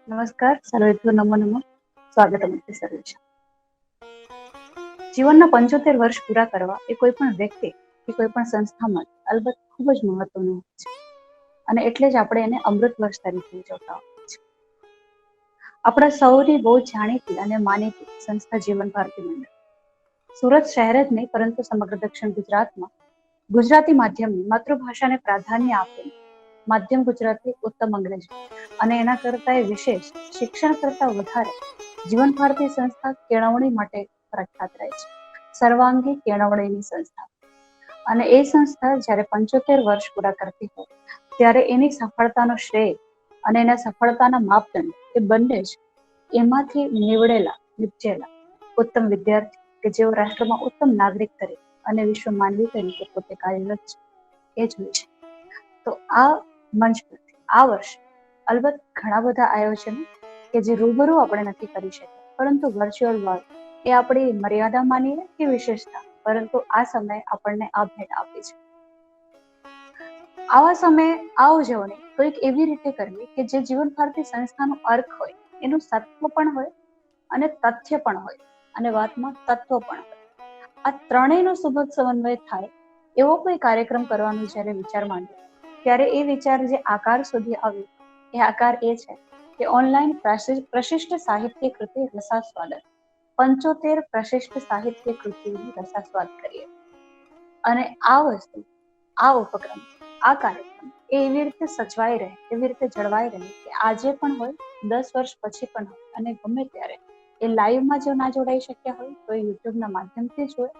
નમસ્કાર, સર્વેભ્યો નમો નમઃ. સ્વાગતમ અસ્તિ સર્વેષાં. જીવનના 75 વર્ષ પૂરા કરવા એ કોઈ પણ વ્યક્તિ કે કોઈ પણ સંસ્થા માટે અલબત્ત ખૂબ જ મહત્વનું છે, અને એટલે જ આપણે એને અમૃત વર્ષ તરીકે ઉજવતા હોઈએ છીએ. આપણા સૌની બહુ જાણીતી અને માનીતી સંસ્થા જીવન ભારતી મંડળ સુરત શહેર જ નહીં પરંતુ સમગ્ર દક્ષિણ ગુજરાતમાં ગુજરાતી માધ્યમની માતૃભાષાને પ્રાધાન્ય આપીને માધ્યમ ગુજરાતી, ઉત્તમ અંગ્રેજી અને એના કરતા વિશેષ શિક્ષણ કરતા વધારે જીવન ભારતી સંસ્થા કેળવણી માટે પ્રખ્યાત રહે છે. સર્વાંગી કેળવણીની સંસ્થા. અને એ સંસ્થા જ્યારે 75 વર્ષ પૂરા કરતી હોય ત્યારે એની સફળતાનો શ્રેય અને એના સફળતાના માપદંડ એ બંને જ એમાંથી નીપજેલા ઉત્તમ વિદ્યાર્થી કે જેઓ રાષ્ટ્રમાં ઉત્તમ નાગરિક તરીકે અને વિશ્વ માનવી તરીકે પોતે કાર્યરત છે એ જ હોય છે. તો આ મંચ પરથી આ વર્ષે અલબત્ત ઘણા બધા આયોજનો કે જે રૂબરૂ આપણે નથી કરી શકતા, પરંતુ વર્ચ્યુઅલ વર્લ્ડ એ આપણી મર્યાદા માનીએ કે વિશેષતા, પરંતુ આ સમયે આપણને આ ભેટ આપી છે. આવા સમયે આ ઉજવણી કોઈક એવી રીતે કરવી કે જે જીવન ભારતી સંસ્થાનો અર્થ હોય, એનું સત્વ પણ હોય અને તથ્ય પણ હોય અને વાતમાં તત્વ પણ હોય. આ ત્રણેયનો સુભગ સમન્વય થાય એવો કોઈ કાર્યક્રમ કરવાનો જ્યારે વિચાર માંડ્યો ત્યારે એ વિચાર જે આકાર સુધી આવ્યો એ આકાર એ છે કે ઓનલાઈન પ્રશિષ્ટ સાહિત્ય કૃતિ રસાસ્વાદન 75 પ્રશિષ્ટ સાહિત્ય કૃતિની રસાસ્વાદ કરીએ. અને આ વસ્તુ, આ ઉપક્રમ, આ કાર્યક્રમ એ એવી રીતે સચવાઈ રહે, એવી રીતે જળવાઈ રહે કે આજે પણ હોય, 10 વર્ષ પછી પણ હોય, અને ગમે ત્યારે એ લાઈવમાં જો ના જોડાઈ શક્યા હોય તો યુટ્યુબના માધ્યમથી જ હોય,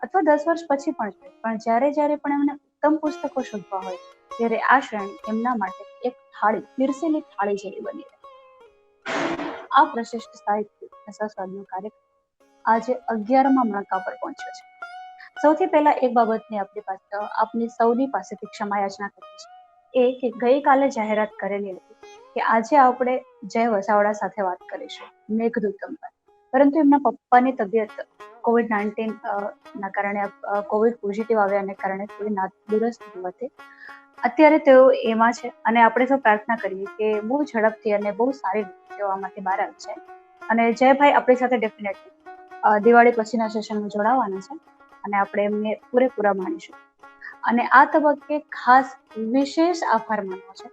અથવા 10 વર્ષ પછી પણ જોઈએ, પણ જ્યારે પણ એમને ઉત્તમ પુસ્તકો શોધવા હોય ત્યારે આ શ્રેણી એમના માટે એક થાળી, પીરસેલી થાળી જેવી બની રહે. આ પ્રશિષ્ટ સાહિત્ય રસાસ્વાદનો કાર્યક્રમ આજે 11મા મણકા પર પહોંચ્યો છે. સૌથી પહેલા એક બાબતની આપની સૌની પાસેથી ક્ષમા યાચના કરી છે, એ કે ગઈકાલે જાહેરાત કરેલી હતી કે આજે આપણે જય વસાવડા સાથે વાત કરીશું મેઘદૂતમ પર, પરંતુ એમના પપ્પાની તબિયત COVID-19 ના કારણે, કોવિડ પોઝિટિવ આવ્યાને કારણે થોડી નાદુરસ્ત હોવાથી અત્યારે તેઓ એમાં છે, અને આપણે તો પ્રાર્થના કરીએ કે બહુ ઝડપથી અને બહુ સારી રીતે તેઓ આમાંથી બહાર આવી જાય. અને જયભાઈ આપણી સાથે ડેફિનેટલી દિવાળી પછીના સેશનમાં જોડાવાના છે, અને આપણે એમને પૂરેપૂરા માનીશું. અને આ તબક્કે ખાસ વિશેષ આભાર માનવો છે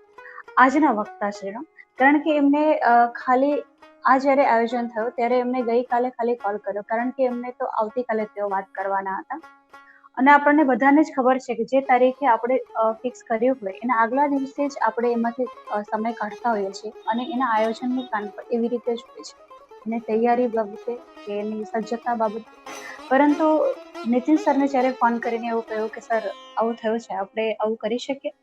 આજના વક્તાશ્રીનો, કારણ કે એમને ખાલી આ જ્યારે આયોજન થયું ત્યારે એમને ગઈકાલે ખાલી કોલ કર્યો, કારણ કે એમને તો આવતીકાલે તેઓ વાત કરવાના હતા. અને આપણને બધાને જ ખબર છે કે જે તારીખે આપણે ફિક્સ કર્યું હોય એના આગલા દિવસે જ આપણે એમાંથી સમય કાઢતા હોઈએ છીએ, અને એના આયોજનની પ્લાન પર એવી રીતે જ હોય છે, અને તૈયારી બાબતે કે એની સજ્જતા બાબતે. પરંતુ નીતિન સરને જ્યારે ફોન કરીને એવું કહ્યું કે સર આવું થયું છે, આપણે આવું કરી શકીએ,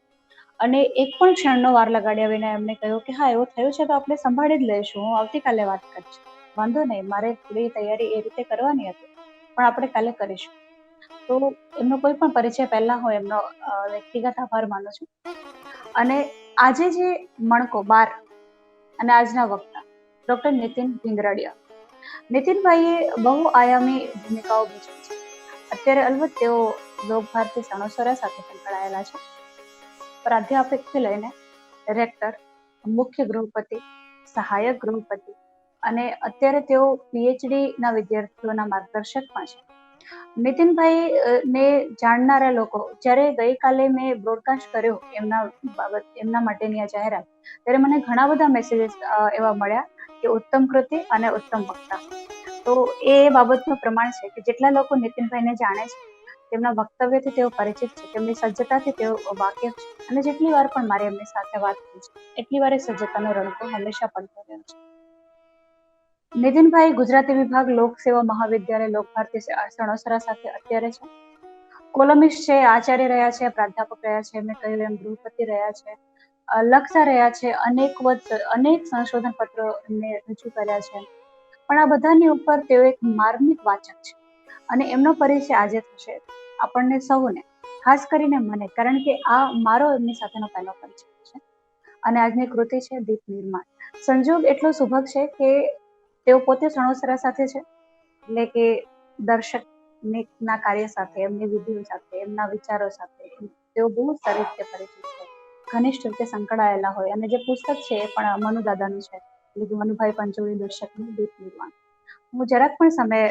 અને એક પણ ક્ષણનો વાર લગાડ્યા વિના એમને કહ્યું કે હા એવું થયું છે તો આપણે સંભાળી જ લઈશું, હું આવતીકાલે વાત કરીશ, વાંધો નહીં, મારે થોડી તૈયારી એ રીતે કરવાની હતી પણ આપણે કાલે કરીશું. તો એમનો કોઈ પણ પરિચય પહેલા હું એમનો વ્યક્તિગત આભાર માનું છું. અને આજે જે મણકો 12 અને આજના વક્તા ડોક્ટર નીતિન ભીંગરાડિયા. નીતિનભાઈએ બહુ આયામી ભૂમિકાઓ ભજવી છે. અત્યારે અલબત્ત તેઓ લોક ભારતી સણોસરા સાથે સંકળાયેલા છે, પ્રાધ્યાપકથી લઈને ડિરેક્ટર, મુખ્ય ગૃહપતિ, સહાયક ગૃહપતિ, અને અત્યારે તેઓ PhD ના વિદ્યાર્થીઓના માર્ગદર્શક પણ છે. નીતિનભાઈ ને જાણનારા લોકો, જ્યારે ગઈકાલે મેં બ્રોડકાસ્ટ કર્યો એમના માટેની આ જાહેરાત, ત્યારે મને ઘણા બધા મેસેજીસ એવા મળ્યા કે ઉત્તમ કૃતિ અને ઉત્તમ વક્તા. તો એ બાબતનું પ્રમાણ છે કે જેટલા લોકો નીતિનભાઈને જાણે છે, તેમના વક્તવ્યથી તેઓ પરિચિત છે, તેમની સજ્જતાથી તેઓ વાકેફ છે, અને જેટલી વાર પણ મારે એમની સાથે વાત થઈ છે એટલી વાર સજ્જતાનો રણકો હંમેશા પડતો રહ્યો છે. નીતિનભાઈ ગુજરાતી વિભાગ લોક સેવા મહાવિદ્યાલય લોક ભારતી સણોસરા સાથે અત્યારે છે, કોલમિસ્ટ છે, આચાર્ય રહ્યા છે, પ્રાધ્યાપક રહ્યા છે, મેં કહ્યું એમ ગૃહપતિ રહ્યા છે, લખતા રહ્યા છે, અનેક સંશોધન પત્રો એમને રજૂ કર્યા છે. પણ આ બધાની ઉપર તેઓ એક માર્મિક વાચક છે, અને એમનો પરિચય આજે થશે આપણને સૌને, ખાસ કરીને મને, કારણ કે આ મારો એમની સાથેનો પહેલો પરિચય છે. અને આજની કૃતિ છે દીપ નિર્માણ. સંજોગ એટલો સુભગ છે કે તેઓ પોતે સણોસરા સાથે છે, એટલે કે દર્શક ના કાર્ય સાથે, એમની વિધિઓ સાથે, એમના વિચારો સાથે તેઓ બહુ સારી રીતે પરિચિત છે. ઘનિષ્ઠ રીતે સંકળાયેલા હોય. અને જે પુસ્તક છે એ પણ મનુદાદાનું છે, એટલે કે મનુભાઈ પંચોળી દર્શકનું દીપ નિર્વાણ. હું જરાક પણ સમય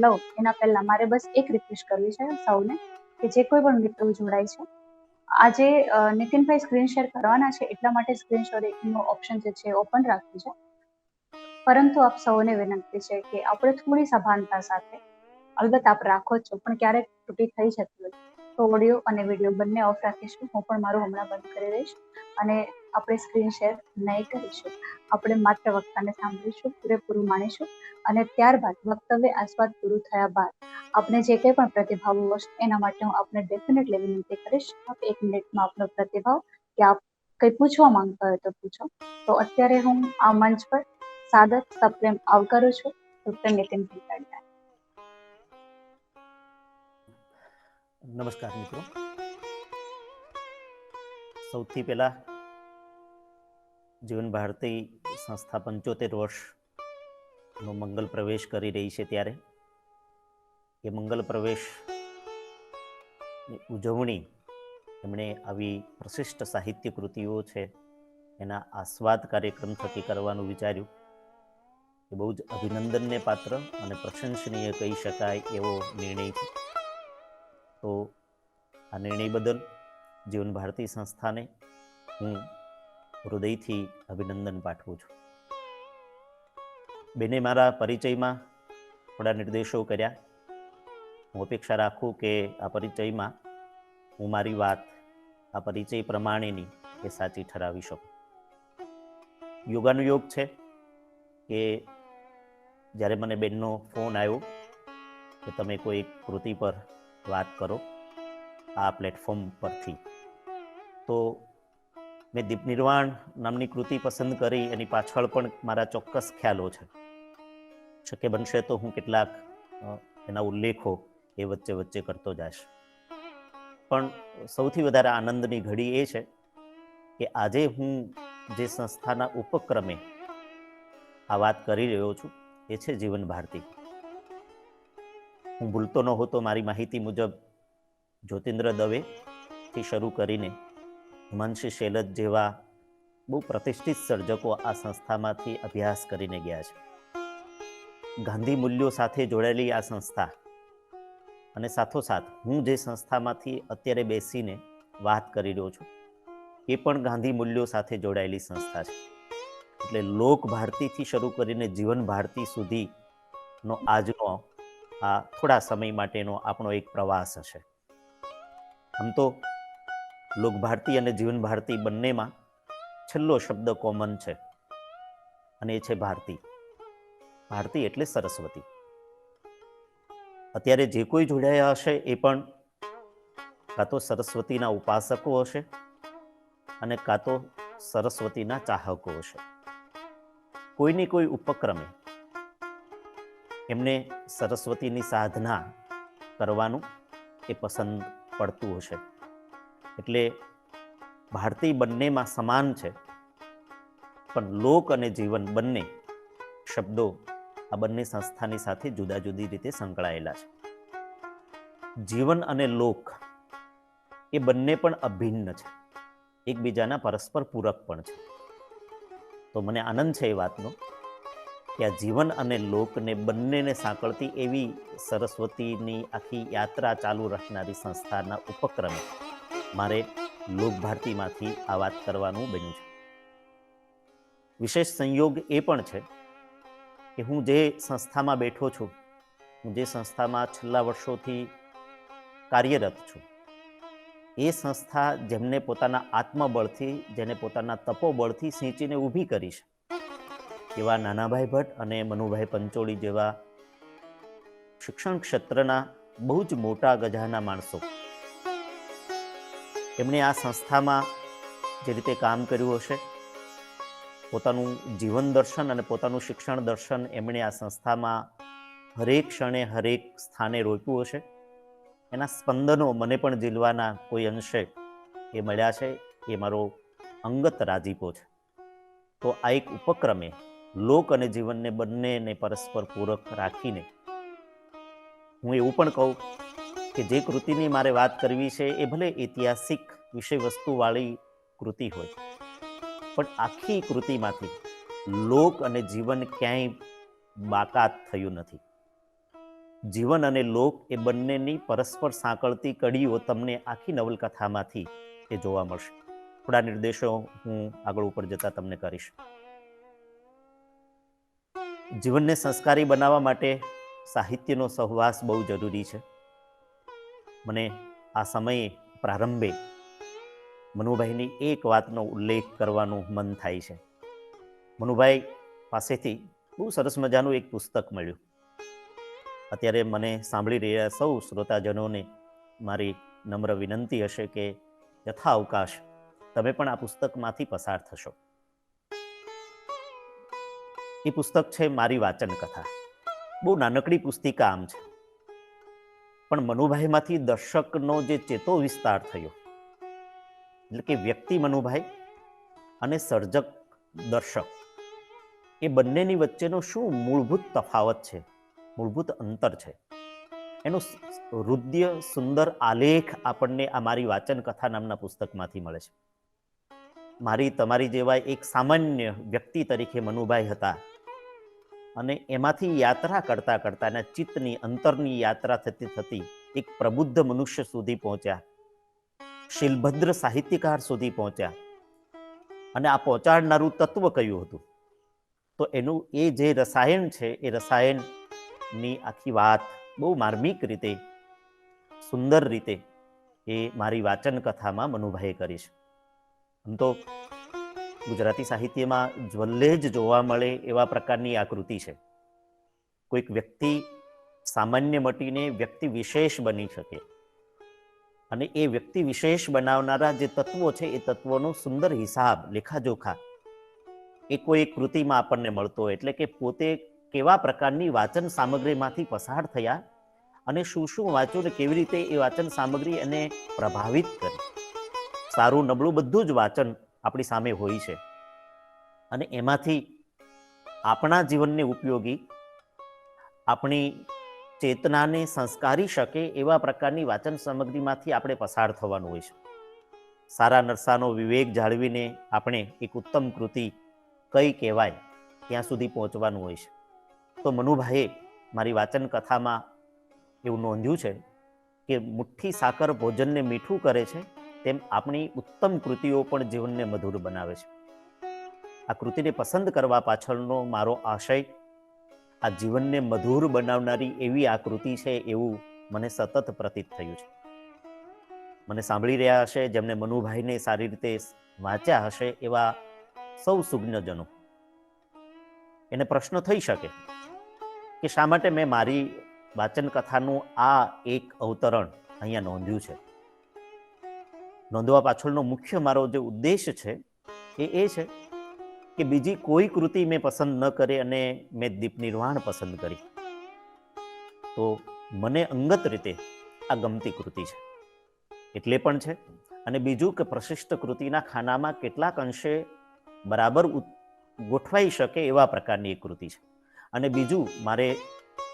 લઉં એના પહેલા મારે બસ એક રિક્વેસ્ટ કરવી છે સૌને, કે જે કોઈ પણ મિત્રો જોડાય છે, આજે નીતિનભાઈ સ્ક્રીન શેર કરવાના છે એટલા માટે સ્ક્રીન શેરનો ઓપ્શન જે છે ઓપન રાખ્યું છે. પરંતુ આપ સૌને વિનંતી છે કે આપણે થોડી સભાનતા સાથે, અલબત્ત આપ રાખો જ છો, પણ ક્યારેક તૂટી થઈ જતી હોય તો ઓડિયો અને વિડીયો બંને ઓફ રાખીશું. હું પણ મારું હમણાં બંધ કરી દઈશ અને આપણે સ્ક્રીન શેર નહીં કરીશું. આપણે માત્ર વક્તાને સાંભળીશું, પૂરેપૂરું માણીશું અને ત્યારબાદ વક્તવ્ય આસ્વાદ પૂરું થયા બાદ આપણે જે કંઈ પણ પ્રતિભાવો હશે એના માટે હું આપને ડેફિનેટલી વિનંતી કરીશ. આપ 1 મિનિટમાં આપનો પ્રતિભાવ કે આપ કંઈ પૂછવા માંગતા હોય તો પૂછો. તો અત્યારે હું આ મંચ પર સાદર સપ્રેમ આવકારું છું ડોક્ટર નીતિનભાઈ કાળિયા. નમસ્કાર મિત્રો. સૌથી પહેલા જીવન ભારતી સંસ્થા 75 વર્ષનો મંગલ પ્રવેશ કરી રહી છે, ત્યારે એ મંગલ પ્રવેશની ઉજવણી એમણે આવી પ્રશિષ્ટ સાહિત્ય કૃતિઓ છે એના આસ્વાદ કાર્યક્રમ થકી કરવાનું વિચાર્યું. એ બહુ જ અભિનંદનને પાત્ર અને પ્રશંસનીય કહી શકાય એવો નિર્ણય છે. તો આ નિર્ણય બદલ જીવન ભારતી સંસ્થાને હું હૃદયથી અભિનંદન પાઠવું છું. બેને મારા પરિચયમાં થોડા નિર્દેશો કર્યા. હું અપેક્ષા રાખું કે આ પરિચયમાં હું મારી વાત આ પરિચય પ્રમાણેની એ સાચી ઠરાવી શકું. યોગાનુયોગ છે કે જ્યારે મને બેનનો ફોન આવ્યો કે તમે કોઈ કૃતિ પર વાત કરો આ પ્લેટફોર્મ પરથી, તો મેં દીપ નિર્વાણ નામની કૃતિ પસંદ કરી. એની પાછળ પણ મારા ચોક્કસ ખ્યાલો છે. શક્ય બનશે તો હું કેટલાક એના ઉલ્લેખો એ વચ્ચે વચ્ચે કરતો જઈશ. પણ સૌથી વધારે આનંદની ઘડી એ છે કે આજે હું જે સંસ્થાના ઉપક્રમે આ વાત કરી રહ્યો છું એ છે જીવન ભારતી. હું ભૂલતો ન હોતો મારી માહિતી મુજબ જ્યોતિન્દ્ર દવેથી શરૂ કરીને હિમાંશી શેલત જેવા બહુ પ્રતિષ્ઠિત સર્જકો આ સંસ્થામાંથી અભ્યાસ કરીને ગયા છે. ગાંધી મૂલ્યો સાથે જોડાયેલી આ સંસ્થા અને સાથોસાથ હું જે સંસ્થામાંથી અત્યારે બેસીને વાત કરી રહ્યો છું એ પણ ગાંધી મૂલ્યો સાથે જોડાયેલી સંસ્થા છે. એટલે લોક ભારતીથી શરૂ કરીને જીવન ભારતી સુધીનો આજનો આ થોડા સમય માટેનો આપણો એક પ્રવાસ હશે. આમ તો લોક ભારતી અને જીવન ભારતી બંનેમાં છેલ્લો શબ્દ કોમન છે અને એ છે ભારતી. ભારતી એટલે સરસ્વતી. અત્યારે જે કોઈ જોડાયા હશે એ પણ કાં તો સરસ્વતીના ઉપાસકો હશે અને કાં તો સરસ્વતીના ચાહકો હશે. કોઈને કોઈ ઉપક્રમે એમને સરસ્વતીની સાધના કરવાનું એ પસંદ પડતું હશે. એટલે ભારતી બંનેમાં સમાન છે, પણ લોક અને જીવન બંને શબ્દો આ બંને સંસ્થાની સાથે જુદા જુદી રીતે સંકળાયેલા છે. જીવન અને લોક એ બંને પણ અભિન્ન છે, એકબીજાના પરસ્પર પૂરક પણ છે. તો મને આનંદ છે એ વાતનો કે આ જીવન અને લોકને બંનેને સાંકળતી એવી સરસ્વતીની આખી યાત્રા ચાલુ રાખનારી સંસ્થાના ઉપક્રમે મારે લોક ભારતીમાંથી આ વાત કરવાનું બન્યું છે. વિશેષ સંયોગ એ પણ છે કે હું જે સંસ્થામાં બેઠો છું, હું જે સંસ્થામાં છેલ્લા વર્ષોથી કાર્યરત છું, એ સંસ્થા જેમને પોતાના આત્મબળથી, જેને પોતાના તપોબળથી સિંચીને ઊભી કરી છે, એવા નાનાભાઈ ભટ્ટ અને મનુભાઈ પંચોળી જેવા શિક્ષણ ક્ષેત્રના બહુ જ મોટા ગજાના માણસો એમણે આ સંસ્થામાં જે રીતે કામ કર્યું હશે, પોતાનું જીવન દર્શન અને પોતાનું શિક્ષણ દર્શન એમણે આ સંસ્થામાં હરેક ક્ષણે હરેક સ્થાને રોપ્યું હશે. એના સ્પંદનો મને પણ ઝીલવાના કોઈ અંશે એ મળ્યા છે. એ મારો અંગત રાજીપો છે. તો આ એક ઉપક્રમે લોક અને જીવનને બંનેને પરસ્પર પૂરક રાખીને હું એવું પણ કહું કે જે કૃતિની મારે વાત કરવી છે એ ભલે ઐતિહાસિક વિષય વસ્તુવાળી કૃતિ હોય, પણ આખી કૃતિમાંથી લોક અને જીવન ક્યાંય બાકાત થયું નથી. જીવન અને લોક એ બંનેની પરસ્પર સાંકળતી કડીઓ તમને આખી નવલકથામાંથી એ જોવા મળશે. થોડા નિર્દેશો હું આગળ ઉપર જતા તમને કરીશ. જીવનને સંસ્કારી બનાવવા માટે સાહિત્યનો સહવાસ બહુ જરૂરી છે. મને આ સમયે પ્રારંભે મનુભાઈની એક વાતનો ઉલ્લેખ કરવાનું મન થાય છે. મનુભાઈ પાસેથી બહુ સરસ મજાનું એક પુસ્તક મળ્યું. અત્યારે મને સાંભળી રહ્યા સૌ શ્રોતાજનોને મારી નમ્ર વિનંતી હશે કે યથા અવકાશ તમે પણ આ પુસ્તકમાંથી પસાર થશો. એ પુસ્તક છે મારી વાચન કથા. બહુ નાનકડી પુસ્તિકા આમ છે, પણ મનુભાઈમાંથી દર્શકનો જે ચેતો વિસ્તાર થયો, એટલે કે વ્યક્તિ મનુભાઈ અને સર્જક દર્શક, એ બંનેની વચ્ચેનો શું મૂળભૂત તફાવત છે, મૂળભૂત અંતર છે, એનો હૃદય સુંદર આલેખ આપણને આ મારી વાચન કથા નામના પુસ્તકમાંથી મળે છે. મારી તમારી જેવા એક સામાન્ય વ્યક્તિ તરીકે મનુભાઈ હતા, અને એમાંથી યાત્રા કરતા કરતા એના ચિત્તની અંતરની યાત્રા થતી થતી એક પ્રબુદ્ધ મનુષ્ય સુધી પહોંચ્યા, શીલભદ્ર સાહિત્યકાર સુધી પહોંચ્યા. અને આ પહોંચાડનારું તત્વ કયું હતું? તો એનું એ જે રસાયણ છે, એ રસાયણની આખી વાત બહુ માર્મિક રીતે, સુંદર રીતે એ મારી વાચન કથામાં મનુભાઈએ કરી છે. આમ તો ગુજરાતી સાહિત્યમાં જ્વલ્લે જ જોવા મળે એવા પ્રકારની આ કૃતિ છે. કોઈક વ્યક્તિ સામાન્ય મટીને વ્યક્તિ વિશેષ બની શકે, અને એ વ્યક્તિ વિશેષ બનાવનારા જે તત્વો છે, એ તત્વોનો સુંદર હિસાબ, લેખાજોખા એ કોઈ કૃતિમાં આપણને મળતો હોય. એટલે કે પોતે કેવા પ્રકારની વાચન સામગ્રીમાંથી પસાર થયા અને શું શું વાંચ્યું ને કેવી રીતે એ વાચન સામગ્રી એને પ્રભાવિત કરી. સારું નબળું બધું જ વાચન આપણી સામે હોય છે, અને એમાંથી આપણા જીવનને ઉપયોગી, આપણી ચેતનાને સંસ્કારી શકે એવા પ્રકારની વાચન સામગ્રીમાંથી આપણે પસાર થવાનું હોય છે. સારા નરસાનો વિવેક જાળવીને આપણે એક ઉત્તમ કૃતિ કઈ કહેવાય ત્યાં સુધી પહોંચવાનું હોય છે. તો મનુભાઈએ મારી વાચન કથામાં એવું નોંધ્યું છે કે મુઠ્ઠી સાકર ભોજનને મીઠું કરે છે, તેમ આપણી ઉત્તમ કૃતિઓ પણ જીવનને મધુર બનાવે છે. આ કૃતિને પસંદ કરવા પાછળનો મારો આશય આ જીવનને મધુર બનાવનારી એવી આ કૃતિ છે એવું મને સતત પ્રતીત થયું છે. મને સાંભળી રહ્યા હશે, જેમને મનુભાઈને સારી રીતે વાંચ્યા હશે એવા સૌ સુજ્ઞજનો, એને પ્રશ્ન થઈ શકે કે શા માટે મેં મારી વાચન કથાનું આ એક અવતરણ અહીંયા નોંધ્યું છે. નોંધવા પાછળનો મુખ્ય મારો જે ઉદ્દેશ છે એ છે કે બીજી કોઈ કૃતિ મેં પસંદ ન કરી અને મેં દીપ નિર્વાણ પસંદ કરી. તો મને અંગત રીતે આ ગમતી કૃતિ છે એટલે પણ છે, અને બીજું કે પ્રશિષ્ટ કૃતિના ખાનામાં કેટલાક અંશે બરાબર ગોઠવાઈ શકે એવા પ્રકારની એક કૃતિ છે. અને બીજું, મારે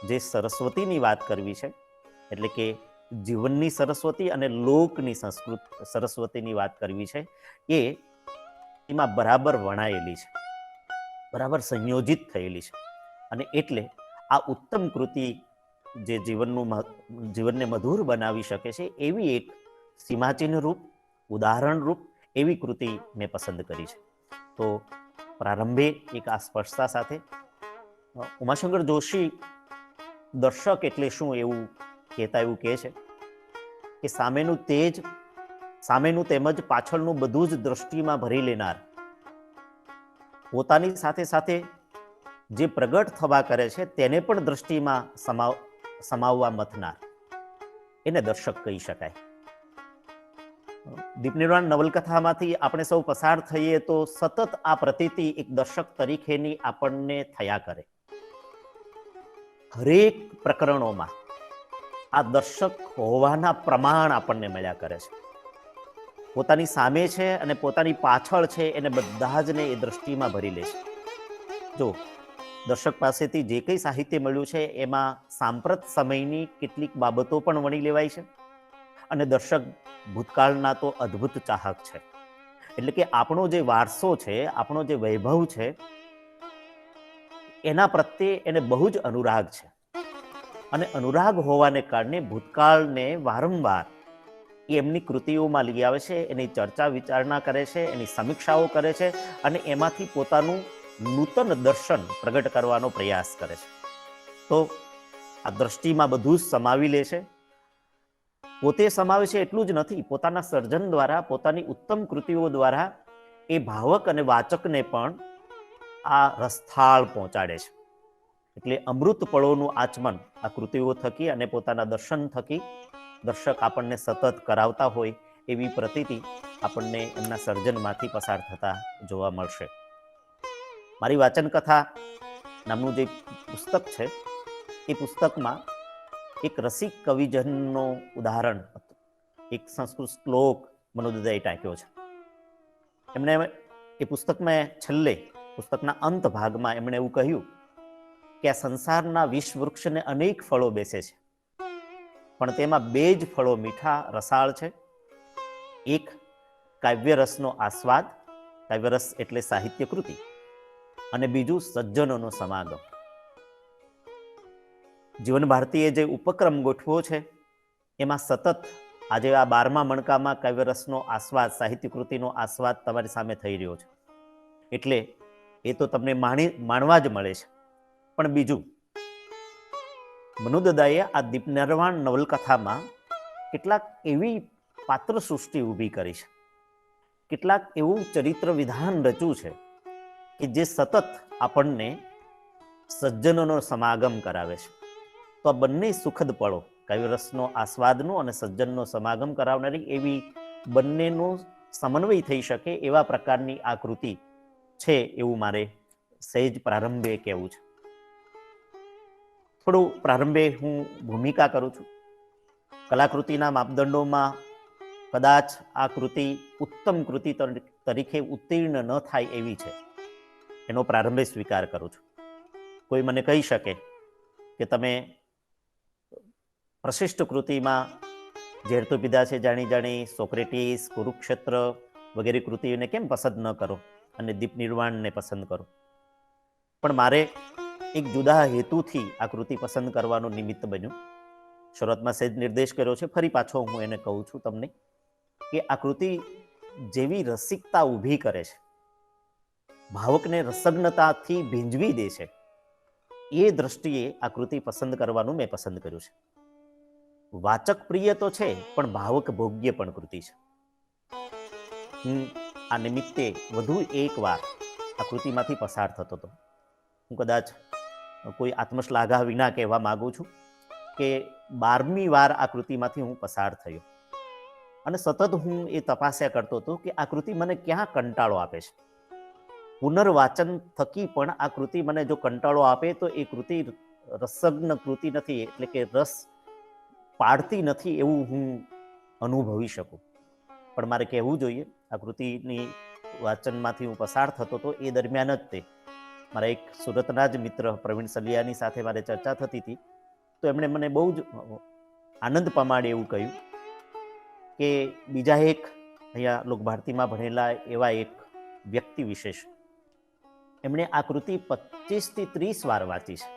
જે સરસ્વતીની વાત કરવી છે, એટલે કે જીવનની સરસ્વતી અને લોકની સંસ્કૃત સરસ્વતીની વાત કરવી છે, એ એમાં બરાબર વણાયેલી છે, બરાબર સંયોજિત થયેલી છે. અને એટલે આ ઉત્તમ કૃતિ જે જીવનને મધુર બનાવી શકે છે એવી એક સીમાચિહ્ન રૂપ, ઉદાહરણ રૂપ એવી કૃતિ મેં પસંદ કરી છે. તો પ્રારંભે એક આ સ્પષ્ટતા સાથે ઉમાશંકર જોશી દર્શક એટલે શું એવું કહેતા એવું કહે છે કે સામેનું તેજ, સામેનું તેમજ પાછળનું બધું જ દ્રષ્ટિમાં ભરી લેનાર, પોતાની સાથે સાથે જે પ્રગટ થવા કરે છે તેને પણ દ્રષ્ટિમાં સમાવવા મથનાર, એને દર્શક કહી શકાય. દીપનિર્વાણ નવલકથામાંથી આપણે સૌ પસાર થઈએ તો સતત આ પ્રતીતિ એક દર્શક તરીકેની આપણને થયા કરે. હરેક પ્રકરણોમાં આ દર્શક હોવાના પ્રમાણ આપણને મળ્યા કરે છે. પોતાની સામે છે અને પોતાની પાછળ છે, એને બધા જ ને એ દ્રષ્ટિમાં ભરી લે છે. જો દર્શક પાસેથી જે કંઈ સાહિત્ય મળ્યું છે એમાં સાંપ્રત સમયની કેટલીક બાબતો પણ વણી લેવાય છે, અને દર્શક ભૂતકાળના તો અદ્ભુત ચાહક છે, એટલે કે આપણો જે વારસો છે, આપણો જે વૈભવ છે, એના પ્રત્યે એને બહુ જ અનુરાગ છે. અને અનુરાગ હોવાને કારણે ભૂતકાળને વારંવાર એ એમની કૃતિઓમાં લઈ આવે છે, એની ચર્ચા વિચારણા કરે છે, એની સમીક્ષાઓ કરે છે અને એમાંથી પોતાનું નૂતન દર્શન પ્રગટ કરવાનો પ્રયાસ કરે છે. તો આ દ્રષ્ટિમાં બધું જ સમાવી લે છે. પોતે સમાવે છે એટલું જ નથી, પોતાના સર્જન દ્વારા, પોતાની ઉત્તમ કૃતિઓ દ્વારા એ ભાવક અને વાચકને પણ આ રસથાળ પહોંચાડે છે. એટલે અમૃત પળોનું આચમન આ કૃતિઓ થકી અને પોતાના દર્શન થકી દર્શક આપણને સતત કરાવતા હોય એવી પ્રતીતિ આપણને એમના સર્જનમાંથી પસાર થતા જોવા મળશે. મારી વાચન કથા નામનું જે પુસ્તક છે, એ પુસ્તકમાં એક રસિક કવિજનનો ઉદાહરણ, એક સંસ્કૃત શ્લોક મનોદયાએ ટાંક્યો છે. એમણે એ પુસ્તકમાં છેલ્લે, પુસ્તકના અંત ભાગમાં એમણે એવું કહ્યું કે આ સંસારના વિષ વૃક્ષને અનેક ફળો બેસે છે, પણ તેમાં બે જ ફળો મીઠા રસાળ છે. એક કાવ્યરસનો આસ્વાદ, કાવ્યરસ એટલે સાહિત્ય કૃતિ, અને બીજું સજ્જનોનો સમાગમ. જીવન ભારતીએ જે ઉપક્રમ ગોઠવો છે એમાં સતત આજે આ 12મા મણકામાં કાવ્યરસનો આસ્વાદ, સાહિત્ય કૃતિનો આસ્વાદ તમારી સામે થઈ રહ્યો છે. એટલે એ તો તમને માણવા જ મળે છે. પણ બીજું, મનોદયાએ આ દીપનિર્વાણ નવલકથામાં કેટલાક એવી પાત્ર સૃષ્ટિ ઊભી કરી છે, કેટલાક એવું ચરિત્ર વિધાન રચ્યું છે કે જે સતત આપણને સજ્જનોનો સમાગમ કરાવે છે. તો આ બંને સુખદ પળો, કાવ્યરસનો આસ્વાદનો અને સજ્જનનો સમાગમ કરાવનારી એવી બંનેનો સમન્વય થઈ શકે એવા પ્રકારની આ કૃતિ છે એવું મારે સહેજ પ્રારંભે કહેવું છે. થોડું પ્રારંભે હું ભૂમિકા કરું છું. કલાકૃતિના માપદંડોમાં કદાચ આ કૃતિ ઉત્તમ કૃતિ તરીકે ઉત્તીર્ણ ન થાય એવી છે, એનો પ્રારંભે સ્વીકાર કરું છું. કોઈ મને કહી શકે કે તમે પ્રશિષ્ટ કૃતિમાં ઝેર તો પીધા છે જાણી જાણી, સોક્રેટીસ, કુરુક્ષેત્ર વગેરે કૃતિઓને કેમ પસંદ ન કરો અને દીપનિર્વાણને પસંદ કરો? પણ મારે એક જુદા હેતુથી આ કૃતિ પસંદ કરવાનું નિમિત્ત બન્યું. શરૂઆતમાં સહેજ નિર્દેશ કર્યો છે, ફરી પાછો હું એને કહું છું તમને કે આ કૃતિ જેવી રસિકતા ઊભી કરે છે, ભાવકને રસજ્ઞતાથી ભીંજવી દે છે, એ દ્રષ્ટિએ આ કૃતિ પસંદ કરવાનું મેં પસંદ કર્યું છે. વાચક પ્રિય તો છે, પણ ભાવક ભોગ્ય પણ કૃતિ છે. હું આ નિમિત્તે વધુ એક વાર આ કૃતિમાંથી પસાર થતો હતો. હું કદાચ કોઈ આત્મશ્લાઘા વિના કહેવા માંગુ છું કે 12મી વાર આ કૃતિમાંથી હું પસાર થયો અને સતત હું એ તપાસ્યા કરતો હતો કે આ કૃતિ મને ક્યાં કંટાળો આપે છે. પુનર્વાચન થકી પણ આ કૃતિ મને જો કંટાળો આપે તો એ કૃતિ રસજ્ઞ કૃતિ નથી, એટલે કે રસ પાડતી નથી એવું હું અનુભવી શકું. પણ મારે કહેવું જોઈએ, આ કૃતિની વાચનમાંથી હું પસાર થતો હતો એ દરમિયાન જ તે મારા એક સુરતના જ મિત્ર પ્રવીણ સલિયાની સાથે મારે ચર્ચા થતી હતી. તો એમણે મને બહુ જ આનંદ પમાડે એવું કહ્યું કે બીજા એક અહીંયા લોકભારતીમાં ભણેલા એવા એક વ્યક્તિ વિશેષ, એમણે આ કૃતિ 25 થી 30 વાર વાંચી છે.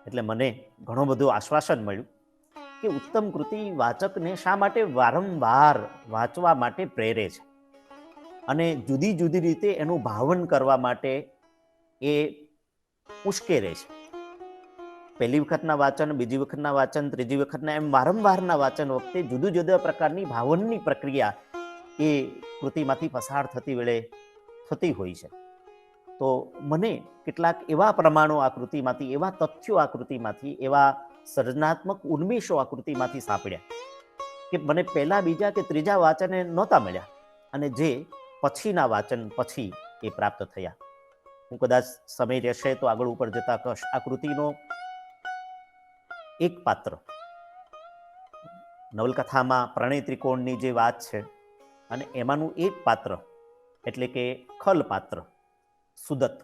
એટલે મને ઘણું બધું આશ્વાસન મળ્યું કે ઉત્તમ કૃતિ વાચકને શા માટે વારંવાર વાંચવા માટે પ્રેરે છે અને જુદી જુદી રીતે એનું ભાવન કરવા માટે એ ઉશ્કેરે છે. પહેલી વખતના વાંચન, બીજી વખતના વાંચન, ત્રીજી વખતના, એમ વારંવારના વાંચન વખતે જુદા જુદા પ્રકારની ભાવનની પ્રક્રિયા એ કૃતિમાંથી પસાર થતી વેળે થતી હોય છે. તો મને કેટલાક એવા પ્રમાણો આકૃતિમાંથી, એવા તથ્યો આકૃતિમાંથી, એવા સર્જનાત્મક ઉન્મેષો આકૃતિમાંથી સાંપડ્યા કે મને પહેલા, બીજા કે ત્રીજા વાંચને નહોતા મળ્યા અને જે પછીના વાંચન પછી એ પ્રાપ્ત થયા. હું કદાચ સમય રહેશે તો આગળ ઉપર જતા કશ આ કૃતિનો એક પાત્ર, નવલકથામાં પ્રણય ત્રિકોણની જે વાત છે અને એમાંનું એક પાત્ર એટલે કે ખલ પાત્ર સુદત.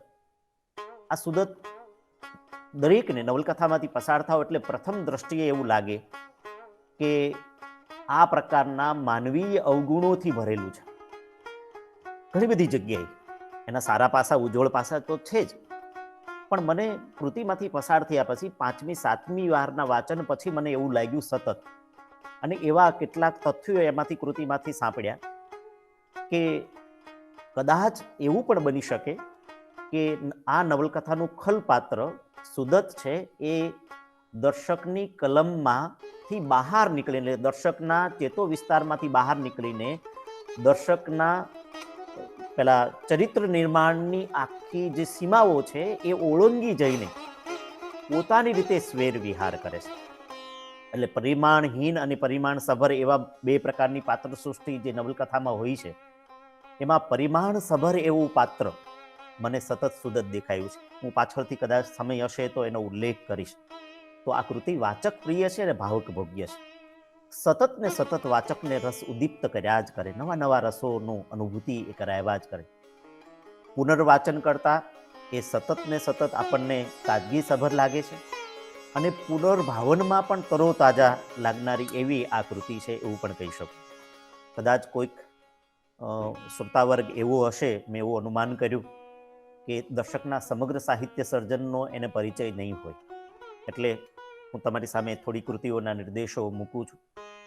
આ સુદત દરેકને નવલકથામાંથી પસાર થાવ એટલે પ્રથમ દ્રષ્ટિએ એવું લાગે કે આ પ્રકારના માનવીય અવગુણોથી ભરેલું છે. ઘણી બધી જગ્યાએ એના સારા પાસા, ઉજ્જવળ પાસા તો છે જ, પણ મને કૃતિમાંથી પસાર થયા પછી 5મી 7મી વારના વાંચન પછી મને એવું લાગ્યું સતત, અને એવા કેટલાક તથ્યો એમાંથી કૃતિમાંથી સાંપડ્યા કે કદાચ એવું પણ બની શકે કે આ નવલકથાનું ખલપાત્ર સુદત છે એ દર્શકની કલમમાંથી બહાર નીકળીને, દર્શકના ચેતો વિસ્તારમાંથી બહાર નીકળીને દર્શકના પેલા ચરિત્ર નિર્માણની આખી જે સીમાઓ છે એ ઓળંગી જઈને પોતાની રીતે સ્વેર વિહાર કરે છે. એટલે પરિમાણહીન અને પરિમાણ સભર એવા બે પ્રકારની પાત્ર સૃષ્ટિ જે નવલકથામાં હોય છે, એમાં પરિમાણ સભર એવું પાત્ર મને સતત સુદત દેખાયું છે. હું પાછળથી કદાચ સમય હશે તો એનો ઉલ્લેખ કરીશ. તો આ કૃતિ વાચક પ્રિય છે અને ભાવક ભોગ્ય છે. સતત ને સતત વાચકને રસ ઉદ્દીપ્ત કર્યા જ કરે, નવા નવા રસોનું અનુભૂતિ એ કરાવ્યા જ કરે. પુનર્વાચન કરતા એ સતત ને સતત આપણને તાજગી સભર લાગે છે, અને પુનર્ભાવનમાં પણ તરોતાજા લાગનારી એવી આ કૃતિ છે એવું પણ કહી શકું. કદાચ કોઈક શ્રોતાવર્ગ એવો હશે, મેં એવું અનુમાન કર્યું કે દર્શકના સમગ્ર સાહિત્ય સર્જનનો એને પરિચય નહીં હોય, એટલે હું તમારી સામે થોડી કૃતિઓના નિર્દેશો મૂકું છું.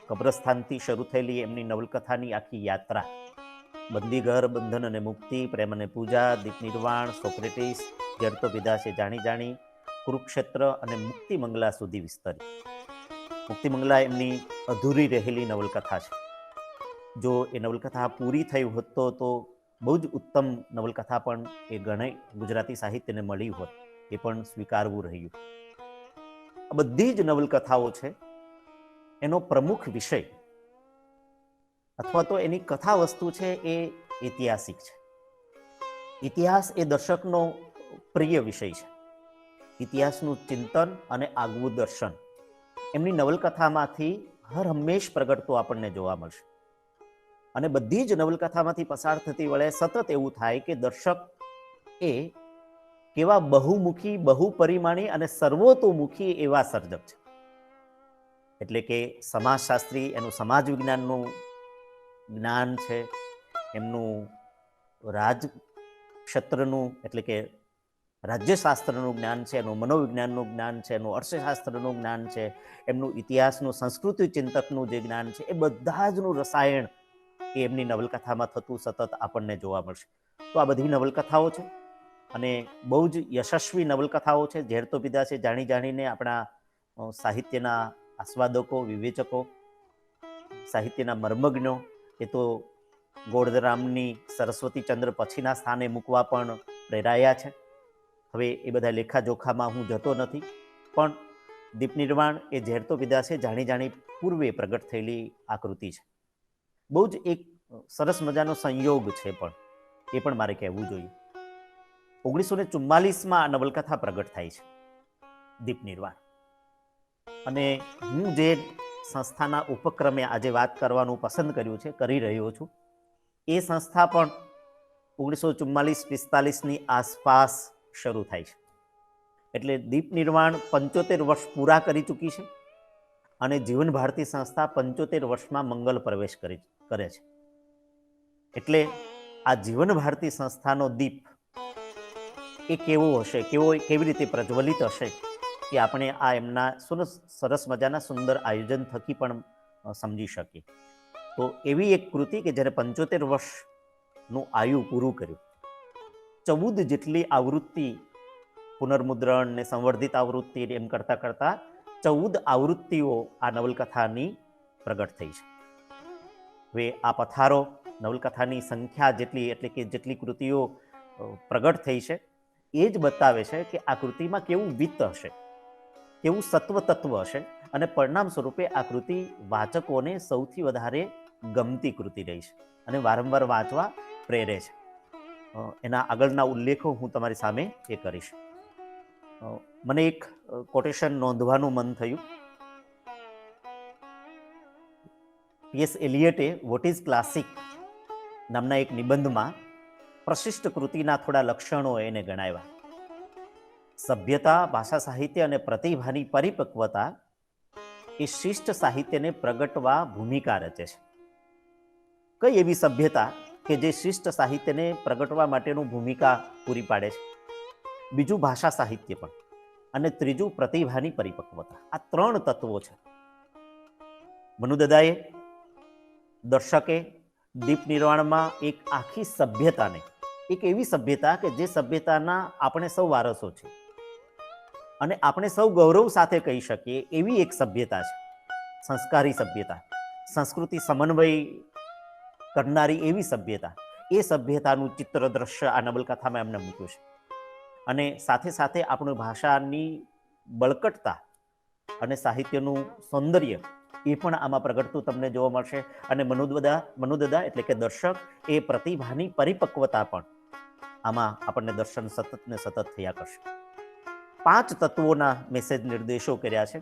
કબ્રસ્તાનથી શરૂ થયેલી એમની નવલકથાની આખી યાત્રા બંદીઘર, બંધન અને મુક્તિ, પ્રેમ અને પૂજા, દીપ નિર્વાણ, સોક્રેટિસ, જડતો પીધા છે જાણી જાણી, કુરુક્ષેત્ર અને મુક્તિ મંગલા સુધી વિસ્તરી. મુક્તિ મંગલા એમની અધૂરી રહેલી નવલકથા છે. જો એ નવલકથા પૂરી થઈ હોત તો બહુ જ ઉત્તમ નવલકથા પણ એ ઘણી ગુજરાતી સાહિત્યને મળી હોત, એ પણ સ્વીકારવું રહ્યું. આ બધી જ નવલકથાઓ છે એનો પ્રમુખ વિષય અથવા તો એની કથા વસ્તુ છે એ ઐતિહાસિક છે. ઇતિહાસ એ દર્શકનો પ્રિય વિષય છે. ઇતિહાસનું ચિંતન અને આગવું દર્શન એમની નવલકથામાંથી હર હંમેશ પ્રગટતો આપણને જોવા મળશે. અને બધી જ નવલકથામાંથી પસાર થતી વળે સતત એવું થાય કે દર્શક એ કેવા બહુમુખી, બહુપરિમાણી અને સર્વતોમુખી એવા સર્જક છે. એટલે કે સમાજશાસ્ત્રી એનું સમાજ વિજ્ઞાનનું જ્ઞાન છે, એમનું રાજક્ષેત્રનું એટલે કે રાજ્યશાસ્ત્રનું જ્ઞાન છે, એનું મનોવિજ્ઞાનનું જ્ઞાન છે, એનું અર્થશાસ્ત્રનું જ્ઞાન છે, એમનું ઇતિહાસનું, સંસ્કૃતિ ચિંતકનું જે જ્ઞાન છે, એ બધા જનું રસાયણ એ એમની નવલકથામાં થતું સતત આપણને જોવા મળશે. તો આ બધી નવલકથાઓ છે અને બહુ જ યશસ્વી નવલકથાઓ છે. ઝેર તો પીધા છે જાણી જાણીને આપણા સાહિત્યના આસ્વાદકો, વિવેચકો, સાહિત્યના મર્મજ્ઞો એ તો ગોળરામની સરસ્વતીચંદ્ર પછીના સ્થાને મૂકવા પણ પ્રેરાયા છે. હવે એ બધા લેખાજોખામાં હું જતો નથી, પણ દીપ નિર્વાણ એ ઝેર તો પીધા છે જાણી જાણી પૂર્વે પ્રગટ થયેલી આકૃતિ છે. બહુ જ એક સરસ મજાનો સંયોગ છે, પણ એ પણ મારે કહેવું જોઈએ. 1944માં આ નવલકથા પ્રગટ થાય છે, દીપ નિર્વાણ. અને હું જે સંસ્થાના ઉપક્રમે આજે વાત કરવાનું પસંદ કર્યું છે, કરી રહ્યો છું, એ સંસ્થા પણ 1944-45ની આસપાસ શરૂ થાય છે. એટલે દીપ નિર્વાણ 75 વર્ષ પૂરા કરી ચૂકી છે અને જીવન ભારતી સંસ્થા 75 વર્ષમાં મંગલ પ્રવેશ કરે છે. એટલે આ જીવન ભારતી સંસ્થાનો દીપ એ કેવો હશે, કેવી રીતે પ્રજ્વલિત હશે, કે આપણે આ એમના સરસ મજાના સુંદર આયોજન થકી પણ સમજી શકીએ. તો એવી એક કૃતિ કે જ્યારે 75 વર્ષનું આયુ પૂરું કર્યું, 14 જેટલી આવૃત્તિ, પુનર્મુદ્રણ ને સંવર્ધિત આવૃત્તિ એમ કરતા કરતા 14 આવૃત્તિઓ આ નવલકથાની પ્રગટ થઈ છે. હવે આ પથારો નવલકથાની સંખ્યા જેટલી, એટલે કે જેટલી કૃતિઓ પ્રગટ થઈ છે, એ જ બતાવે છે કે આ કૃતિમાં કેવું વિત્ત હશે, કેવું સત્વ તત્વ હશે, અને પરિણામ સ્વરૂપે આ કૃતિ વાચકોને સૌથી વધારે ગમતી કૃતિ રહી છે અને વારંવાર વાંચવા પ્રેરે છે. એના આગળના ઉલ્લેખો હું તમારી સામે એ કરીશ. મને એક કોટેશન નોંધવાનું મન થયું. પીએસ એલિયટે વોટ ઇઝ ક્લાસિક નામના એક નિબંધમાં પ્રશિષ્ટ કૃતિના થોડા લક્ષણો એને ગણાવ્યા. સભ્યતા, ભાષા સાહિત્ય અને પ્રતિભાની પરિપક્વતા એ શિષ્ટ સાહિત્યને પ્રગટવા ભૂમિકા રચે છે. કઈ એવી સભ્યતા કે જે શિષ્ટ સાહિત્યને પ્રગટવા માટેનું ભૂમિકા પૂરી પાડે છે. બીજું ભાષા સાહિત્ય પણ, અને ત્રીજું પ્રતિભાની પરિપક્વતા. આ 3 તત્વો છે. મનુદાદાએ, દર્શકે દીપ નિર્વાણમાં એક આખી સભ્યતાને, એક એવી સભ્યતા કે જે સભ્યતાના આપણે સૌ વારસો છે અને આપણે સૌ ગૌરવ સાથે કહી શકીએ એવી એક સભ્યતા છે, સંસ્કારી સભ્યતા, સંસ્કૃતિ સમન્વય કરનારી એવી સભ્યતા. એ સભ્યતાનું ચિત્ર દ્રશ્ય આ નવલકથામાં એમને મૂક્યું છે. અને સાથે સાથે આપણી ભાષાની બળકટતા અને સાહિત્યનું સૌંદર્ય એ પણ આમાં પ્રગટતું તમને જોવા મળશે. અને મનુદાદા એટલે કે દર્શક, એ પ્રતિભાની પરિપક્વતા પણ આમાં આપણને દર્શન સતત ને સતત થયા કરશે. 5 તત્વોના મેસેજ નિર્દેશો કર્યા છે,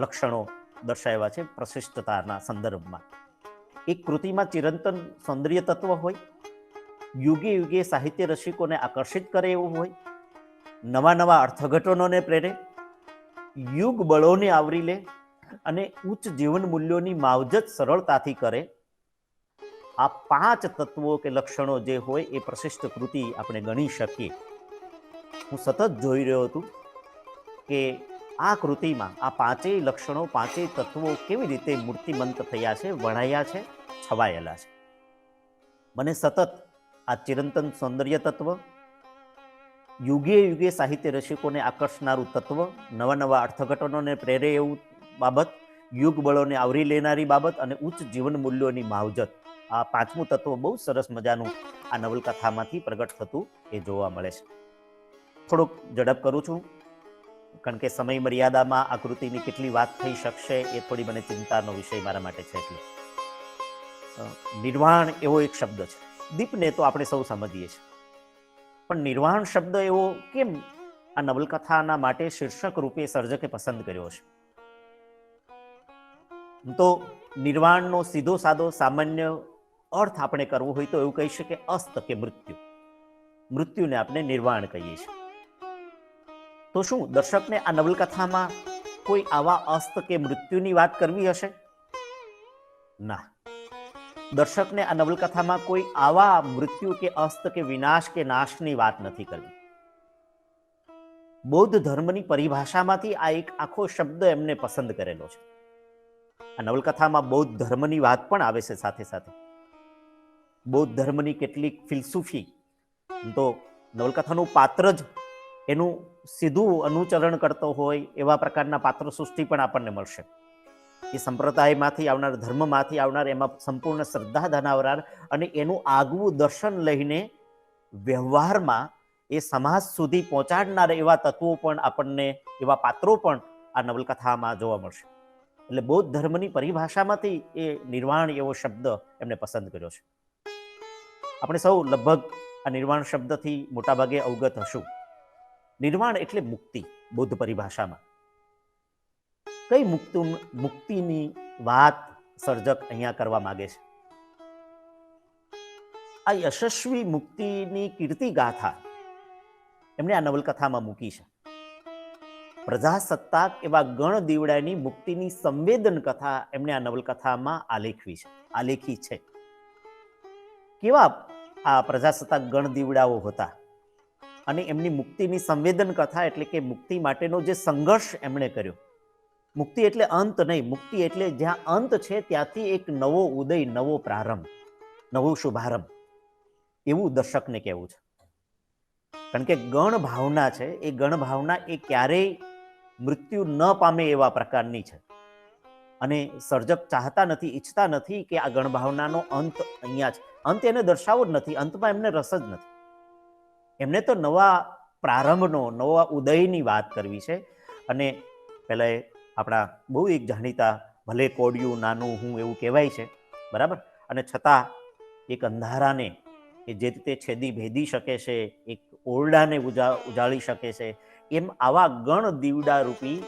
લક્ષણો દર્શાવ્યા છે પ્રશિષ્ટતાના સંદર્ભમાં. એક કૃતિમાં ચિરંતન સૌંદર્ય તત્વ હોય, યુગે યુગે સાહિત્ય રસિકોને આકર્ષિત કરે એવું હોય, નવા નવા અર્થઘટનોને પ્રેરે, યુગ બળોને આવરી લે અને ઉચ્ચ જીવન મૂલ્યોની માવજત સરળતાથી કરે. આ 5 તત્વો કે લક્ષણો જે હોય એ પ્રશિષ્ટ કૃતિ આપણે ગણી શકીએ. હું સતત જોઈ રહ્યો હતું કે આ કૃતિમાં આ 5 લક્ષણો, 5 તત્વો કેવી રીતે મૂર્તિમંત થયા છે, વણાયા છે, છવાયેલા છે. મને સતત આ ચિરંતન સૌંદર્ય તત્વ, યુગે યુગે સાહિત્ય રસિકોને આકર્ષનારું તત્વ, નવા નવા અર્થઘટનોને પ્રેરે એવું બાબત, યુગ બળોને આવરી લેનારી બાબત અને ઉચ્ચ જીવન મૂલ્યોની માવજત, આ 5મું તત્વ બહુ સરસ મજાનું આ નવલકથામાંથી પ્રગટ થતું એ જોવા મળે છે. થોડુંક ઝડપ કરું છું, કારણ કે સમય મર્યાદામાં આ કૃતિની કેટલી વાત થઈ શકશે એ થોડી મને ચિંતાનો વિષય મારા માટે છે. એટલે નિર્વાણ એવો એક શબ્દ છે. દીપને તો આપણે સૌ સમજીએ છીએ, પણ નિર્વાણ શબ્દ એવો કેમ આ નવલકથાના માટે શીર્ષક રૂપે સર્જકે પસંદ કર્યો છે? તો નિર્વાણનો સીધો સાદો સામાન્ય અર્થ આપણે કરવો હોય તો એવું કહી શકીએ અસ્ત કે મૃત્યુ. મૃત્યુને આપણે નિર્વાણ કહીએ છીએ. તો શું દર્શકને આ નવલકથામાં કોઈ આવા અસ્ત કે મૃત્યુની વાત કરવી હશે? ના. દર્શકને આ નવલકથામાં કોઈ આવા મૃત્યુ કે અસ્ત કે વિનાશ કે નાશની વાત નથી કરવી. બૌદ્ધ ધર્મની પરિભાષામાંથી આ એક આખો શબ્દ એમને પસંદ કરેલો છે. આ નવલકથામાં બૌદ્ધ ધર્મની વાત પણ આવે છે સાથે સાથે. બૌદ્ધ ધર્મની કેટલીક ફિલસૂફી, તો નવલકથાનું પાત્ર જ એનું સીધું અનુચરણ કરતો હોય એવા પ્રકારના પાત્ર સૃષ્ટિ પણ આપણને મળશે. એ સંપ્રદાયમાંથી આવનાર, ધર્મમાંથી આવનાર, એમાં સંપૂર્ણ શ્રદ્ધા ધરાવનાર અને એનું આગવું દર્શન લઈને વ્યવહારમાં એ સમાજ સુધી પહોંચાડનાર એવા તત્વો પણ આપણને, એવા પાત્રો પણ આ નવલકથામાં જોવા મળશે. એટલે બૌદ્ધ ધર્મની પરિભાષામાંથી એ નિર્વાણ એવો શબ્દ એમને પસંદ કર્યો છે. આપણે સૌ લગભગ આ નિર્વાણ શબ્દથી મોટાભાગે અવગત હશું. નિર્વાણ એટલે મુક્તિ બૌદ્ધ પરિભાષામાં. કઈ મુક્તિની વાત સર્જક અહીંયા કરવા માંગે છે? આ યશસ્વી મુક્તિની કીર્તિ ગાથા એમણે આ નવલકથામાં મૂકી છે. પ્રજાસત્તાક એવા ગણ દીવડાની મુક્તિની સંવેદન કથા એમણે આ નવલકથામાં આલેખી છે. કેવા આ પ્રજાસત્તાક ગણ દીવડાઓ હતા અને એમની મુક્તિની સંવેદન કથા, એટલે કે મુક્તિ માટેનો જે સંઘર્ષ એમણે કર્યો. મુક્તિ એટલે અંત નહીં, મુક્તિ એટલે જ્યાં અંત છે ત્યાંથી એક નવો ઉદય, નવો પ્રારંભ, નવો શુભારંભ, એવું દર્શકને કહેવું છે. કારણ કે ગણ ભાવના છે, એ ગણ ભાવના એ ક્યારેય મૃત્યુ ન પામે એવા પ્રકારની છે. અને સર્જક ચાહતા નથી, ઈચ્છતા નથી કે આ ગણ ભાવનાનો અંત અહીંયા છે. અંત એને દર્શાવવો જ નથી, અંતમાં એમને રસ જ નથી. એમને તો નવા પ્રારંભનો, નવા ઉદયની વાત કરવી છે. અને પહેલા આપણા બહુ એક જાણીતા, ભલે કોડિયું નાનું હું એવું કહેવાય છે, બરાબર, અને છતાં એક અંધારાને એ જે રીતે છેદી ભેદી શકે છે, એક ઓરડાને ઉજાળી શકે છે, એમ આવા ગણ દીવડા રૂપી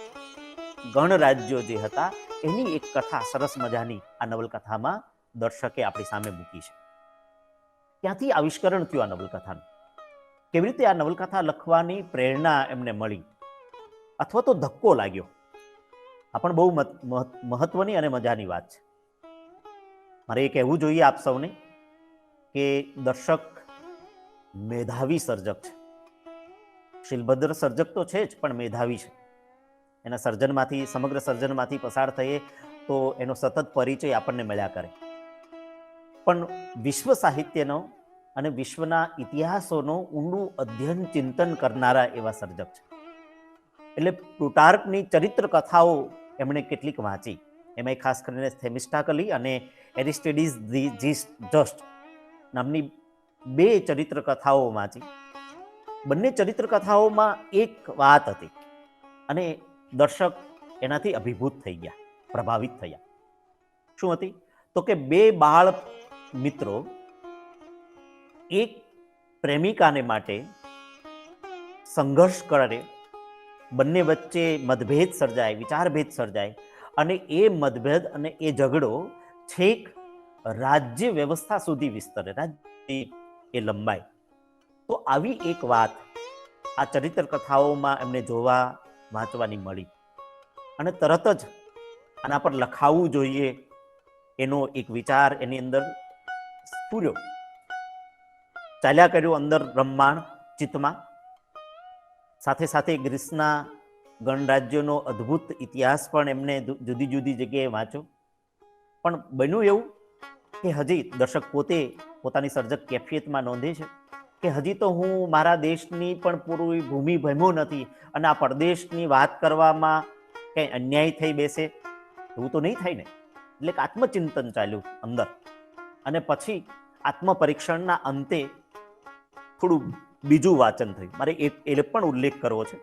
ગણ રાજ્યો જે હતા એની એક કથા સરસ મજાની આ નવલકથામાં દર્શકે આપણી સામે મૂકી છે. ક્યાંથી આવિષ્કરણ થયું આ નવલકથાનું? કેવી રીતે આ નવલકથા લખવાની પ્રેરણા એમને મળી અથવા તો ધક્કો લાગ્યો? આ પણ બહુ મહત્વની અને મજાની વાત છે. મારે એ કહેવું જોઈએ આપ સૌને કે દર્શક મેધાવી સર્જક છે. શીલભદ્ર સર્જક તો છે જ, પણ મેધાવી છે. એના સર્જનમાંથી, સમગ્ર સર્જનમાંથી પસાર થઈએ તો એનો સતત પરિચય આપણને મળ્યા કરે. પણ વિશ્વ સાહિત્યનો અને વિશ્વના ઇતિહાસોનો ઊંડું અધ્યયન ચિંતન કરનારા એવા સર્જક છે. એટલે પ્લુટાર્કની ચરિત્ર કથાઓ એમણે કેટલીક વાંચી, એમાં ખાસ કરીને થેમિસ્ટાકલી અને એરિસ્ટિડીઝ ધી જસ્ટ નામની 2 ચરિત્ર કથાઓ વાંચી. બંને ચરિત્ર કથાઓમાં એક વાત હતી અને દર્શક એનાથી અભિભૂત થઈ ગયા, પ્રભાવિત થયા. શું હતી? તો કે 2 બાળ મિત્રો એક પ્રેમિકાને માટે સંઘર્ષ કરે, બંને વચ્ચે મતભેદ સર્જાય, વિચારભેદ સર્જાય અને એ મતભેદ અને એ ઝઘડો છેક રાજ્ય વ્યવસ્થા સુધી વિસ્તરે, રાજ્ય એ લંબાય. તો આવી એક વાત આ ચરિત્ર કથાઓમાં એમને જોવા, વાંચવાની મળી અને તરત જ આના પર લખાવવું જોઈએ એનો એક વિચાર એની અંદર સ્ફુર્યો. ચાલ્યા કર્યું અંદર બ્રહ્માંડ ચિત્તમાં. સાથે સાથે ગ્રીસના ગણરાજ્યોનો અદ્ભુત ઇતિહાસ પણ એમને જુદી જુદી જગ્યાએ વાંચ્યો. પણ બન્યું એવું કે હજી દર્શક પોતે પોતાની સર્જક કેફિયતમાં નોંધે છે કે હજી તો હું મારા દેશની પણ પૂરી ભૂમિ ભમ્યો નથી અને આ પરદેશની વાત કરવામાં કંઈ અન્યાય થઈ બેસે એવું તો નહીં થાય ને. એટલે કે આત્મચિંતન ચાલ્યું અંદર અને પછી આત્મપરીક્ષણના અંતે થોડું બીજું વાંચન થયું. મારે એ પણ ઉલ્લેખ કરવો છે.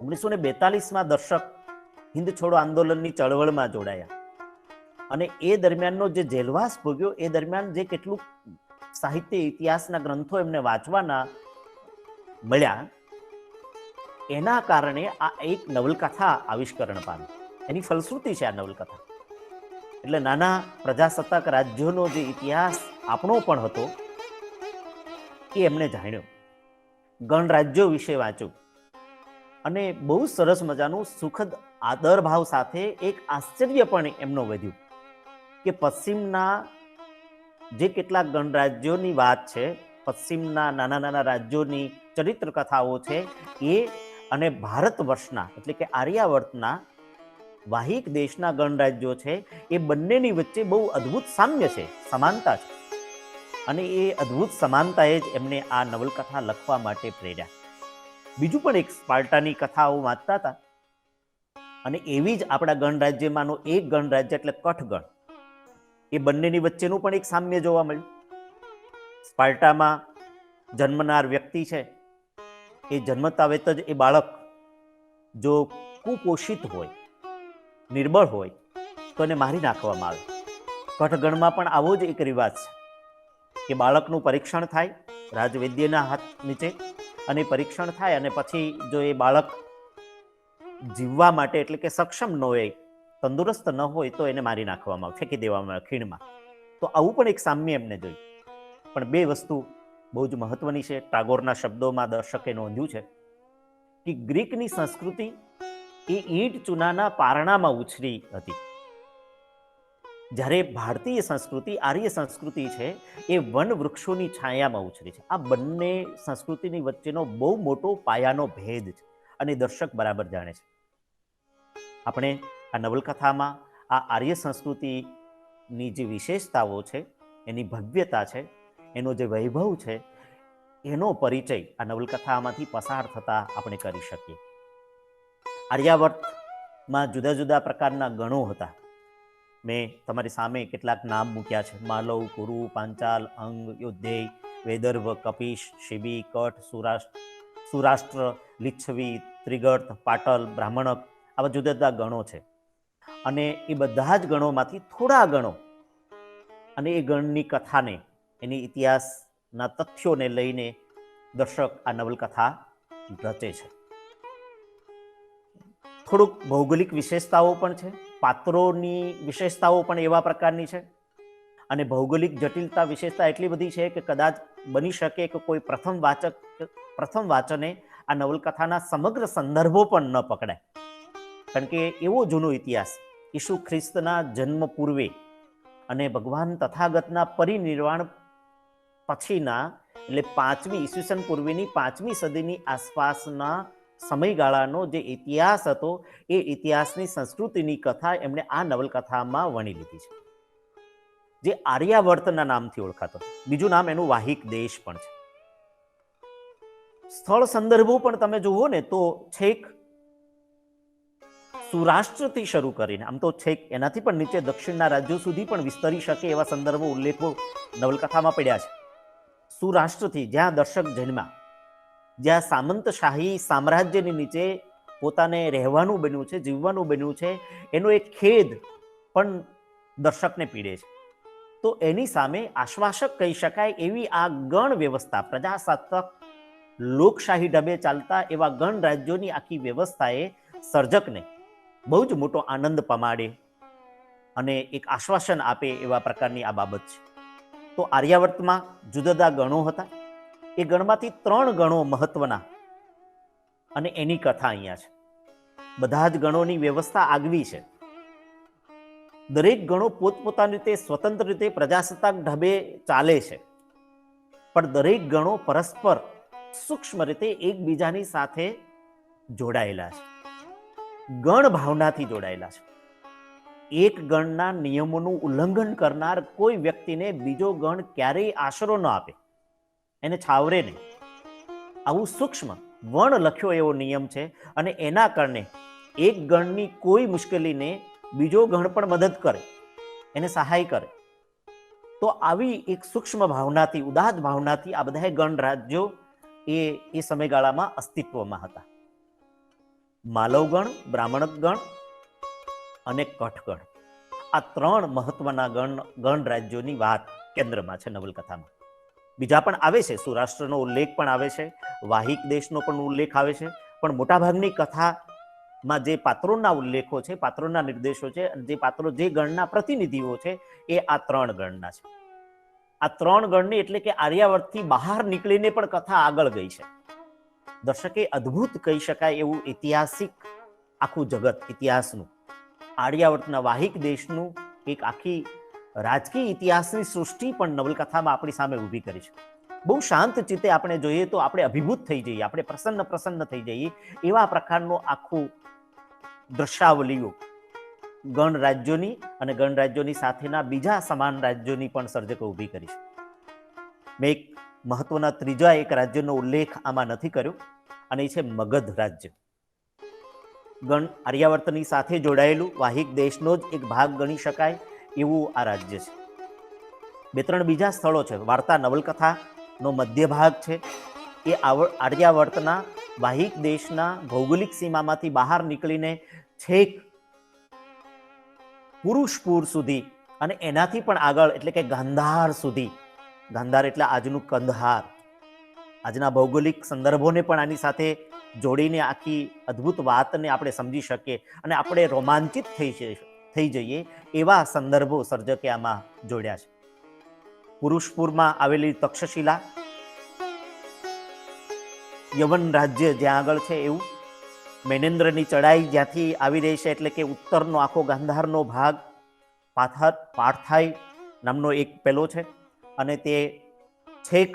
1942માં દર્શક હિન્દ છોડો આંદોલનની ચળવળમાં જોડાયા અને એ દરમિયાનનો જે જેલવાસ ભોગ્યો, એ દરમિયાન જે કેટલું સાહિત્ય ઇતિહાસના ગ્રંથો એમને વાંચવાના મળ્યા, એના કારણે આ એક નવલકથા આવિષ્કરણ પામી. એની ફલશ્રુતિ છે આ નવલકથા. એટલે નાના પ્રજાસત્તાક રાજ્યોનો જે ઇતિહાસ આપણો પણ હતો એ એમણે જાણ્યો. ગણરાજ્યો વિશે વાંચ્યું અને બહુ સરસ મજાનું સુખદ આદર ભાવ સાથે એક આશ્ચર્ય પણ એમનો વધ્યું કે પશ્ચિમના જે કેટલાક ગણરાજ્યોની વાત છે, પશ્ચિમના નાના નાના રાજ્યોની ચરિત્ર કથાઓ છે એ અને ભારત વર્ષના એટલે કે આર્યાવર્તના વાહિક દેશના ગણરાજ્યો છે એ બંનેની વચ્ચે બહુ અદ્ભુત સામ્ય છે, સમાનતા છે. અને એ અદ્ભુત સમાનતાએ જ એમને આ નવલકથા લખવા માટે પ્રેર્યા. બીજું પણ એક સ્પાર્ટાની કથાઓ વાંચતા હતા અને એવી જ આપણા ગણરાજ્યમાંનો એક ગણરાજ્ય એટલે કઠગણ, એ બંનેની વચ્ચેનું પણ એક સામ્ય જોવા મળ્યું. સ્પાર્ટામાં જન્મનાર વ્યક્તિ છે એ જન્મતા વેત જ એ બાળક જો કુપોષિત હોય, નિર્બળ હોય તો એને મારી નાખવામાં આવે. કઠગણમાં પણ આવો જ એક રિવાજ છે કે બાળકનું પરીક્ષણ થાય રાજવૈદ્યના હાથ નીચે અને પરીક્ષણ થાય અને પછી જો એ બાળક જીવવા માટે એટલે કે સક્ષમ ન હોય, તંદુરસ્ત ન હોય તો એને મારી નાખવામાં આવે, ફેંકી દેવામાં આવે ખીણમાં. તો આવું પણ એક સામ્ય એમને જોયું. પણ 2 વસ્તુ બહુ જ મહત્વની છે. ટાગોરના શબ્દોમાં દર્શકે નોંધ્યું છે કે ગ્રીકની સંસ્કૃતિ એ ઈંટ ચૂનાના પારણામાં ઉછરી હતી, જ્યારે ભારતીય સંસ્કૃતિ, આર્ય સંસ્કૃતિ છે એ વન વૃક્ષોની છાયામાં ઉછરી છે. આ બંને સંસ્કૃતિની વચ્ચેનો બહુ મોટો પાયાનો ભેદ છે અને દર્શક બરાબર જાણે છે. આપણે આ નવલકથામાં આ આર્ય સંસ્કૃતિની જે વિશેષતાઓ છે, એની ભવ્યતા છે, એનો જે વૈભવ છે, એનો પરિચય આ નવલકથામાંથી પસાર થતા આપણે કરી શકીએ. આર્યાવર્તમાં જુદા જુદા પ્રકારના ગણો હતા. મેં તમારી સામે કેટલાક નામ મૂક્યા છે: માલવ, કુરુ, પાંચાલ, અંગ, યોદ્ધેય, વૈદર્ભ, કપિશ, શિબી, કઠ, સુરાષ્ટ્ર, લિચ્છવી, ત્રિગર્ત, પાટલ, બ્રાહ્મણક, આવા જુદા જુદા ગણો છે. અને એ બધા જ ગણોમાંથી થોડા ગણો અને એ ગણની કથાને, એની ઇતિહાસના તથ્યોને લઈને દર્શક આ નવલકથા રચે છે. થોડુંક ભૌગોલિક વિશેષતાઓ પણ છે, પાત્રોની વિશેષતાઓ પણ એવા પ્રકારની છે અને ભૌગોલિક જટિલતા વિશેષતા એટલી બધી છે કે કદાચ બની શકે કે કોઈ પ્રથમ વાચને આ નવલકથાના સમગ્ર સંદર્ભો પણ ન પકડાય. કારણ કે એવો જૂનો ઇતિહાસ, ઈસુ ખ્રિસ્તના જન્મ પૂર્વે અને ભગવાન તથાગતના પરિનિર્વાણ પછીના એટલે ઈસવીસન પૂર્વેની 5મી સદીની આસપાસના સમયગાળાનો જે ઇતિહાસ હતો એ ઇતિહાસની સંસ્કૃતિની કથા એમણે આ નવલકથામાં વણી લીધી છે, જે આર્યાવર્તના નામથી ઓળખાતો. બીજું નામ એનું વાહિક દેશ પણ છે. સ્થળ સંદર્ભો પણ તમે જુઓ ને તો છેક સૌરાષ્ટ્રથી શરૂ કરીને આમ તો છેક એનાથી પણ નીચે દક્ષિણના રાજ્યો સુધી પણ વિસ્તરી શકે એવા સંદર્ભો ઉલ્લેખો નવલકથામાં પડ્યા છે. સૌરાષ્ટ્રથી જ્યાં દર્શક જન્મ્યા, જ્યાં સામંતશાહી સામ્રાજ્યની નીચે પોતાને રહેવાનું બન્યું છે, જીવવાનું બન્યું છે, એનો એક ખેદ પણ દર્શકને પીડે છે. તો એની સામે આશ્વાસક કહી શકાય એવી આ ગણ વ્યવસ્થા, પ્રજાસત્તાક લોકશાહી ઢબે ચાલતા એવા ગણ રાજ્યોની આખી વ્યવસ્થાએ સર્જકને બહુ જ મોટો આનંદ પમાડે અને એક આશ્વાસન આપે એવા પ્રકારની આ બાબત છે. તો આર્યાવર્તમાં જુદા જુદા ગણો હતા. એ ગણમાંથી 3 ગણો મહત્વના અને એની કથા અહીંયા છે. બધા જ ગણોની વ્યવસ્થા આગવી છે. દરેક ગણો પોતપોતાની રીતે સ્વતંત્ર રીતે પ્રજાસત્તાક ઢબે ચાલે છે, પણ દરેક ગણો પરસ્પર સૂક્ષ્મ રીતે એકબીજાની સાથે જોડાયેલા છે, ગણ ભાવનાથી જોડાયેલા છે. એક ગણના નિયમોનું ઉલ્લંઘન કરનાર કોઈ વ્યક્તિને બીજો ગણ ક્યારેય આશરો ન આપે, એને છાવરે નહીં. આવું સૂક્ષ્મ વર્ણ લખ્યો એવો નિયમ છે અને એના કારણે એક ગણની કોઈ મુશ્કેલીને બીજો ગણ પણ મદદ કરે, એને સહાય કરે. તો આવી એક સૂક્ષ્મ ભાવનાથી, ઉદાત્ત ભાવનાથી આ બધા ગણ રાજ્યો એ સમયગાળામાં અસ્તિત્વમાં હતા. માલવગણ, બ્રાહ્મણગણ અને કઠગણ, આ 3 મહત્વના ગણ રાજ્યોની વાત કેન્દ્રમાં છે નવલકથામાં. બીજા પણ આવે છે, સૌરાષ્ટ્રનો ઉલ્લેખ પણ આવે છે, વાહિક દેશનો પણ ઉલ્લેખ આવે છે, પણ મોટાભાગની કથામાં જે પાત્રોના ઉલ્લેખો છે, પાત્રોના નિર્દેશો છે, જે પાત્રો જે ગણના પ્રતિનિધિઓ છે એ આ 3 ગણના છે. આ 3 ગણની એટલે કે આર્યાવર્તથી બહાર નીકળીને પણ કથા આગળ ગઈ છે. દર્શકે અદ્ભુત કહી શકાય એવું ઐતિહાસિક આખું જગત, ઇતિહાસનું, આર્યાવર્તના વાહિક દેશનું એક આખી રાજકીય ઇતિહાસની સૃષ્ટિ પણ નવલકથામાં આપણી સામે ઊભી કરી છે. બહુ શાંત ચિત્તે આપણે જોઈએ તો આપણે અભિભૂત થઈ જઈએ, આપણે પ્રસન્ન થઈ જઈએ એવા પ્રકારનું આખું દ્રશ્યાવલીઓ ગણ રાજ્યોની અને ગણ રાજ્યોની સાથેના બીજા સમાન રાજ્યોની પણ સર્જકો ઊભી કરી છે. મેં એક મહત્વના ત્રીજા એક રાજ્યનો ઉલ્લેખ આમાં નથી કર્યો અને એ છે મગધ રાજ્ય. ગણ આર્યાવર્તની સાથે જોડાયેલું વાહિક દેશનો જ એક ભાગ ગણી શકાય એવું આ રાજ્ય છે. 2-3 બીજા સ્થળો છે. વાર્તા નવલકથાનો મધ્ય ભાગ છે એ આર્યાવર્તના વાહિક દેશના ભૌગોલિક સીમામાંથી બહાર નીકળીને છેક પુરુષપુર સુધી અને એનાથી પણ આગળ એટલે કે ગાંધાર સુધી, ગાંધાર એટલે આજનું કંદહાર, આજના ભૌગોલિક સંદર્ભોને પણ આની સાથે જોડીને આખી અદ્ભુત વાતને આપણે સમજી શકીએ અને આપણે રોમાંચિત થઈ જઈએ એવા સંદર્ભો સર્જકે આમાં જોડ્યા છે. પુરુષપુરમાં આવેલી તક્ષશિલા, યવન રાજ્ય જ્યાં આગળ છે એવું, મેનેન્દ્રની ચડાઈ જ્યાંથી આવી રહી છે એટલે કે ઉત્તરનો આખો ગાંધારનો ભાગ પાર્થાઈ નામનો એક પેલો છે અને તે છેક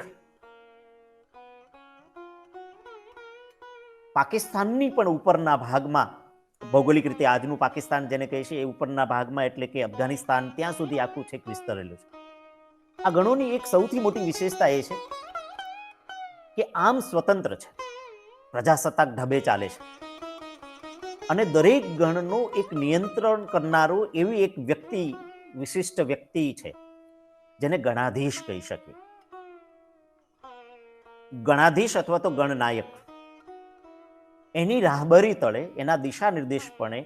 પાકિસ્તાનની પણ ઉપરના ભાગમાં, ભૌગોલિક રીતે આજનું પાકિસ્તાન જેને કહે છે એ ઉપરના ભાગમાં એટલે કે અફઘાનિસ્તાન, ત્યાં સુધી આખું છેક વિસ્તરેલું છે. આ ગણોની એક સૌથી મોટી વિશેષતા એ છે કે આમ સ્વતંત્ર છે, પ્રજાસત્તાક ઢબે ચાલે છે અને દરેક ગણનો એક નિયંત્રણ કરનારો એવી એક વ્યક્તિ, વિશિષ્ટ વ્યક્તિ છે જેને ગણાધીશ કહી શકીએ. ગણાધીશ અથવા તો ગણનાયક, એની રાહબરી તળે, એના દિશા નિર્દેશપણે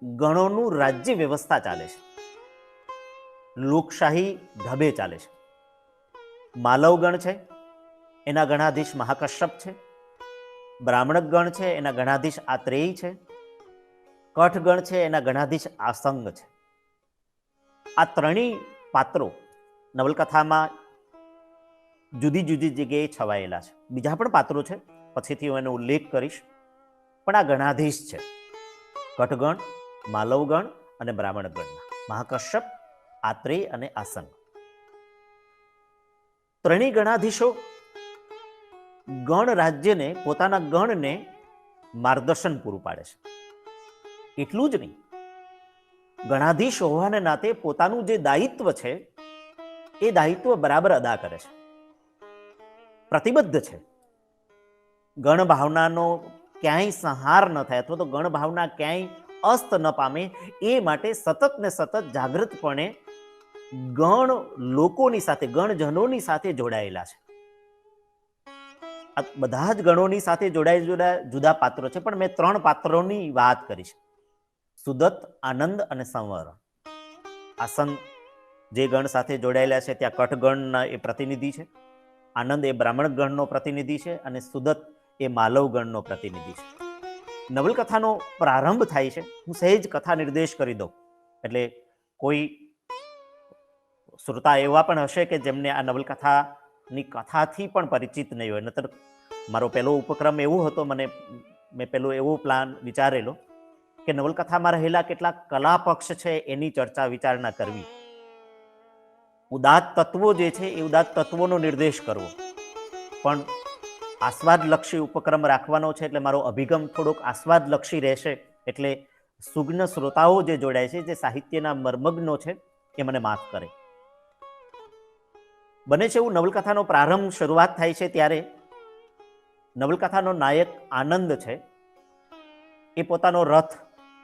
ગણોનું રાજ્ય વ્યવસ્થા ચાલે છે, લોકશાહી ઢબે ચાલે છે. માલવ ગણ છે, એના ગણાધીશ મહાકશ્યપ છે. બ્રાહ્મણ ગણ છે, એના ગણાધીશ આત્રેય છે. કઠ ગણ છે, એના ગણાધીશ આસંગ છે. આ ત્રણેય પાત્રો નવલકથામાં જુદી જુદી જગ્યાએ છવાયેલા છે. બીજા પણ પાત્રો છે, પછીથી હું એનો ઉલ્લેખ કરીશ, પણ આ ગણાધીશ છે કઠગણ, માલવગણ અને બ્રાહ્મણ ગણના, મહાકશ્યપ, આત્રેય અને આસંગ. ત્રણેય ગણાધીશો ગણ રાજ્યને, પોતાના ગણને માર્ગદર્શન પૂરું પાડે છે. એટલું જ નહીં, ગણાધીશ હોવાને નાતે પોતાનું જે દાયિત્વ છે એ દાયિત્વ બરાબર અદા કરે છે, પ્રતિબદ્ધ છે. ગણ ભાવનાનો ક્યાંય સંહાર ન થાય અથવા તો ગણ ભાવના ક્યાંય અસ્ત ન પામે એ માટે સતત ને સતત જાગૃતપણે ગણ લોકોની સાથે, ગણજનોની સાથે જોડાયેલા છે. આ બધા જ ગણોની સાથે જોડાયેલા જુદા પાત્રો છે, પણ મેં 3 પાત્રોની વાત કરી છે: સુદત, આનંદ અને સંવર. આસન જે ગણ સાથે જોડાયેલા છે ત્યાં કઠગણના એ પ્રતિનિધિ છે, આનંદ એ બ્રાહ્મણ ગણનો પ્રતિનિધિ છે અને સુદત એ માલવ ગણનો પ્રતિનિધિ છે. નવલકથાનો પ્રારંભ થાય છે, હું સહેજ કથા નિર્દેશ કરી દઉં એટલે કોઈ શ્રોતા એવા પણ હશે કે જેમને આ નવલકથાની કથાથી પણ પરિચિત નહીં હોય. નતર મારો પહેલો ઉપક્રમ એવો હતો, મેં પેલો એવો પ્લાન વિચારેલો કે નવલકથામાં રહેલા કેટલાક કલા પક્ષ છે એની ચર્ચા વિચારણા કરવી, ઉદાત્ત તત્વો જે છે એ ઉદાત્ત તત્વોનો નિર્દેશ કરવો. પણ આસ્વાદલક્ષી ઉપક્રમ રાખવાનો છે એટલે મારો અભિગમ થોડોક આસ્વાદલક્ષી રહેશે, એટલે સુજ્ઞ શ્રોતાઓ જે જોડાય છે, જે સાહિત્યના મર્મજ્ઞો છે, એ મને માફ કરે. બને છે એવું નવલકથાનો પ્રારંભ, શરૂઆત થાય છે ત્યારે નવલકથાનો નાયક આનંદ છે એ પોતાનો રથ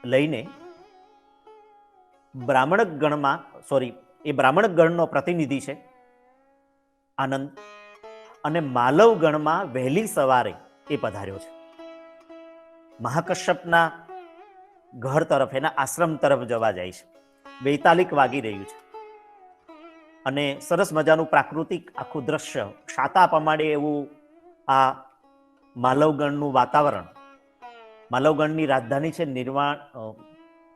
લઈને બ્રાહ્મણ ગણનો પ્રતિનિધિ છે આનંદ, અને માલવ ગણમાં વહેલી સવારે એ પધાર્યો છે. મહાકશ્યપના ઘર તરફ, એના આશ્રમ તરફ જવા જાય છે. 42 વાગી રહ્યું છે અને સરસ મજાનું પ્રાકૃતિક આખું દ્રશ્ય, શાતા પમાડે એવું આ માલવગણનું વાતાવરણ. માલવગણની રાજધાની છે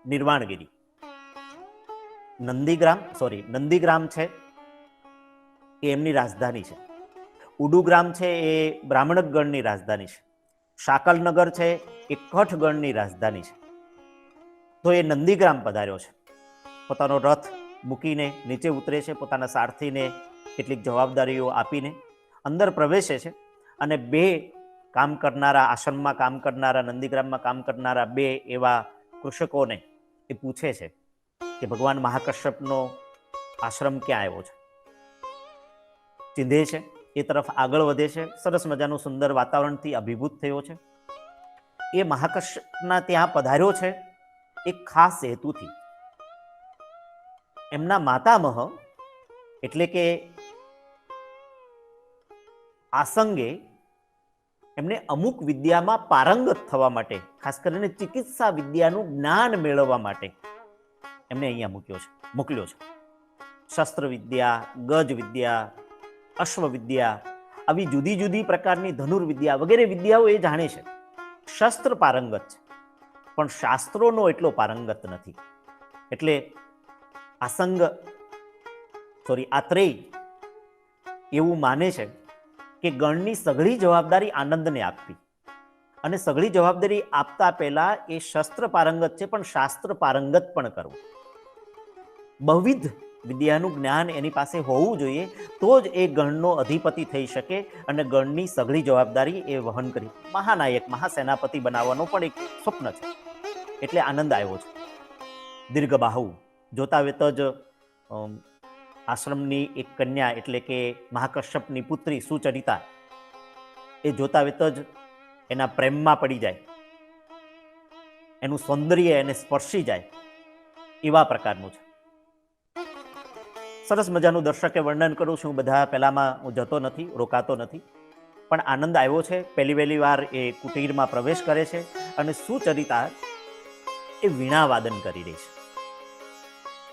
નિર્વાણગીરી. નંદીગ્રામ છે એ એમની રાજધાની છે. ઉડુગ્રામ છે એ બ્રાહ્મણ ગણની રાજધાની છે. શાકલનગર છે એ કઠગણની રાજધાની છે. તો એ નંદીગ્રામ પધાર્યો છે. પોતાનો રથ મૂકીને નીચે ઉતરે છે, પોતાના સારથીને કેટલીક જવાબદારીઓ આપીને અંદર પ્રવેશે છે અને 2 કામ કરનારા, આશ્રમમાં કામ કરનારા, નંદીગ્રામમાં કામ કરનારા 2 એવા કૃષકોને એ પૂછે છે કે ભગવાન મહાકશ્યપનો આશ્રમ ક્યાં આવ્યો છે. ચીંધે છે, એ તરફ આગળ વધે છે. સરસ મજાનું સુંદર વાતાવરણથી અભિભૂત થયો છે. એ મહાકશ્યપના ત્યાં પધાર્યો છે એક ખાસ હેતુથી. એમના માતામહ એટલે કે આસંગે એમને અમુક વિદ્યામાં પારંગત થવા માટે, ખાસ કરીને ચિકિત્સા વિદ્યાનું જ્ઞાન મેળવવા માટે એમને અહીંયા મોકલ્યો છે. શસ્ત્ર વિદ્યા, ગજ વિદ્યા, અશ્વ વિદ્યા, આવી જુદી જુદી પ્રકારની ધનુર્વિદ્યા વગેરે વિદ્યાઓ એ જાણે છે. શસ્ત્ર પારંગત છે, પણ શાસ્ત્રોનો એટલો પારંગત નથી. એટલે આત્રેય એવું માને છે કે ગણની સઘળી જવાબદારી આનંદને આપવી, અને સઘળી જવાબદારી આપતા પહેલા એ શસ્ત્ર પારંગત છે પણ શાસ્ત્ર પારંગત પણ કરવું. બહુવિધ વિદ્યાનું જ્ઞાન એની પાસે હોવું જોઈએ, તો જ એ ગણનો અધિપતિ થઈ શકે અને ગણની સઘળી જવાબદારી એ વહન કરી મહાનાયક, મહાસેનાપતિ બનાવવાનો પણ એક સ્વપ્ન છે. એટલે આનંદ આવ્યો છે. દીર્ઘબાહુ, જોતા વેત જ આશ્રમની એક કન્યા એટલે કે મહાકશ્યપની પુત્રી સુચરિતા એ જોતા વેત જ એના પ્રેમમાં પડી જાય, એનું સૌંદર્ય એને સ્પર્શી જાય એવા પ્રકારનું છે. સરસ મજાનું દર્શકે વર્ણન કરું છું. બધા પહેલામાં હું જતો નથી, રોકાતો નથી, પણ આનંદ આવ્યો છે. પહેલી વાર એ કુટીરમાં પ્રવેશ કરે છે અને સુચરિતા એ વીણા વાદન કરી રહી છે.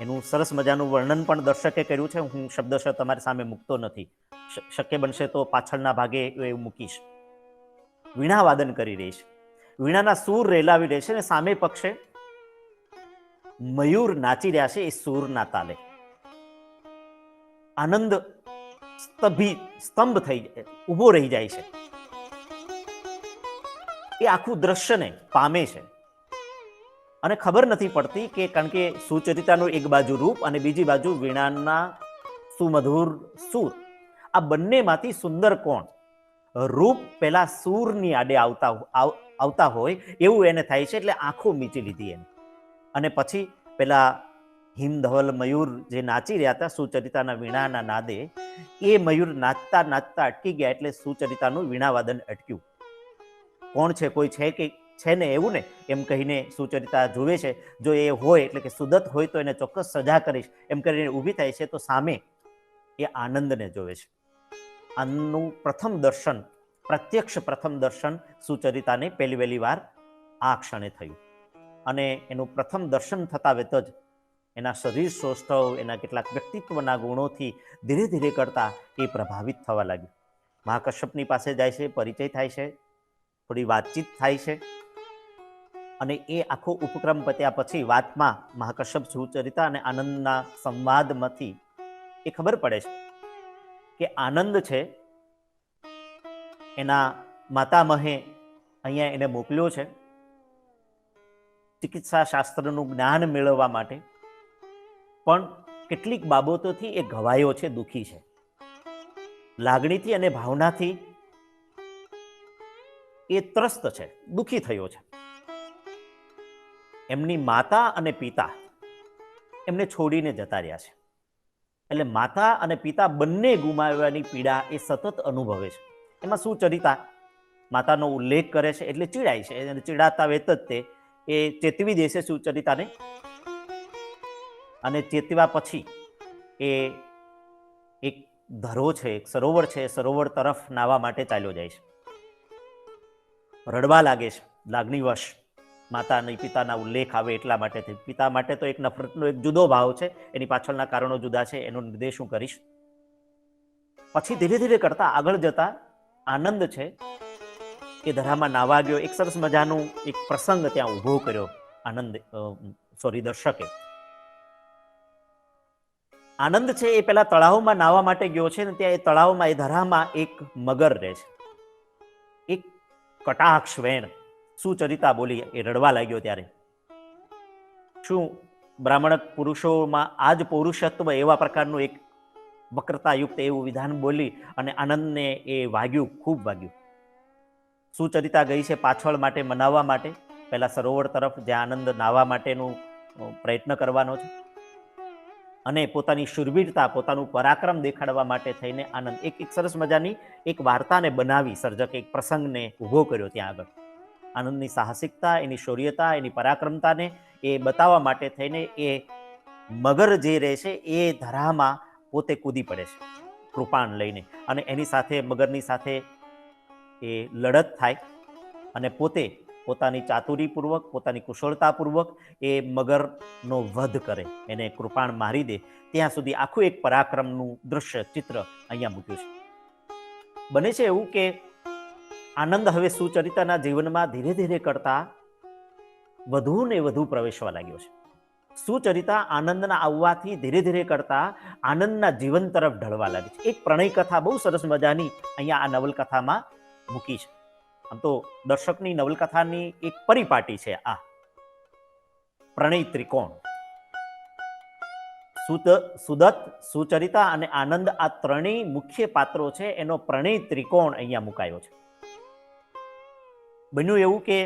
એનું સરસ મજાનું વર્ણન પણ દર્શકે કર્યું છે. હું શબ્દશઃ તમારી સામે મૂકતો નથી, શક્ય બનશે તો પાછળના ભાગે એવું મૂકીશ. વીણા વાદન કરી રહી છે, વીણાના સૂર રેલાવી રહી છે અને સામે પક્ષે મયુર નાચી રહ્યા છે એ સૂરના તાલે. આનંદ સ્તંભ થઈ ઊભો રહી જાય છે. એ આખું દ્રશ્યને પામે છે અને ખબર નથી પડતી કે, કારણ કે સુચરિતાનું એક બાજુ રૂપ અને બીજી બાજુ વીણાના સુમધુર સૂર, આ બંનેમાંથી સુંદર કોણ? રૂપ પેલા સૂરની આડે આવતા હોય એવું એને થાય છે, એટલે આંખો મીચી લીધી એને. અને પછી પેલા હિમધવલ મયુર જે નાચી રહ્યા હતા સુચરિતાના વીણાના નાદે, એ મયુર નાચતા નાચતા અટકી ગયા, એટલે સુચરિતાનું વીણાવાદન અટક્યું. કોણ છે? કોઈ છે કે છે ને એવું ને, એમ કહીને સુચરિતા જોવે છે. જો એ હોય એટલે કે સુદત હોય તો એને ચોક્કસ સજા કરીશ એમ કરીને ઊભી થાય છે, તો સામે એ આનંદને જોવે છે. આનંદનું પ્રથમ દર્શન, પ્રત્યક્ષ પ્રથમ દર્શન સુચરિતાને પહેલી વાર આ ક્ષણે થયું. અને એનું પ્રથમ દર્શન થતા વેત જ એના શરીર સૌષ્ઠવ, એના કેટલાક વ્યક્તિત્વના ગુણોથી ધીરે ધીરે કરતા એ પ્રભાવિત થવા લાગ્યું. મહાકશ્યપની પાસે જાય છે, પરિચય થાય છે, થોડી વાતચીત થાય છે. અને એ આખો ઉપક્રમ પત્યા પછી વાતમાં મહાકશ્યપ, સુચરિતા અને આનંદના સંવાદમાંથી એ ખબર પડે છે કે આનંદ છે એના માતામહે અહીંયા એને મોકલ્યો છે ચિકિત્સા શાસ્ત્રનું જ્ઞાન મેળવવા માટે, પણ કેટલીક બાબતોથી એ ઘવાયો છે, દુઃખી છે. લાગણીથી અને ભાવનાથી એ ત્રસ્ત છે, દુઃખી થયો છે. એમની માતા અને પિતા એમને છોડીને જતા રહ્યા છે. એટલે માતા અને પિતા બંને ગુમાવવાની પીડા એ સતત અનુભવે છે. એમાં સુચરિતા માતાનો ઉલ્લેખ કરે છે એટલે ચીડાય છે, અને ચીડાતા વેત જ તે એ ચેતવી દેશે સુચરિતાને. અને ચેતવા પછી એ એક ધરો છે, એક સરોવર છે, સરોવર તરફ નાહવા માટે ચાલ્યો જાય છે. રડવા લાગે છે લાગણીવશ. માતા અને પિતાના ઉલ્લેખ આવે એટલા માટે. પિતા માટે તો એક નફરતનો એક જુદો ભાવ છે, એની પાછળના કારણો જુદા છે, એનો નિર્દેશ હું કરીશ. પછી ધીરે ધીરે કરતા આગળ જતા આનંદ છે એ ધરામાં નાવા ગયો. એક સરસ મજાનું એક પ્રસંગ ત્યાં ઊભો કર્યો દર્શકે. આનંદ છે એ પેલા તળાવમાં નાવા માટે ગયો છે, ને ત્યાં એ તળાવમાં એ ધરામાં એક મગર રહે છે. એક કટાક્ષ વેણ. સુચરિતા બોલી, એ રડવા લાગ્યો ત્યારે. શું બ્રાહ્મણ પુરુષોમાં આ જ પૌરુષત્વ, એવા પ્રકારનું એક વક્રતાયુક્ત એવું વિધાન બોલી અને આનંદને એ વાગ્યું, ખૂબ વાગ્યું. સુચરિતા ગઈ છે પાછળ માટે મનાવવા માટે, પહેલા સરોવર તરફ જ્યાં આનંદ નાહવા માટેનું પ્રયત્ન કરવાનો છે, અને પોતાની શુરવીરતા, પોતાનું પરાક્રમ દેખાડવા માટે થઈને આનંદ એક સરસ મજાની એક વાર્તાને બનાવી, સર્જકે એક પ્રસંગને ઊભો કર્યો ત્યાં આગળ. આનંદની સાહસિકતા, એની શૌર્યતા, એની પરાક્રમતાને એ બતાવવા માટે થઈને એ મગર જે રહે છે એ ધરામાં પોતે કૂદી પડે છે કૃપાણ લઈને, અને એની સાથે, મગરની સાથે એ લડત થાય, અને પોતે પોતાની ચાતુરીપૂર્વક, પોતાની કુશળતાપૂર્વક એ મગરનો વધ કરે, એને કૃપાણ મારી દે. ત્યાં સુધી આખું એક પરાક્રમનું દૃશ્ય, ચિત્ર અહીંયા મૂક્યું છે. બને છે એવું કે આનંદ હવે સુચરિતાના જીવનમાં ધીરે ધીરે કરતા વધુ ને વધુ પ્રવેશવા લાગ્યો છે. સુચરિતા આનંદના આવવાથી ધીરે ધીરે કરતા આનંદના જીવન તરફ ઢળવા લાગી છે. એક પ્રણય કથા બહુ સરસ મજાની અહીંયા આ નવલકથામાં મૂકી છે. આમ તો દર્શકની નવલકથાની એક પરિપાટી છે આ પ્રણય ત્રિકોણ. સુદત, સુચરિતા અને આનંદ, આ ત્રણેય મુખ્ય પાત્રો છે, એનો પ્રણય ત્રિકોણ અહીંયા મુકાયો છે. બન્યું એવું કે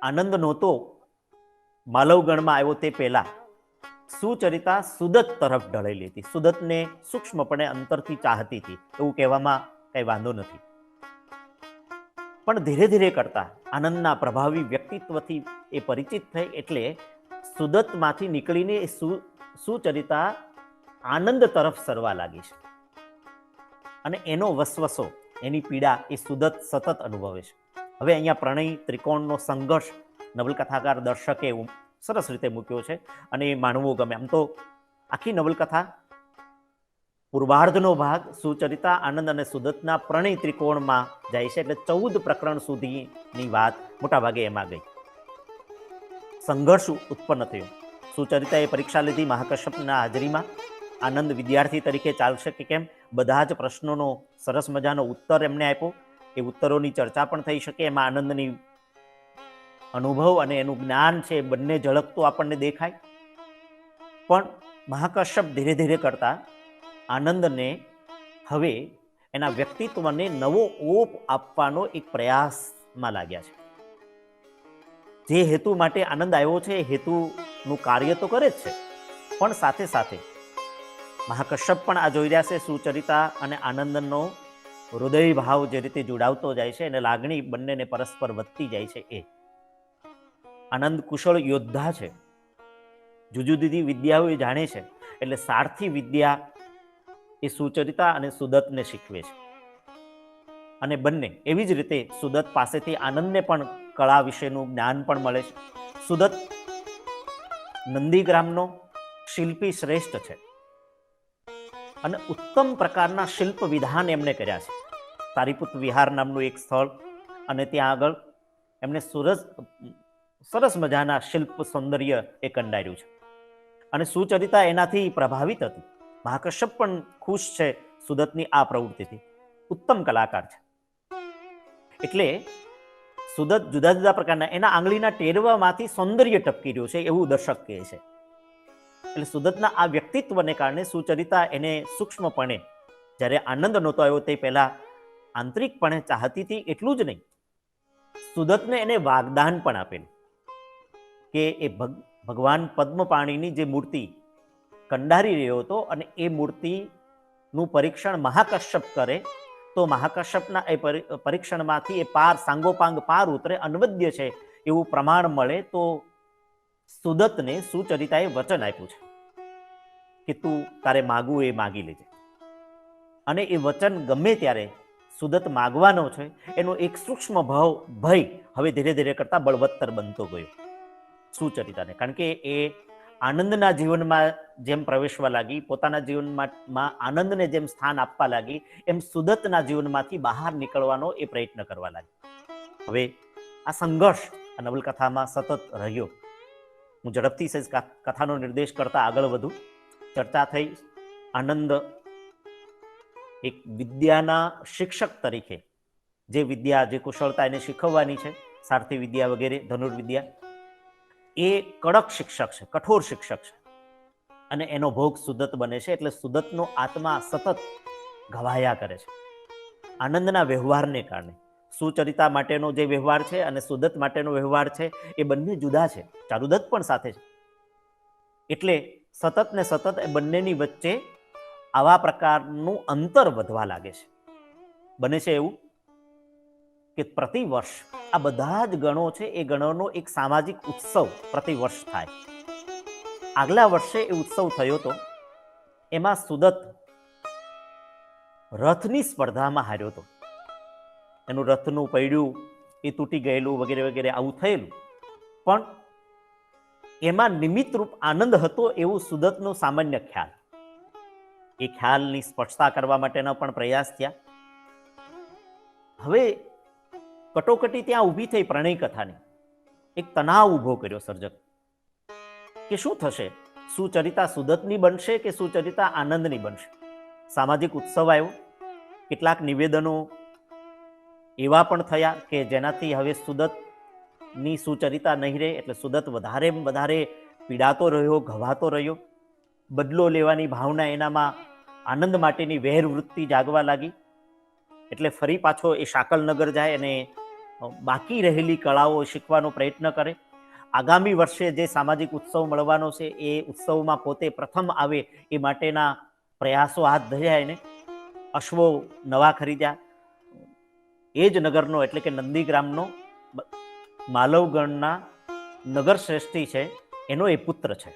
આનંદ નહોતો માલવગણમાં આવ્યો તે પહેલા સુચરિતા સુદત તરફ ઢળેલી હતી. સુદતને સૂક્ષ્મપણે અંતરથી ચાહતી હતી, એવું કહેવામાં કઈ વાંધો નથી. પણ ધીરે ધીરે કરતા આનંદના પ્રભાવી વ્યક્તિત્વથી એ પરિચિત થઈ, એટલે સુદતમાંથી નીકળીને એ સુચરિતા આનંદ તરફ સરવા લાગી છે. અને એનો વસવસો, એની પીડા એ સુદત સતત અનુભવે છે. હવે અહીંયા પ્રણય ત્રિકોણનો સંઘર્ષ નવલકથાકાર દર્શકે સરસ રીતે મૂક્યો છે, અને એ માનવો ગમે. આમ તો આખી નવલકથા પૂર્વાર્ધનો ભાગ સુચરિતા, આનંદ અને સુદતના પ્રણય ત્રિકોણમાં જાય છે, એટલે 14 પ્રકરણ સુધીની વાત મોટા ભાગે એમાં ગઈ. સંઘર્ષ ઉત્પન્ન થયો. સુચરિતાએ પરીક્ષા લીધી મહાકશ્યપના હાજરીમાં. આનંદ વિદ્યાર્થી તરીકે ચાલશે કે કેમ, બધા જ પ્રશ્નોનો સરસ મજાનો ઉત્તર એમને આપ્યો. એ ઉત્તરોની ચર્ચા પણ થઈ શકે. એમાં આનંદની અનુભવ અને એનું જ્ઞાન છે બંને ઝળકતું આપણને દેખાય. પણ મહાકશ્યપ ધીરે ધીરે કરતા આનંદને હવે એના વ્યક્તિત્વને નવો ઓપ આપવાનો એક પ્રયાસમાં લાગ્યા છે. જે હેતુ માટે આનંદ આવ્યો છે એ હેતુનું કાર્ય તો કરે જ છે, પણ સાથે સાથે મહાકશ્યપ પણ આ જોઈ રહ્યા છે સુચરિતા અને આનંદનો હૃદય ભાવ જે રીતે જોડાવતો જાય છે અને લાગણી બંનેને પરસ્પર વધતી જાય છે. એ આનંદ કુશળ યોદ્ધા છે, જુદી જુદી વિદ્યાઓ એ જાણે છે, એટલે સારથી વિદ્યા એ સુચરિતા અને સુદત્તને શીખવે છે. અને બંને એવી જ રીતે સુદત્ત પાસેથી આનંદને પણ કળા વિશેનું જ્ઞાન પણ મળે છે. સુદત્ત નંદીગ્રામનો શિલ્પી શ્રેષ્ઠ છે અને ઉત્તમ પ્રકારના શિલ્પ વિધાન એમણે કર્યા છે. તારીપુત વિહાર નામનું એક સ્થળ, અને ત્યાં આગળ એમણે સરસ મજાના શિલ્પ સૌંદર્ય એ કંડાર્યું છે અને સુચરિતા એનાથી પ્રભાવિત હતી. મહાકશ્યપ પણ ખુશ છે સુદત્તની આ પ્રવૃત્તિથી. ઉત્તમ કલાકાર છે. એટલે સુદત્ત જુદા જુદા પ્રકારના એના આંગળીના ટેરવામાંથી સૌંદર્ય ટપકી રહ્યું છે એવું દર્શક કહે છે. એટલે સુદત્તના આ વ્યક્તિત્વને કારણે સુચરિતા એને સૂક્ષ્મપણે, જ્યારે આનંદ નહોતો આવ્યો તે પહેલા આંતરિકપણે ચાહતી હતી. એટલું જ નહીં, સુદત્તને એને વાગદાન પણ આપેલું કે એ ભગવાન પદ્મપાણીની જે મૂર્તિ કંડારી રહ્યો હતો અને એ મૂર્તિનું પરીક્ષણ મહાકશ્યપ કરે તો મહાકશ્યપના એ પરીક્ષણમાંથી એ પાર સાંગોપાંગ પાર ઉતરે, અનવદ્ય છે એવું પ્રમાણ મળે. તો સુદત્તને સુચરિતાએ વચન આપ્યું છે કે તું તારે માગવું એ માગી લેજે. અને એ વચન ગમે ત્યારે સુદત્ત માગવાનો છે એનો એક સૂક્ષ્મ ભય હવે ધીરે ધીરે કરતા બળવત્તર બનતો ગયો સુચરિતાને. કારણ કે એ આનંદના જીવનમાં જેમ પ્રવેશવા લાગી, પોતાના જીવનમાં આનંદને જેમ સ્થાન આપવા લાગી, એમ સુદત્તના જીવનમાંથી બહાર નીકળવાનો એ પ્રયત્ન કરવા લાગી. હવે આ સંઘર્ષ આ નવલકથામાં સતત રહ્યો. હું ઝડપથી કથાનો નિર્દેશ કરતા આગળ વધુ. ચર્ચા થઈ આનંદ એક વિદ્યાના શિક્ષક તરીકે, જે વિદ્યા, જે કુશળતા એને શીખવવાની છે, સારથી વિદ્યા વગેરે, ધનુર્વિદ્યા, એ કડક શિક્ષક છે, કઠોર શિક્ષક છે અને એનો ભોગ સુદત્ત બને છે. એટલે સુદત્તનો આત્મા સતત ઘવાયા કરે છે આનંદના વ્યવહારને કારણે. સુચરિતા માટેનો જે વ્યવહાર છે અને સુદત્ત માટેનો વ્યવહાર છે એ બંને જુદા છે. ચારુદત્ત પણ સાથે છે. એટલે સતત ને સતત એ બંનેની વચ્ચે આવા પ્રકારનું અંતર વધવા લાગે છે. બને છે એવું કે પ્રતિવર્ષ આ બધા જ ગણો છે એ ગણોનો એક સામાજિક ઉત્સવ પ્રતિવર્ષ થાય. આગલા વર્ષે એ ઉત્સવ થયો હતો. એમાં સુદત્ત રથની સ્પર્ધામાં હાર્યો હતો. એનું રથનું પૈડું એ તૂટી ગયેલું વગેરે વગેરે આવું થયેલું. પણ એમાં નિમિત્તરૂપ આનંદ હતો એવું સુદત્તનો સામાન્ય ખ્યાલ. એ ખ્યાલની સ્પષ્ટતા કરવા માટેના પણ પ્રયાસ થયા. હવે કટોકટી ત્યાં ઊભી થઈ પ્રણય કથાની. એક તણાવ ઊભો કર્યો સર્જક કે શું થશે, સુચરિતા સુદત્તની બનશે કે સુચરિતા આનંદની બનશે. સામાજિક ઉત્સવ આવ્યો. કેટલાક નિવેદનો એવા પણ થયા કે જેનાથી હવે સુદત્તની સુચરિતા નહીં રહે. એટલે સુદત્ત વધારે પીડાતો રહ્યો, ઘવાતો રહ્યો. બદલો લેવાની ભાવના એનામાં, આનંદ માટેની વેર વૃત્તિ જાગવા લાગી. એટલે ફરી પાછો એ શાકલનગર જાય અને બાકી રહેલી કળાઓ શીખવાનો પ્રયત્ન કરે. આગામી વર્ષે જે સામાજિક ઉત્સવ મળવાનો છે એ ઉત્સવમાં પોતે પ્રથમ આવે એ માટેના પ્રયાસો હાથ ધર્યા. એને અશ્વો નવા ખરીદ્યા. એ જ નગરનો એટલે કે નંદીગ્રામનો માલવગણના નગર શ્રેષ્ઠી છે એનો એ પુત્ર છે.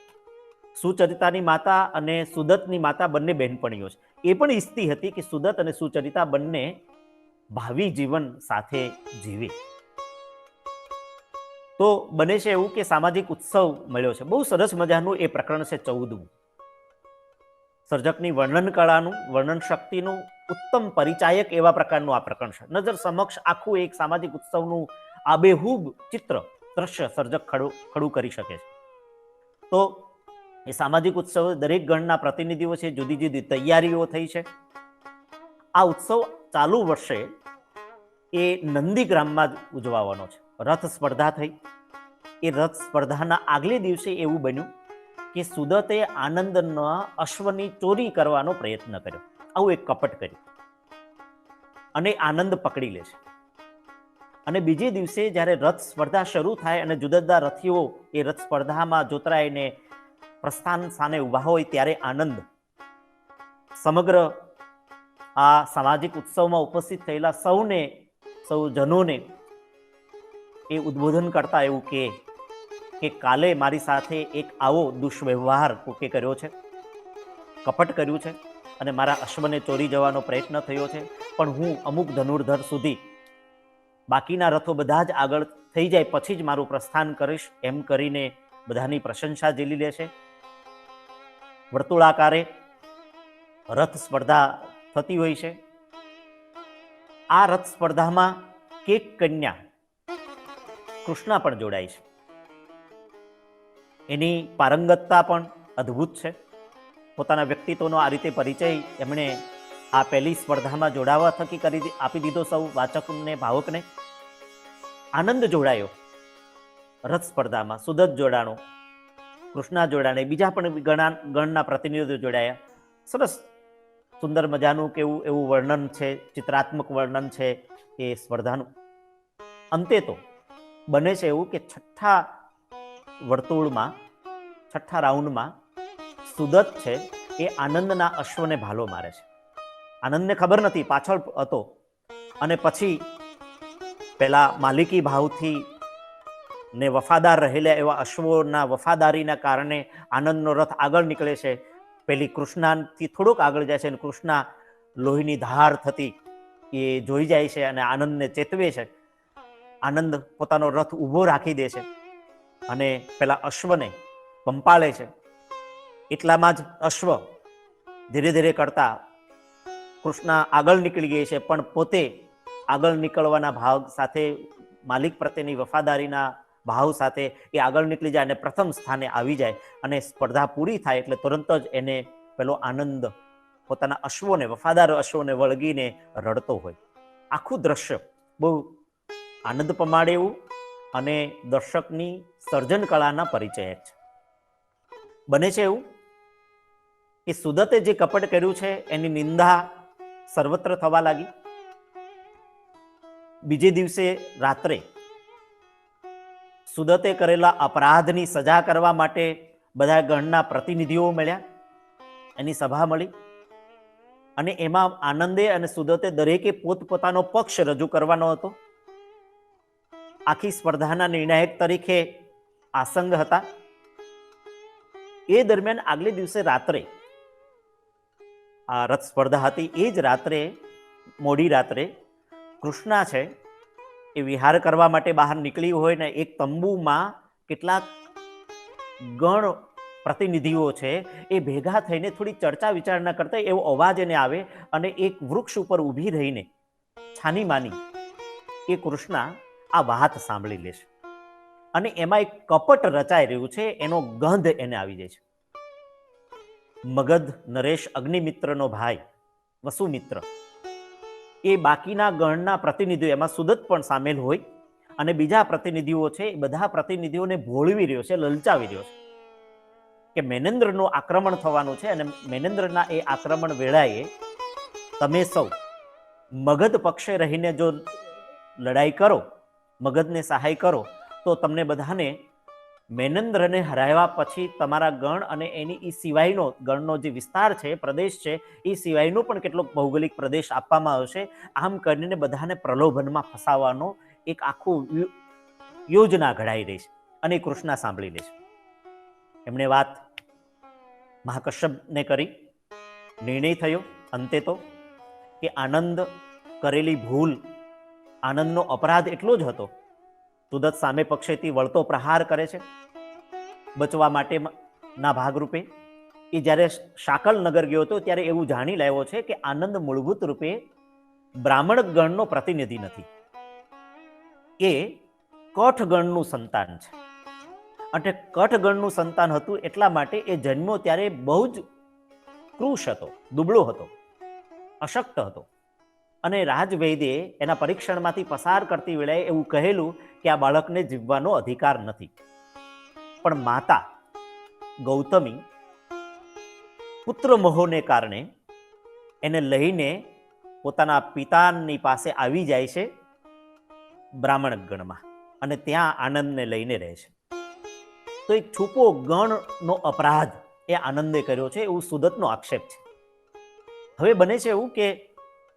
સુચરિતાની માતા અને સુદત્તની માતા બંને બહેનપણીઓ છે. એ પણ ઈચ્છતી હતી કે સુદત્ત અને સુચરિતા બંને ભાવિ જીવન સાથે જીવે. તો બને છે એવું કે સામાજિક ઉત્સવ મળ્યો છે. બહુ સરસ મજાનું એ પ્રકરણ છે 14મું. સર્જકની વર્ણન કળાનું, વર્ણન શક્તિનું ઉત્તમ પરિચાયક એવા પ્રકારનું આ પ્રકરણ છે. નજર સમક્ષ આખું એક સામાજિક ઉત્સવનું આબેહૂબ ચિત્ર, દ્રશ્ય સર્જક ખડું કરી શકે છે. તો એ સામાજિક ઉત્સવ દરેક ગણના પ્રતિનિધિઓ છે, જુદી જુદી તૈયારીઓ થઈ છે. આ ઉત્સવ ચાલુ વર્ષે એ નંદીગ્રામમાં જ ઉજવવાનો છે. રથ સ્પર્ધા થઈ. એ રથ સ્પર્ધાના આગલે દિવસે એવું બન્યું કે સુદત્તે આનંદના અશ્વની ચોરી કરવાનો પ્રયત્ન કર્યો. આવું એક કપટ કર્યું. અને આનંદ પકડી લે છે. અને બીજે દિવસે જ્યારે રથ સ્પર્ધા શરૂ થાય અને જુદા જુદા રથીઓ એ રથ સ્પર્ધામાં જોતરાઈને પ્રસ્થાન સ્થાને ઊભા હોય ત્યારે આનંદ સમગ્ર આ સામાજિક ઉત્સવમાં ઉપસ્થિત થયેલા સૌ જનોને એ ઉદ્બોધન કરતા એવું કે કાલે મારી સાથે એક આવો દુષ્વ્યવહાર કોકે કર્યો છે, કપટ કર્યું છે અને મારા અશ્વને ચોરી જવાનો પ્રયત્ન થયો છે, પણ હું અમુક ધનુર્ધર સુધી બાકીના રથો બધા જ આગળ થઈ જાય પછી જ મારું પ્રસ્થાન કરીશ એમ કરીને બધાની પ્રશંસા ઝીલી લે છે. વર્તુળાકારે રથ સ્પર્ધા થતી હોય છે. આ રથ સ્પર્ધામાં કેક કન્યા કૃષ્ણા પણ જોડાય છે. એની પારંગતતા પણ અદ્ભુત છે. પોતાના વ્યક્તિત્વનો આ રીતે પરિચય એમણે આ પહેલી સ્પર્ધામાં જોડાવા થકી આપી દીધો સૌ વાચકને, ભાવકને. આનંદ જોડાયો રથ સ્પર્ધામાં, સુદત જોડાણો, કૃષ્ણા જોડાણે, બીજા પણ ગણના પ્રતિનિધિઓ જોડાયા. સરસ સુંદર મજાનું કેવું એવું વર્ણન છે, ચિત્રાત્મક વર્ણન છે એ સ્પર્ધાનું. અંતે તો બને છે એવું કે છઠ્ઠા વર્તુળમાં, છઠ્ઠા રાઉન્ડમાં સુદત છે એ આનંદના અશ્વને ભાલો મારે છે. આનંદને ખબર નથી, પાછળ હતો, અને પછી પેલા માલિકી ભાવથી ને વફાદાર રહેલા એવા અશ્વોના વફાદારીના કારણે આનંદનો રથ આગળ નીકળે છે. પેલી કૃષ્ણાથી થોડુંક આગળ જાય છે અને કૃષ્ણા લોહીની ધાર થતી એ જોઈ જાય છે અને આનંદને ચેતવે છે. આનંદ પોતાનો રથ ઊભો રાખી દે છે અને પેલા અશ્વને પંપાળે છે. એટલામાં જ અશ્વ ધીરે ધીરે કરતા કૃષ્ણા આગળ નીકળી ગઈ છે, પણ પોતે આગળ નીકળવાના ભાવ સાથે, માલિક પ્રત્યેની વફાદારીના ભાવ સાથે એ આગળ નીકળી જાય અને પ્રથમ સ્થાને આવી જાય. અને સ્પર્ધા પૂરી થાય એટલે તુરંત જ એને પેલો આનંદ પોતાના અશ્વોને, વફાદાર અશ્વોને વળગીને રડતો હોય. આખું દ્રશ્ય બહુ આનંદ પમાડે એવું અને દર્શકની સર્જન કળાના પરિચયક છે. બને છે એવું કે સુદતે જે કપટ કર્યું છે એની નિંદા સર્વત્ર થવા લાગી. બીજે દિવસે રાત્રે સુદતે કરેલા અપરાધની સજા કરવા માટે બધા ગણના પ્રતિનિધિઓ મળ્યા, એની સભા મળી અને એમાં આનંદે અને સુદતે દરેકે પોતપોતાનો પક્ષ રજૂ કરવાનો હતો. આખી સ્પર્ધાના નિર્ણાયક તરીકે આસંગ હતા. એ દરમિયાન આગલે દિવસે રાત્રે આ રથ સ્પર્ધા હતી. એ જ રાત્રે, મોડી રાત્રે, કૃષ્ણા છે એ વિહાર કરવા માટે બહાર નીકળી હોય ને એક તંબુમાં કેટલાક ગણ પ્રતિનિધિઓ છે એ ભેગા થઈને થોડી ચર્ચા વિચારણા કરતા એવો અવાજ એને આવે અને એક વૃક્ષ ઉપર ઊભી રહીને છાની માની એ કૃષ્ણા આ વાત સાંભળી લે છે અને એમાં એક કપટ રચાઈ રહ્યું છે એનો ગંધ એને આવી જાય છે. મગધ નરેશ અગ્નિમિત્રનો ભાઈ વસુમિત્ર એ બાકીના ગણના પ્રતિનિધિઓ, એમાં સુદત પણ સામેલ હોય અને બીજા પ્રતિનિધિઓ છે, એ બધા પ્રતિનિધિઓને ભોળવી રહ્યો છે, લલચાવી રહ્યો છે કે મેનેન્દ્રનું આક્રમણ થવાનું છે અને મેનેન્દ્રના એ આક્રમણ વેળાએ તમે સૌ મગધ પક્ષે રહીને જો લડાઈ કરો, મગધને સહાય કરો, તો તમને બધાને મેનેન્દ્રને હરાવ્યા પછી તમારા ગણ અને એની એ સિવાયનો ગણનો જે વિસ્તાર છે, પ્રદેશ છે, એ સિવાયનો પણ કેટલોક ભૌગોલિક પ્રદેશ આપવામાં આવશે. આમ કરીને બધાને પ્રલોભનમાં ફસાવવાનો એક આખું યોજના ઘડાઈ રહી છે અને કૃષ્ણા સાંભળી લે છે. એમણે વાત મહાકશ્યપને કરી. નિર્ણય થયો અંતે તો કે આનંદ કરેલી ભૂલ, આનંદનો અપરાધ એટલો જ હતો. સુદત સામે પક્ષેથી વળતો પ્રહાર કરે છે બચવા માટેના ભાગરૂપે. એ જ્યારે શાકલ નગર ગયો હતો ત્યારે એવું જાણી લાવ્યો છે કે આનંદ મૂળભૂત રૂપે બ્રાહ્મણ ગણનો પ્રતિનિધિ નથી, એ કઠ ગણનું સંતાન છે. અને કઠ ગણનું સંતાન હતું એટલા માટે એ જન્મ્યો ત્યારે બહુ જ કૃશ હતો, દુબળો હતો, અશક્ત હતો અને રાજવૈદ્યે એના પરીક્ષણમાંથી પસાર કરતી વેળાએ એવું કહેલું કે આ બાળકને જીવવાનો અધિકાર નથી. પણ માતા ગૌતમી પુત્ર મોહને કારણે એને લઈને પોતાના પિતાની પાસે આવી જાય છે બ્રાહ્મણ ગણમાં, અને ત્યાં આનંદને લઈને રહે છે. તો એક છુપો ગણનો અપરાધ એ આનંદે કર્યો છે એવું સુદતનો આક્ષેપ છે. હવે બને છે એવું કે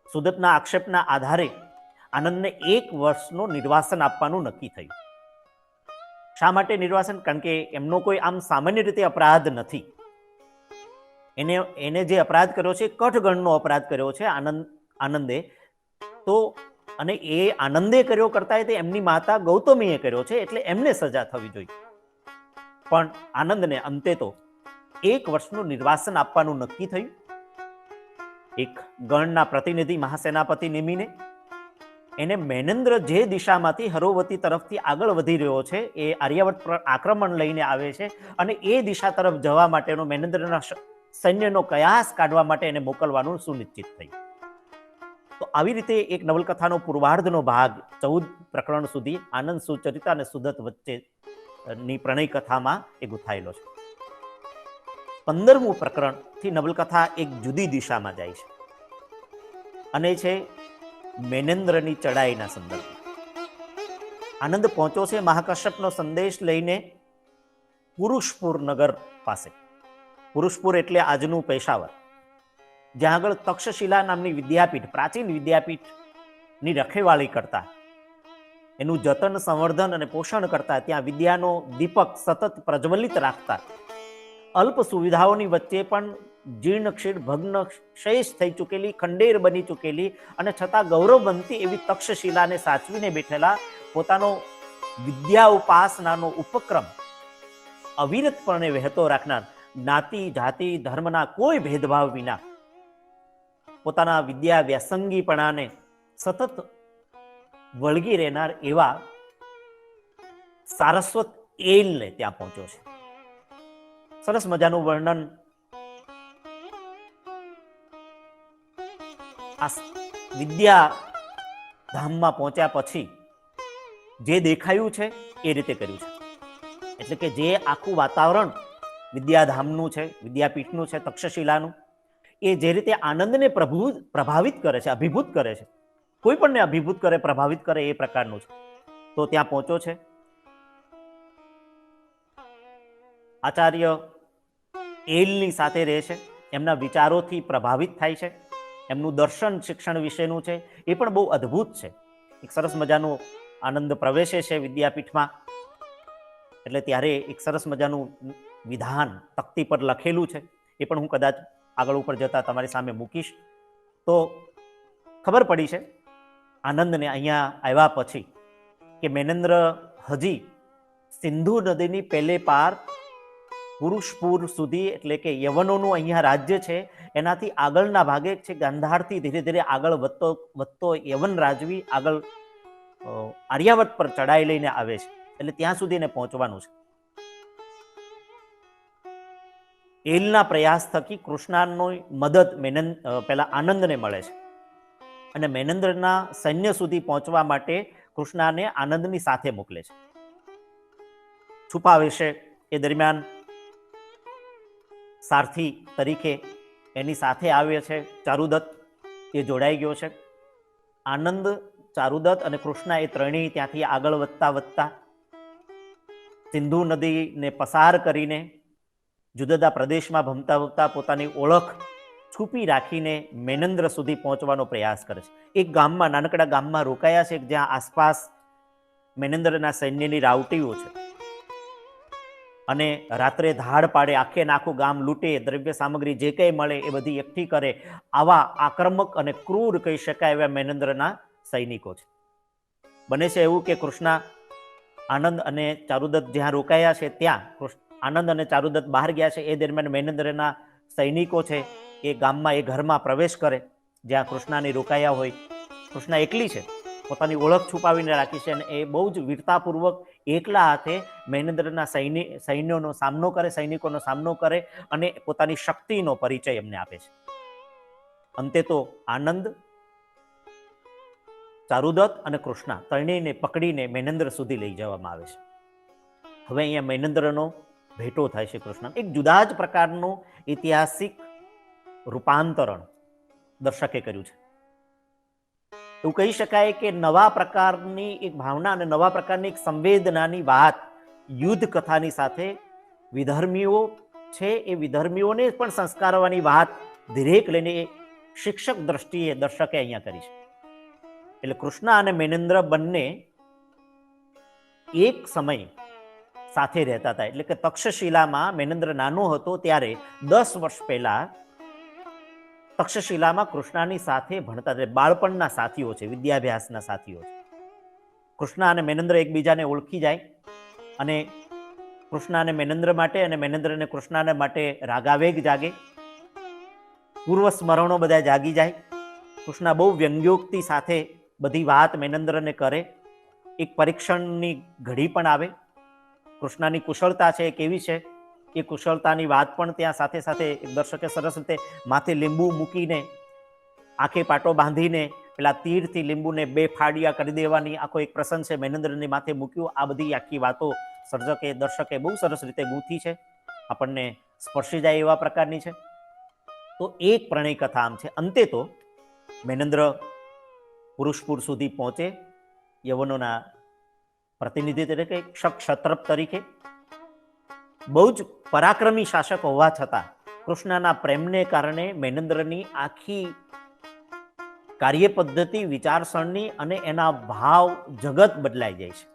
સુદતના આક્ષેપના આધારે આનંદને 1 વર્ષનો નિર્વાસન આપવાનું નક્કી થયું. શા માટે નિર્વાસન? કારણ કે એમનો કોઈ આમ સામાન્ય રીતે અપરાધ નથી. એને જે અપરાધ કર્યો છે કઠગણનો અપરાધ કર્યો છે આનંદે. તો અને એ આનંદે કર્યો કરતા તે એમની માતા ગૌતમીએ કર્યો છે, એટલે એમને સજા થવી જોઈએ. પણ આનંદને અંતે તો 1 વર્ષનું નિર્વાસન આપવાનું નક્કી થયું. એક ગણના પ્રતિનિધિ મહાસેનાપતિ નિમીને એને મેનેન્દ્ર જે દિશામાંથી હરોવતી તરફથી આગળ વધી રહ્યો છે, એ આર્યાવર્ત પર આક્રમણ લઈને આવે છે, અને એ દિશા તરફ જવા માટેનો મેનેન્દ્રના સૈન્યનો કયાસ કાઢવા માટે એને મોકલવાનું સુનિશ્ચિત થયું. તો આવી રીતે એક નવલકથાનો પૂર્વાર્ધનો ભાગ 14 પ્રકરણ સુધી આનંદ, સુચરિતા અને સુદત વચ્ચેની પ્રણય કથામાં એ ગુથાયેલો છે. 15મું પ્રકરણથી નવલકથા એક જુદી દિશામાં જાય છે, અને છે મેનેન્દ્રની ચડાઈના સંદર્ભે. આનંદ પહોંચ્યો છે મહાકશ્યપનો સંદેશ લઈને પુરુષપુર નગર પાસે. પુરુષપુર એટલે આજનું પેશાવર, જ્યાં આગળ તક્ષશિલા નામની વિદ્યાપીઠ, પ્રાચીન વિદ્યાપીઠની રખેવાળી કરતા, એનું જતન, સંવર્ધન અને પોષણ કરતા, ત્યાં વિદ્યાનો દીપક સતત પ્રજ્વલિત રાખતા, અલ્પ સુવિધાઓની વચ્ચે પણ જીર્ણ ક્ષીણ ભગ્ન શેષ થઈ ચૂકેલી, ખંડેર બની ચૂકેલી અને છતાં ગૌરવવંતી એવી તક્ષશિલાને સાચવીને બેઠેલા, પોતાનો વિદ્યા ઉપાસનાનો ઉપક્રમ અવિરતપણે વહેતો રાખનાર, જ્ઞાતિ, જાતિ, ધર્મના કોઈ ભેદભાવ વિના પોતાના વિદ્યા વ્યાસંગીપણાને સતત વળગી રહેનાર એવા સારસ્વત એલને ત્યાં પહોંચ્યો છે. સરસ મજાનું વર્ણન આ વિદ્યા ધામમાં પહોંચ્યા પછી જે દેખાયું છે એ રીતે કર્યું છે. એટલે કે જે આખું વાતાવરણ વિદ્યાધામનું છે, વિદ્યાપીઠનું છે, તક્ષશિલાનું, એ જે રીતે આનંદને પ્રભાવિત કરે છે, અભિભૂત કરે છે, કોઈ પણને અભિભૂત કરે, પ્રભાવિત કરે, એ પ્રકારનું છે. તો ત્યાં પહોંચ્યો છે. આચાર્ય એલની સાથે રહે છે, એમના વિચારોથી પ્રભાવિત થાય છે, એમનું દર્શન શિક્ષણ વિશેનું છે, એ પણ બહુ અદ્ભુત છે. એક સરસ મજાનું આનંદ પ્રવેશે છે વિદ્યાપીઠમાં, એટલે ત્યારે એક સરસ મજાનું વિધાન તકતી પર લખેલું છે, એ પણ હું કદાચ આગળ ઉપર જતા તમારી સામે મૂકીશ. તો ખબર પડી છે આનંદને અહીંયા આવ્યા પછી કે મેનેન્દ્ર હજી સિંધુ નદીની પહેલે પાર પુરુષપુર સુધી, એટલે કે યવનોનું અહીંયા રાજ્ય છે, એનાથી આગળના ભાગે છે ગાંધારથી ધીરે ધીરે આગળ વધતો યવન રાજવી આગળ આર્યાવર્ત પર ચડાઈ લઈને આવે છે. એટલે ત્યાં સુધી એને પહોંચવાનું છે. એલના પ્રયાસ થકી કૃષ્ણનો મદદ પેલા આનંદને મળે છે, અને મેનેન્દ્રના સૈન્ય સુધી પહોંચવા માટે કૃષ્ણને આનંદની સાથે મોકલે છે. છુપાવે છે. એ દરમિયાન સારથી તરીકે એની સાથે આવે છે ચારુદત્ત, એ જોડાઈ ગયો છે. આનંદ, ચારુદત્ત અને કૃષ્ણ એ ત્રણેય ત્યાંથી આગળ વધતા સિંધુ નદીને પસાર કરીને જુદા જુદા પ્રદેશમાં ભમતા પોતાની ઓળખ છુપી રાખીને મેનેન્દ્ર સુધી પહોંચવાનો પ્રયાસ કરે છે. એક ગામમાં, નાનકડા ગામમાં રોકાયા છે, જ્યાં આસપાસ મેનેન્દ્રના સૈન્યની રાવટીઓ છે, અને રાત્રે ધાડ પાડે, આખે આખું ગામ લૂંટે, દ્રવ્ય સામગ્રી જે કંઈ મળે એ બધી એકઠી કરે, આવા આક્રમક અને ક્રૂર કહી શકાય એવા મેનેન્દ્રના સૈનિકો છે. બને છે એવું કે કૃષ્ણ, આનંદ અને ચારુદત્ત જ્યાં રોકાયા છે ત્યાં આનંદ અને ચારુદત્ત બહાર ગયા છે, એ દરમિયાન મેનેન્દ્રના સૈનિકો છે એ ગામમાં, એ ઘરમાં પ્રવેશ કરે જ્યાં કૃષ્ણની રોકાયા હોય. કૃષ્ણ એકલી છે, પોતાની ઓળખ છુપાવીને રાખી છે, અને એ બહુ જ વીરતાપૂર્વક એકલા હાથે મેનેન્દ્રના સૈન્યોનો સામનો કરે, સૈનિકોનો સામનો કરે, અને પોતાની શક્તિનો પરિચય એમને આપે છે. અંતે તો આનંદ, ચારુદત્ત અને કૃષ્ણ ત્રણેયને પકડીને મેનેન્દ્ર સુધી લઈ જવામાં આવે છે. હવે અહીંયા મેનેન્દ્રનો ભેટો થાય છે કૃષ્ણ. એક જુદા જ પ્રકારનું ઐતિહાસિક રૂપાંતરણ દર્શકે કર્યું છે. એવું કહી શકાય કે નવા પ્રકારની એક ભાવના અને નવા પ્રકારની એક સંવેદનાની વાત યુદ્ધ કથાની સાથે વિધર્મીઓ છે એ વિધર્મીઓને પણ સંસ્કારવાની વાત ધીરેક લઈને શિક્ષક દ્રષ્ટિએ દર્શકે અહીંયા કરી છે. એટલે કૃષ્ણ અને મેનેન્દ્ર બંને એક સમય સાથે રહેતા હતા. એટલે કે તક્ષશિલામાં મેનેન્દ્ર નાનો હતો ત્યારે 10 વર્ષ પહેલા તક્ષશિલામાં કૃષ્ણની સાથે ભણતા હતા. બાળપણના સાથીઓ છે, વિદ્યાભ્યાસના સાથીઓ છે. કૃષ્ણ અને મેનેન્દ્ર એકબીજાને ઓળખી જાય અને કૃષ્ણ અને મેનેન્દ્ર માટે અને મેનેન્દ્ર અને કૃષ્ણને માટે રાગાવેગ જાગે, પૂર્વ સ્મરણો બધા જાગી જાય. કૃષ્ણ બહુ વ્યંગ્યોક્તિ સાથે બધી વાત મેનેન્દ્રને કરે. એક પરીક્ષણની ઘડી પણ આવે. કૃષ્ણની કુશળતા છે કેવી છે એ કુશળતાની વાત પણ ત્યાં સાથે સાથે દર્શકે સરસ રીતે માથે લીંબુ મૂકીને, આંખે પાટો બાંધીને પેલા તીરથી લીંબુને 2 ફાડિયા કરી દેવાની આખો એક પ્રસંગ છે મેનેન્દ્રની માથે મૂક્યું. આ બધી આખી વાતો સર્જકે દર્શકે બહુ સરસ રીતે ગૂંથી છે, આપણને સ્પર્શી જાય એવા પ્રકારની છે. તો એક પ્રણય કથા આમ છે. અંતે તો મેનેન્દ્ર પુરુષપુર સુધી પહોંચે, યવનોના પ્રતિનિધિ તરીકે, ક્ષત્રપ તરીકે. બહુ જ પરાક્રમી શાસક હોવા છતાં કૃષ્ણના પ્રેમને કારણે મેનેન્દ્રની આખી કાર્ય પદ્ધતિ, વિચારસરણી અને એના ભાવ જગત બદલાઈ જાય છે.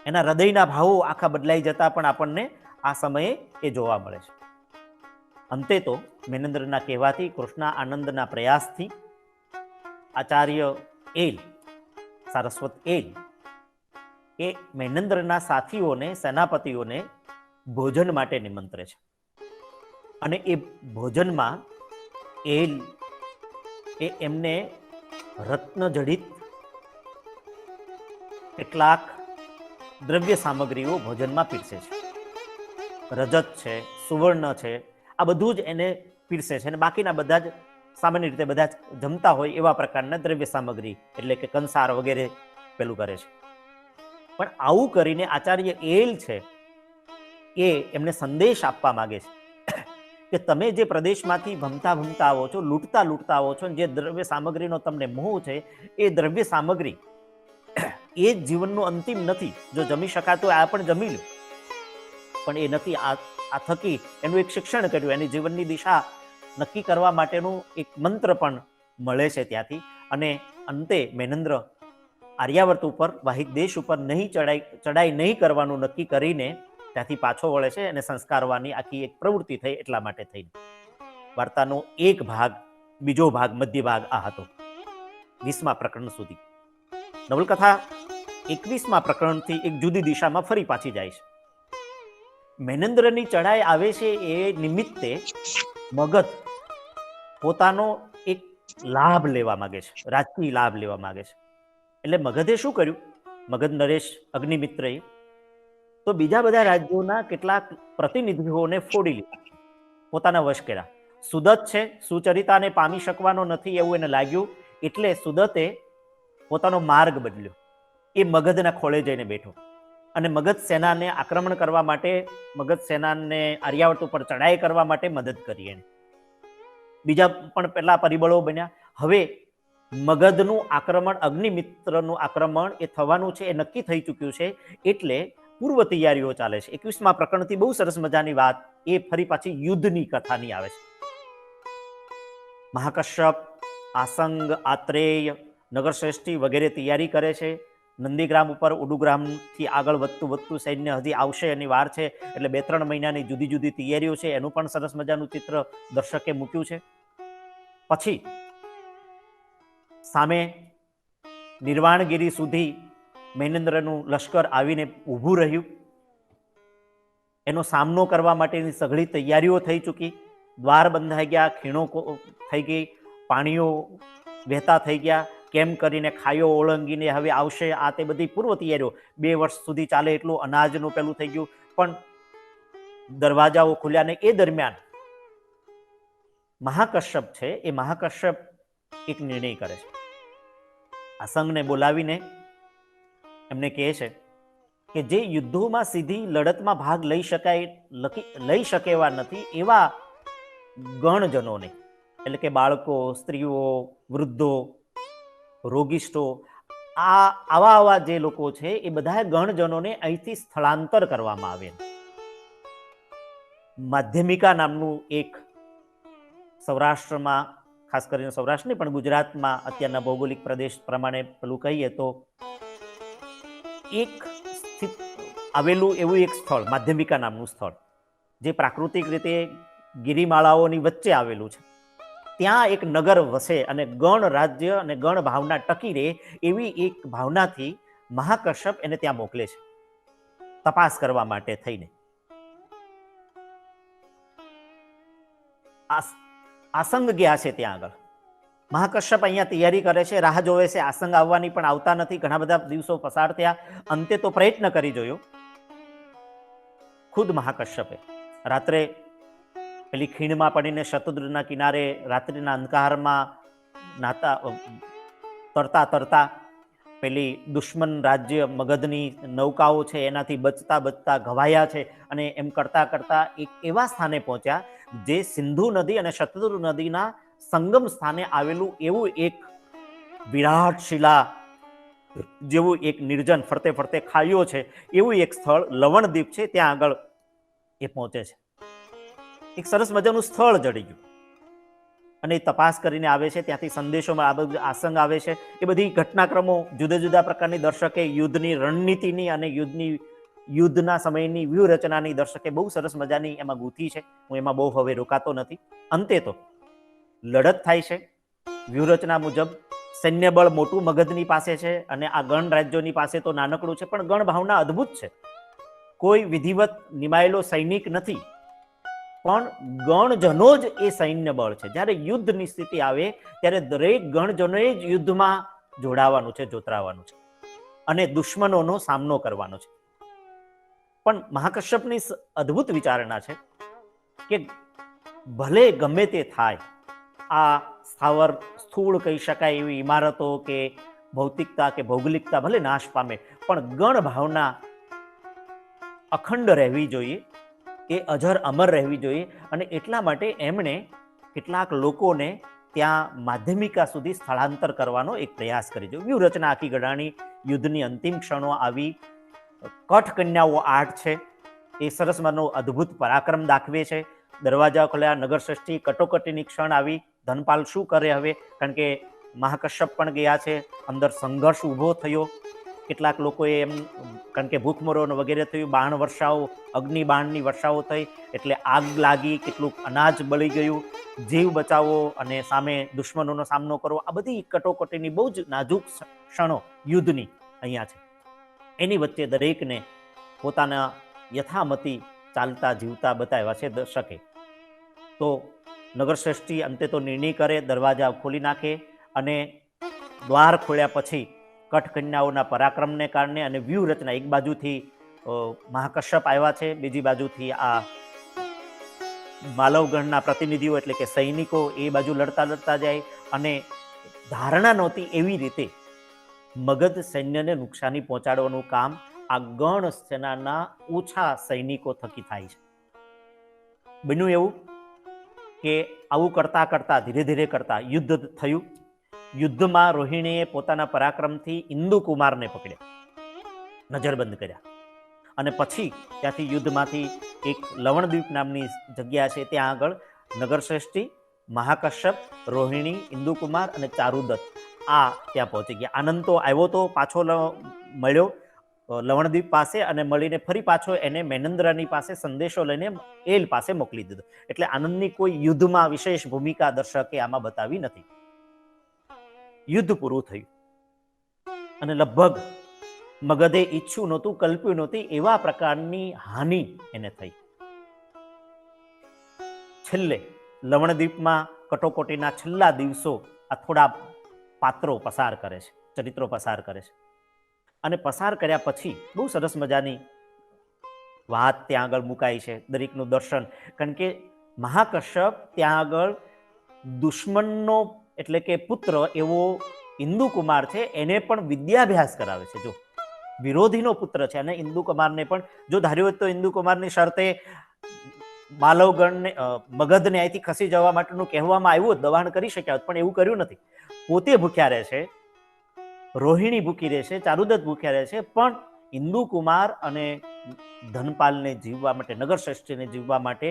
એના હૃદયના ભાવો આખા બદલાઈ જતા પણ આપણને આ સમયે એ જોવા મળે છે. અંતે તો મેનેન્દ્રના કહેવાથી, કૃષ્ણ આનંદના પ્રયાસથી આચાર્ય એલ, સારસ્વત એલ એ મેનેન્દ્રના સાથીઓને, સેનાપતિઓને ભોજન માટે નિમંત્રે છે. અને એ ભોજનમાં એલ એ એમને રત્ન જડિત કેટલાક દ્રવ્ય સામગ્રીઓ ભોજનમાં પીરસે છે. રજત છે, સુવર્ણ છે, આ બધું જ એને પીરસે છે. અને બાકીના બધા જ સામાન્ય રીતે બધા જ જમતા હોય એવા પ્રકારના દ્રવ્ય સામગ્રી, એટલે કે કંસાર વગેરે પેલું કરે છે. પણ આવું કરીને આચાર્ય એલ છે એ એમને સંદેશ આપવા માંગે છે કે તમે જે પ્રદેશમાંથી ભમતા ભમતા આવો છો, લૂંટતા લૂંટતા આવો છો, જે દ્રવ્ય સામગ્રીનો તમને મોહ છે, એ દ્રવ્ય સામગ્રી એ જ જીવનનું અંતિમ નથી. જો જમી શકાતું આ પણ જમી લો, પણ એ નથી. આ થકી એનું એક શિક્ષણ કર્યું, એની જીવનની દિશા નક્કી કરવા માટેનું એક મંત્ર પણ મળે છે ત્યાંથી. અને અંતે મેનેન્દ્ર આર્યાવર્ત ઉપર, વાહિક દેશ ઉપર ચડાઈ નહીં કરવાનું નક્કી કરીને ત્યાંથી પાછો વળે છે. અને સંસ્કારવાની આખી એક પ્રવૃત્તિ થઈ એટલા માટે થઈ. વાર્તાનો એક ભાગ, બીજો ભાગ, મધ્ય ભાગ આ હતો 20મા પ્રકરણ સુધી. નવલકથા 21મા પ્રકરણથી એક જુદી દિશામાં ફરી પાછી જાય છે. મેનેન્દ્રની ચડાઈ આવે છે એ નિમિત્તે મગધ પોતાનો એક લાભ લેવા માંગે છે, રાજકીય લાભ લેવા માંગે છે. એટલે મગધે શું કર્યું? મગધ નરેશ અગ્નિમિત્રએ તો બીજા બધા રાજ્યોના કેટલાક પ્રતિનિધિઓને ફોડી લીધા, પોતાના વશ કર્યા. સુદત છે, સુચરિતાને પામી શકવાનો નથી એવું એને લાગ્યું, એટલે સુદતે પોતાનો માર્ગ બદલ્યો. એ મગધના ખોળે જઈને બેઠો અને મગધ સેનાને આક્રમણ કરવા માટે, મગધ સેનાને આર્યાવર્ત ઉપર ચડાઈ કરવા માટે મદદ કરી એને. બીજા પણ પેલા પરિબળો બન્યા. હવે મગધનું આક્રમણ, અગ્નિમિત્રનું આક્રમણ એ થવાનું છે, એ નક્કી થઈ ચૂક્યું છે. એટલે પૂર્વ તૈયારીઓ ચાલે છે. 21મા પ્રકરણથી બહુ સરસ મજાની વાત એ ફરી પાછી યુદ્ધની કથાની આવે છે. મહાકશ્યપ, આસંગ, આત્રેય, નગરશ્રેષ્ઠી વગેરે તૈયારી કરે છે. નંદીગ્રામ ઉપર, ઉડુગ્રામથી આગળ વધતું સૈન્ય હજી આવશે એની વાર છે. એટલે 2-3 મહિનાની જુદી જુદી તૈયારીઓ છે. એનું પણ સરસ મજાનું ચિત્ર દર્શકે મૂક્યું છે. પછી સામે નિર્વાણગીરી સુધી મેનેન્દ્રનું લશ્કર આવીને ઊભું રહ્યું. એનો સામનો કરવા માટેની સઘળી તૈયારીઓ થઈ ચૂકી. દ્વાર બંધાઈ ગયા, ખીણો થઈ ગઈ, પાણીઓ વહેતા થઈ ગયા. કેમ કરીને ખાયો ઓળંગીને હવે આવશે, આ તે બધી પૂર્વ તૈયારીઓ. 2 વર્ષ સુધી ચાલે એટલું અનાજનું પેલું થઈ ગયું. પણ દરવાજાઓ ખુલ્યા ને એ દરમિયાન મહાકશ્યપ છે, એ મહાકશ્યપ એક નિર્ણય કરે છે. આસંગને બોલાવીને એમને કહે છે કે જે યુદ્ધોમાં સીધી લડતમાં ભાગ લઈ શકે એવા નથી એવા ગણજનોને, એટલે કે બાળકો, સ્ત્રીઓ, વૃદ્ધો, રોગિષ્ઠો, આવા જે લોકો છે એ બધા ગણજનોને અહીંથી સ્થળાંતર કરવામાં આવે. માધ્યમિકા નામનું એક સૌરાષ્ટ્રમાં, ખાસ કરીને સૌરાષ્ટ્ર નહીં પણ ગુજરાતમાં અત્યારના ભૌગોલિક પ્રદેશ પ્રમાણે પેલું કહીએ તો એક સ્થિત આવેલું એવું એક સ્થળ, માધ્યમિકા નામનું સ્થળ, જે પ્રાકૃતિક રીતે ગિરિમાળાઓની વચ્ચે આવેલું છે. ત્યાં એક નગર વસે અને ગણ રાજ્ય અને ગણ ભાવના ટકી રહે એવી એક ભાવનાથી મહાકશ્યપ એને ત્યાં મોકલે છે તપાસ કરવા માટે થઈને. આસંગ ગયા છે ત્યાં આગળ. મહાકશ્યપ અહીંયા તૈયારી કરે છે, રાહ જોવે છે, આસંગ આવવાની પણ આવતા નથી. ઘણા બધા દિવસો પસાર થયા, અંતે તો પ્રયત્ન કરી જોયો. ખુદ મહાકશ્યપે રાત્રે પેલી ખીણમાં પડીને શતદ્રુના કિનારે રાત્રિના અંધકારમાં તરતા તરતા પેલી દુશ્મન રાજ્ય મગધની નૌકાઓ છે એનાથી બચતા બચતા ઘવાયા છે. અને એમ કરતા કરતા એક એવા સ્થાને પહોંચ્યા જે સિંધુ નદી અને શતદ્રુ નદીના સંગમ સ્થાને આવેલું એવું એક વિરાટ શિલા જેવું એક નિર્જન ફરતે ફરતે ખાઈઓ છે એવું એક સ્થળ લવણદ્વીપ છે. ત્યાં આગળ એ પહોંચે છે. એક સરસ મજાનું સ્થળ જડી ગયું અને તપાસ કરીને આવે છે. ત્યાંથી સંદેશોમાં આસંગ આવે છે. એ બધી ઘટનાક્રમો જુદા જુદા પ્રકારની દર્શકે યુદ્ધની રણનીતિની અને યુદ્ધના સમયની વ્યૂહરચનાની દર્શકે બહુ સરસ મજાની એમાં ગૂંથી છે. હું એમાં બહુ હવે રોકાતો નથી. અંતે તો લડત થાય છે. વ્યૂહરચના મુજબ સૈન્યબળ મોટું મગધની પાસે છે અને આ ગણ રાજ્યોની પાસે તો નાનકડું છે, પણ ગણ ભાવના અદ્ભુત છે. કોઈ વિધિવત નિમાયેલો સૈનિક નથી, પણ ગણજનો જ એ સૈન્ય બળ છે. જ્યારે યુદ્ધની સ્થિતિ આવે ત્યારે દરેક ગણજનોએ જ યુદ્ધમાં જોડાવાનું છે, જોતરાવાનું છે અને દુશ્મનોનો સામનો કરવાનો છે. પણ મહાકશ્યપની અદ્ભુત વિચારણા છે કે ભલે ગમે તે થાય, આ સ્થાવર સ્થૂળ કહી શકાય એવી ઇમારતો કે ભૌતિકતા કે ભૌગોલિકતા ભલે નાશ પામે, પણ ગણ ભાવના અખંડ રહેવી જોઈએ, એ અજર અમર રહેવી જોઈએ. અને એટલા માટે એમણે કેટલાક લોકોને ત્યાં માધ્યમિકા સુધી સ્થળાંતર કરવાનો એક પ્રયાસ કરી દીધો. વ્યૂહરચના આખી ઘડાણી. યુદ્ધની અંતિમ ક્ષણો આવી. કઠકન્યાઓ 8 છે. એ સરસ મજાનો અદ્ભુત પરાક્રમ દાખવે છે. દરવાજા ખોલ્યા, નગર સૃષ્ટિ, કટોકટીની ક્ષણ આવી. ધનપાલ શું કરે હવે? કારણ કે મહાકશ્યપ પણ ગયા છે. અંદર સંઘર્ષ ઊભો થયો. કેટલાક લોકોએ એમ, કારણ કે ભૂખમરો વગેરે થયું, બાણ વર્ષાઓ, અગ્નિ બાણની વર્ષાઓ થઈ, એટલે આગ લાગી, કેટલુંક અનાજ બળી ગયું. જીવ બચાવો અને સામે દુશ્મનોનો સામનો કરવો, આ બધી કટોકટીની બહુ જ નાજુક ક્ષણો યુદ્ધની અહીંયા છે. એની વચ્ચે દરેકને પોતાના યથામતી ચાલતા જીવતા બતાવ્યા છે દર્શકે. તો નગર શ્રેષ્ઠી અંતે તો નિર્ણય કરે, દરવાજા ખોલી નાખે અને દ્વાર ખોલ્યા પછી કઠકન્યાઓના પરાક્રમને કારણે અને વ્યૂહરચના, એક બાજુથી મહાકશ્યપ આવ્યા છે, બીજી બાજુથી આ માલવગણના પ્રતિનિધિઓ એટલે કે સૈનિકો એ બાજુ લડતા લડતા જાય. અને ધારણા નહોતી એવી રીતે મગધ સૈન્યને નુકસાની પહોંચાડવાનું કામ આ ગણ સેનાના ઓછા સૈનિકો થકી થાય છે. બન્યું એવું કે આવું કરતા કરતા ધીરે ધીરે કરતા યુદ્ધ થયું. યુદ્ધમાં રોહિણીએ પોતાના પરાક્રમથી ઇન્દુકુમારને પકડ્યા, નજરબંધ કર્યા. અને પછી ત્યાંથી યુદ્ધમાંથી એક લવણદ્વીપ નામની જગ્યા છે, ત્યાં આગળ નગરશ્રેષ્ઠી, મહાકશ્યપ, રોહિણી, ઇન્દુકુમાર અને ચારુદત્ત આ ત્યાં પહોંચી ગયા. આનંદ તો આવ્યો, તો પાછો મળ્યો લવણદ્વીપ પાસે અને મળીને ફરી પાછો એને મેનંદ્રની પાસે સંદેશો લઈને એલ પાસે મોકલી દીધો. એટલે આનંદની કોઈ યુદ્ધમાં વિશેષ ભૂમિકા દર્શકે આમાં બતાવી નથી. યુદ્ધ પૂરું થયું અને લગભગ મગધે ઈચ્છ્યું નહોતું, કલ્પ્યું નહોતી એવા પ્રકારની હાનિ એને થઈ. છેલ્લે લવણદ્વીપમાં કટોકટીના છેલ્લા દિવસો આ થોડા પાત્રો પસાર કરે છે, ચરિત્રો પસાર કરે છે. અને પસાર કર્યા પછી બહુ સરસ મજાની વાત ત્યાં આગળ મુકાઈ છે, દરેકનું દર્શન. કારણ કે મહાકશ્યપ ત્યાં આગળ દુશ્મનનો એટલે કે પુત્ર એવો ઇન્દુકુમાર છે, એને પણ વિદ્યાભ્યાસ કરાવે છે. જો વિરોધીનો પુત્ર છે અને ઇન્દુકુમારને પણ, જો ધાર્યું હોય તો ઇન્દુકુમારની શરતે માલવગણને મગધને અહીંથી ખસી જવા માટેનું કહેવામાં આવ્યું, દબાણ કરી શક્યા, પણ એવું કર્યું નથી. પોતે ભૂખ્યા રહે છે રોહિણી ભૂખી રહેશે, ચારુદત્ત ભૂખ્યા રહેશે, પણ ઇન્દુકુમાર અને ધનપાલને જીવવા માટે, નગર શ્રેષ્ઠીને જીવવા માટે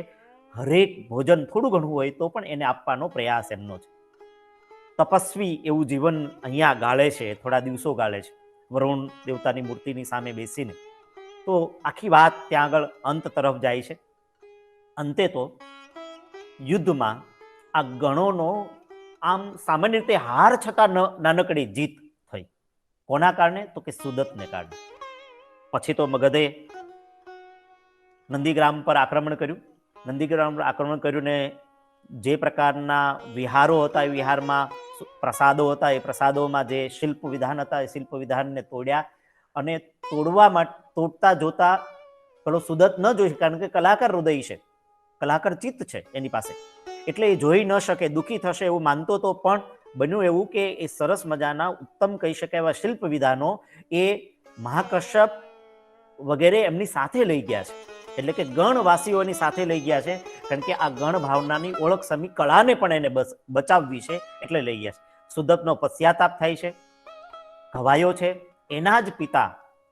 હરેક ભોજન થોડું ઘણું હોય તો પણ એને આપવાનો પ્રયાસ એમનો છે. તપસ્વી એવું જીવન અહીંયા ગાળે છે, થોડા દિવસો ગાળે છે વરુણ દેવતાની મૂર્તિની સામે બેસીને. તો આખી વાત ત્યાં આગળ અંત તરફ જાય છે. અંતે તો યુદ્ધમાં આ ગણોનો આમ સામાન્ય રીતે હાર છતાં નાનકડી જીત થઈ. કોના કારણે? તો કે સુદત્તને કારણે. પછી તો મગધે નંદીગ્રામ પર આક્રમણ કર્યું. નંદીગ્રામ પર આક્રમણ કર્યું ને જે પ્રકારના વિહારો હતા એ વિહારમાં પ્રસાદો હતા, એ પ્રસાદોમાં જે શિલ્પ વિધાન હતા એ શિલ્પ વિધાનને તોડ્યા. અને તોડતા જોતા પેલો સુદત્ત ન જોઈ, કારણ કે કલાકાર હૃદય છે, કલાકાર ચિત્ત છે એની પાસે, એટલે એ જોઈ ન શકે, દુઃખી થશે એવું માનતો તો. પણ બન્યું એવું કે એ સરસ મજાના ઉત્તમ કહી શકાય એવા શિલ્પ વિધાનો એ મહાકશ્યપ વગેરે એમની સાથે લઈ ગયા છે. એટલે કે ગણવાસીઓની સાથે લઈ ગયા છે, કારણ કે આ ગણ ભાવનાની ઓળખ સમી કળાને પણ એને બચાવવી છે, એટલે લઈ ગયા છે. સુદત્તનો પશ્ચાતાપ થાય છે. ઘવાયો છે એના જ પિતા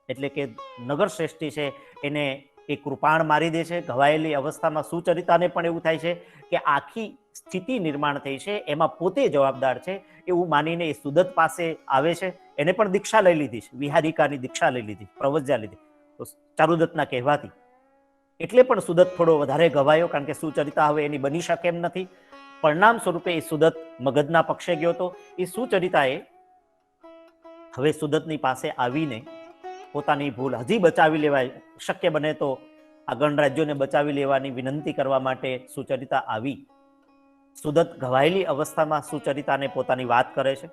એટલે કે નગર શ્રેષ્ઠી છે એને એ કૃપાણ મારી દે છે. ઘવાયેલી અવસ્થામાં સુચરિતાને પણ એવું થાય છે કે આખી સ્થિતિ નિર્માણ થઈ છે એમાં પોતે જવાબદાર છે એવું માનીને એ સુદત્ત પાસે આવે છે. એને પણ દીક્ષા લઈ લીધી છે, વિહારિકાની દીક્ષા લઈ લીધી, પ્રવજ્યા લીધી તો ચારુદત્તના કહેવાથી. એટલે પણ સુદત્ત થોડો વધારે ઘવાયો, કારણ કે સુચરિતા હવે એની બની શકે એમ નથી. પરિણામ સ્વરૂપે એ સુદત્ત મગધના પક્ષે ગયો હતો. એ સુચરિતાએ હવે સુદત્તની પાસે આવીને પોતાની ભૂલ હજી બચાવી લેવાય, શક્ય બને તો આ ગણરાજ્યોને બચાવી લેવાની વિનંતી કરવા માટે સુચરિતા આવી. સુદત્ત ઘવાયેલી અવસ્થામાં સુચરિતાને પોતાની વાત કરે છે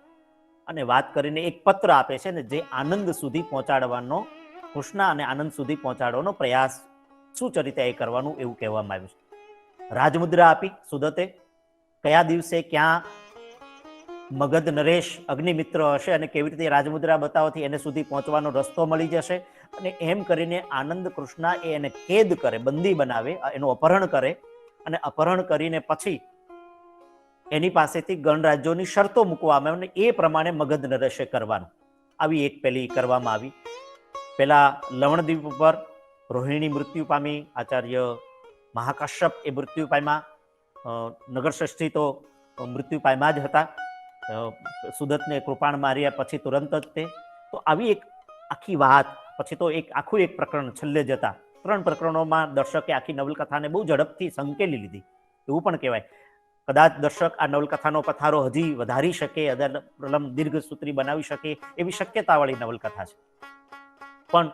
અને વાત કરીને એક પત્ર આપે છે ને જે આનંદ સુધી પહોંચાડવાનો, કૃષ્ણ અને આનંદ સુધી પહોંચાડવાનો પ્રયાસ સુચરિતાએ કરવાનું એવું કહેવામાં આવ્યું છે. રાજમુદ્રા આપી સુદત્તે, કયા દિવસે ક્યાં મગધ નરેશ અગ્નિમિત્ર હશે અને કેવી રીતે રાજમુદ્રા બતાવવાથી એને સુધી પહોંચવાનો રસ્તો મળી જશે. અને એમ કરીને આનંદ કૃષ્ણ એને કેદ કરે, બંદી બનાવે, એનું અપહરણ કરે અને અપહરણ કરીને પછી એની પાસેથી ગણરાજ્યોની શરતો મૂકવામાં આવે અને એ પ્રમાણે મગધ નરેશે કરવાનું. આવી એક પેલી કરવામાં આવી. પેલા લવણદ્વીપ ઉપર રોહિણી મૃત્યુ પામી, આચાર્ય મહાકાશ્યપ એ મૃત્યુ પામ્યા, નગર શ્રેષ્ઠી તો મૃત્યુ પામ્યા જ હતા. સુદત્તને કૃપાણ માર્યા પછી તુરંત જ તે. તો આવી એક આખી વાત. પછી તો એક આખું એક પ્રકરણ છેલ્લે જતા 3 પ્રકરણોમાં દર્શકે આખી નવલકથાને બહુ ઝડપથી સંકેલી લીધી એવું પણ કહેવાય. કદાચ દર્શક આ નવલકથાનો પથારો હજી વધારી શકે, દીર્ઘ સૂત્રી બનાવી શકે એવી શક્યતાવાળી નવલકથા છે. પણ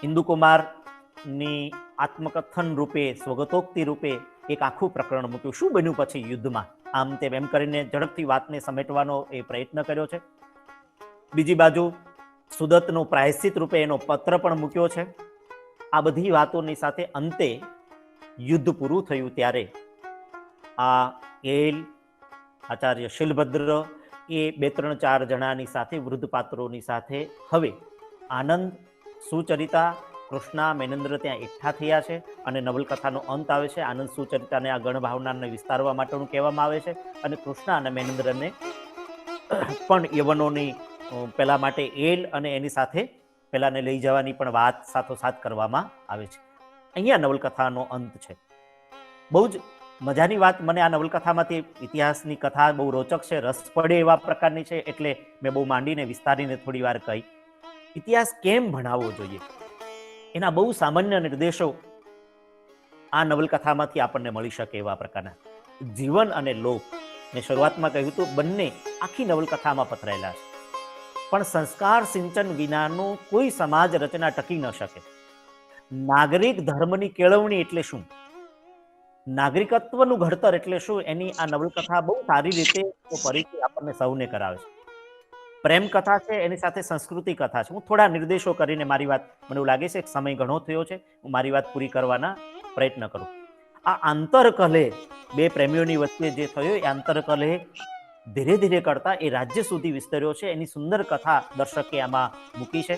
ઇન્દુકુમારની આત્મકથન રૂપે, સ્વગતોક્તિ રૂપે એક આખું પ્રકરણ મૂક્યું. શું બન્યું પછી યુદ્ધમાં, આમ તેમ એમ કરીને ઝડપથી વાતને સમેટવાનો એ પ્રયત્ન કર્યો છે. બીજી બાજુ સુદત્તનું પ્રાયશ્ચિત રૂપે એનો પત્ર પણ મૂક્યો છે. આ બધી વાતોની સાથે અંતે યુદ્ધ પૂરું થયું ત્યારે આ એલ, આચાર્ય શિલભદ્ર એ 2-3-4 જણાની સાથે, વૃદ્ધ પાત્રોની સાથે હવે આનંદ, સુચરિતા, કૃષ્ણા, મેનેન્દ્ર ત્યાં એકઠા થયા છે અને નવલકથાનો અંત આવે છે. આનંદ સુચરિતાને આ ગણ ભાવનાને વિસ્તારવા માટેનું કહેવામાં આવે છે અને કૃષ્ણા અને મેનેન્દ્રને પણ યવનોની પેલા માટે એલ અને એની સાથે પેલાને લઈ જવાની પણ વાત સાથોસાથ કરવામાં આવે છે. અહીંયા નવલકથાનો અંત છે. બહુ જ મજાની વાત મને આ નવલકથામાંથી, ઇતિહાસની કથા બહુ રોચક છે, રસ પડે એવા પ્રકારની છે, એટલે મેં બહુ માંડીને વિસ્તારીને થોડી વાર કહી. ઇતિહાસ કેમ ભણાવવો જોઈએ એના બહુ સામાન્ય નિર્દેશો આ નવલકથામાંથી આપણને મળી શકે એવા પ્રકારના. જીવન અને લોક, મેં શરૂઆતમાં કહ્યું હતું, બંને આખી નવલકથામાં પથરાયેલા છે. પણ સંસ્કાર સિંચન વિનાનો કોઈ સમાજ રચના ટકી ન શકે. નાગરિક ધર્મની કેળવણી એટલે શું, નાગરિકત્વનું ઘડતર એટલે શું, એની આ નવલકથા બહુ સારી રીતે પરિચય આપણને સૌને કરાવે છે. પ્રેમ કથા છે, એની સાથે સંસ્કૃતિ કથા છે. હું થોડા નિર્દેશો કરીને મારી વાત, મને એવું લાગે છે કે સમય ઘણો થયો છે, હું મારી વાત પૂરી કરવાના પ્રયત્ન કરું. આ આંતરકલહ બે પ્રેમીઓની વચ્ચે જે થયો, એ આંતરકલહ ધીરે ધીરે કરતા એ રાજ્ય સુધી વિસ્તર્યો છે. એની સુંદર કથા દર્શકે આમાં મૂકી છે.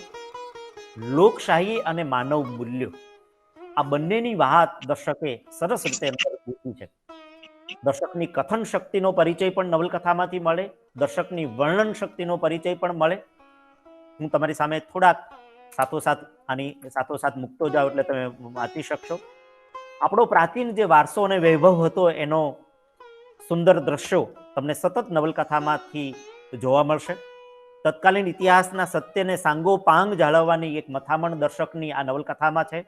લોકશાહી અને માનવ મૂલ્યો, આ બંનેની વાત દર્શકે સરસ રીતે મૂકી છે. દર્શકની કથન શક્તિનો પરિચય પણ નવલકથામાંથી મળે, દર્શકની વર્ણન શક્તિનો પરિચય પણ મળે હું તમારી સામે થોડાક સાથોસાથ આની સાથોસાથ મૂકતો જાઉં એટલે તમે વાંચી શકશો. આપણો પ્રાચીન જે વારસો અને વૈભવ હતો એનો સુંદર દ્રશ્યો તમને સતત નવલકથામાંથી જોવા મળશે. તત્કાલીન ઇતિહાસના સત્યને સાંગોપાંગ જાળવવાની એક મથામણ દર્શકની આ નવલકથામાં છે.